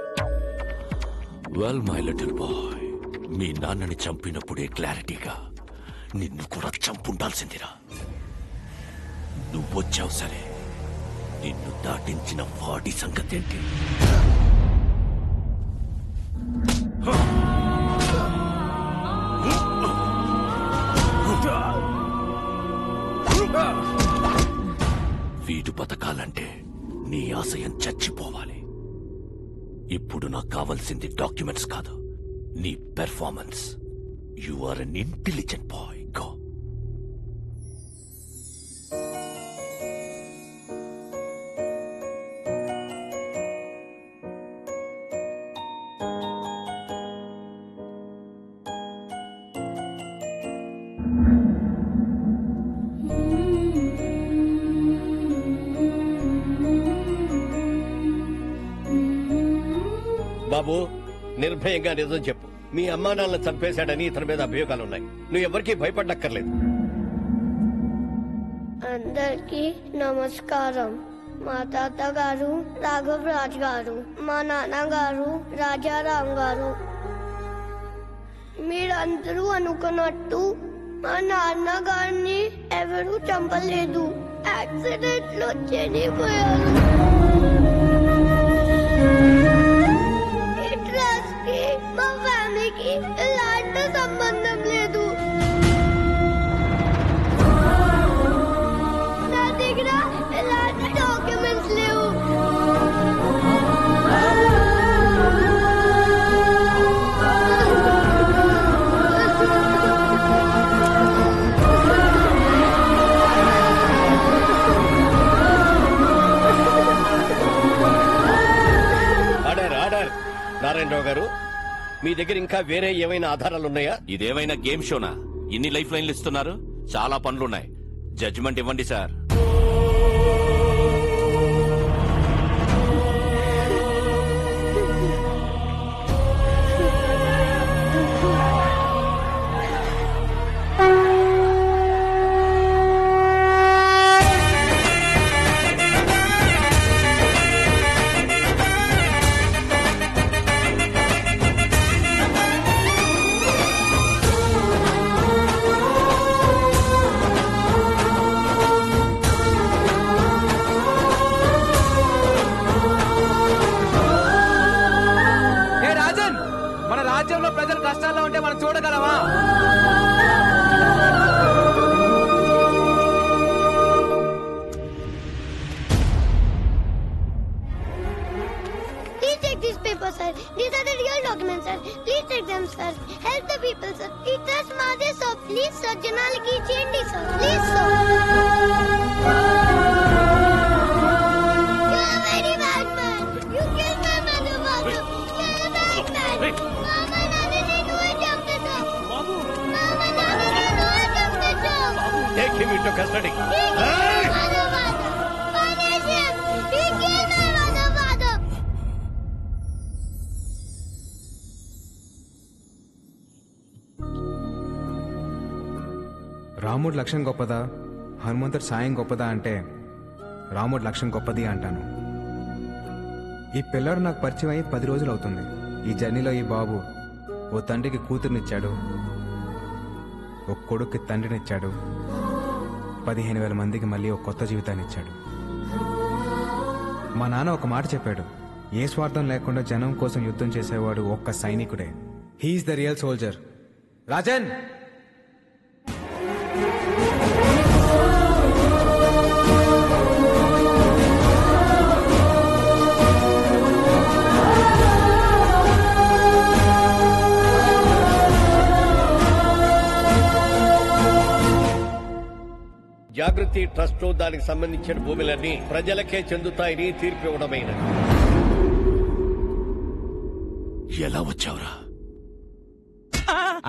వెల్ మై లిటిల్ బాయ్, మీ నాన్నని చంపినప్పుడే క్లారిటీగా నిన్ను కూడా చంపుండాల్సిందిరా. నువ్వొచ్చావు సరే, నిన్ను దాటించిన వాడి సంగతి ఏంటి? వీడు బతకాలంటే నీ ఆశయం చచ్చిపోవాలి. ఇప్పుడు నాకు కావాల్సింది డాక్యుమెంట్స్ కాదు, నీ performance. You are unintelligent boy. Go. బాబు, నిర్భయంగా నిజం చెప్పు. మీ అమ్మా నాన్నలు చంపేశాడని ఇతని మీద అభియోగాలున్నాయి. నువ్వు ఎవరికీ భయపడక్కర్లేదు. అందరికీ నమస్కారం. మా తాతగారు రాఘవరాజ్ గారు, మా నాన్నగారు రాజారాం గారు. మీరందరూ అనుకున్నట్టు మా నాన్నగారిని ఎవరూ చంపలేదు. యాక్సిడెంట్ లో చనిపోయారు. మా ఫ్యామిలీకి ఎలాంటి సంబంధం లేదు. నా దగ్గర ఎలాంటి డాక్యుమెంట్స్ లేవు. నారాయణరావు గారు, మీ దగ్గర ఇంకా వేరే ఏమైనా ఆధారాలున్నాయా? ఇదేమైనా గేమ్ షోనా? ఇన్ని లైఫ్ లైన్లు ఇస్తున్నారు. చాలా పనులున్నాయి. జడ్జిమెంట్ ఇవ్వండి సార్. ప్రజలు కష్టాల్లో ఉంటే మనం చూడగలమా? Please take these papers, sir. These are the real documents, sir. Please take them, sir. Help the people, sir. Please trust Madhe, sir. Please, sir. Janaliki change, sir. Please, sir. You're a very bad man. You killed my mother, father. You're a bad man. Mama, Nani, do a jump, sir. Mama, Nani, do a jump, sir. Take him into custody. He killed my mother, father. Punish him. He killed my mother, father. రాముడు లక్ష్యం గొప్పదా, హనుమంతుడు సాయం గొప్పదా అంటే రాముడు లక్ష్యం గొప్పది అంటాను. ఈ పిల్లడు నాకు పరిచయం అయ్యి 10 రోజులు అవుతుంది. ఈ జర్నీలో ఈ బాబు ఓ తండ్రికి కూతురునిచ్చాడు, ఓ కొడుక్కి తండ్రినిచ్చాడు, 15,000 మందికి మళ్ళీ ఒక కొత్త జీవితాన్ని ఇచ్చాడు. మా నాన్న ఒక మాట చెప్పాడు, ఏ స్వార్థం లేకుండా జనం కోసం యుద్ధం చేసేవాడు ఒక్క సైనికుడే. He's the real soldier. Rajan, Jagruti trust దానికి సంబంధించిన భూములన్నీ ప్రజలకే చెందుతాయని తీర్పు ఇవ్వడమైనది. ఎలా వచ్చావురా?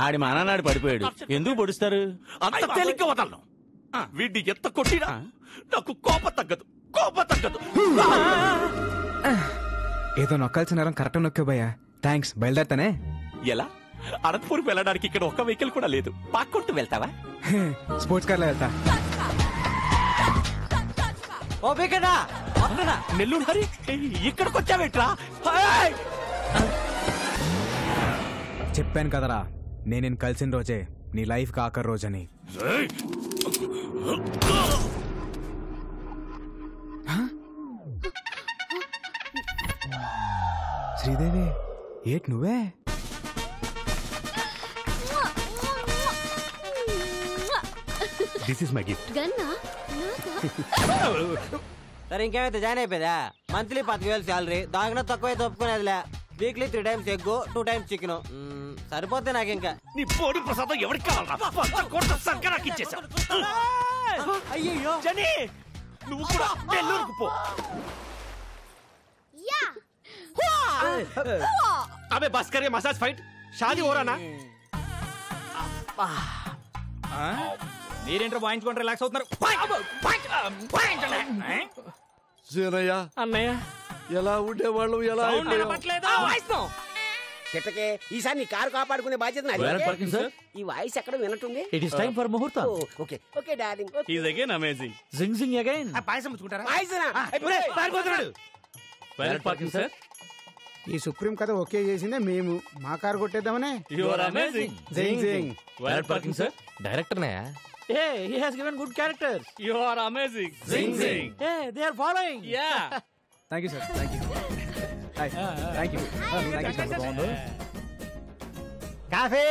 ఆడి మా నాన్నడు పడిపోయాడు. ఎందుకు పొడుస్తారు? అంత తేలిక వదలను. వీడిని ఎంత కొట్టినా నాకు కోపం తగ్గదు. ఏదో నొక్కాల్సిన నేరం కరెక్ట్ నొక్కా భయ్యా. థ్యాంక్స్. బయలుదేరతానే. ఎలా? అనంతపూర్కి వెళ్ళడానికి ఇక్కడ ఒక్క వెహికల్ కూడా లేదు. పాక్కుంటూ వెళ్తావా? స్పోర్ట్స్ కార్లో వెళ్తా. నెల్లూరు హరి, ఇక్కడికి వచ్చావేట్రా? చెప్పాను కదరా, నేను కలిసిన రోజే నీ లైఫ్ కి ఆఖరి రోజని. శ్రీదేవి, ఏట్ నువ్వే? This is my gift. సరే ఇంకేమైతే జాయిన్ అయిపోయా. మంత్లీ 10,000 శాలరీ, దానికన్నా తక్కువైతే ఒప్పుకునేదిలే. Weekly 3 times egg, 2 times chicken. సరిపోతే నాకు ఇంకా. నీ పోడి ప్రసాదం ఎవరికి కావాలా? అయ్యో జని, నువ్వు కూడా నెల్లూరుకు పో. अबे बस करिए मसाज फाइट शादी हो रहा ना. మీరేంటో వాయించుకొని రిలాక్స్ అవుతున్నారు. సీనయ్య అన్నయ్య ఎలా ఉండేవాళ్ళు ఎలా చిట్టకే ఈసారి నీ కారు కాపాడుకునే బాధ్యత Where parking, sir? ఈ వాయిస్ ఎక్కడ వినట్టుంది. It is time for ముహూర్తం. Okay okay darling. He's again amazing. Zing zing again. పాయసం పుచ్చుకుంటారా? పాయసనా? పారిపోతున్నాడు. Where parking, sir? ఈ సుప్రీం కథ ఓకే చేసిందే మేము. మా కారు కొట్టేద్దామనే. You are amazing. జింగ్ జింగ్. Where parking, sir? Director naya. Hey, he has given good characters. You are amazing. Zing zing. Hey, they are following. Yeah. Thank you sir. Thank you. Thank you. Coffee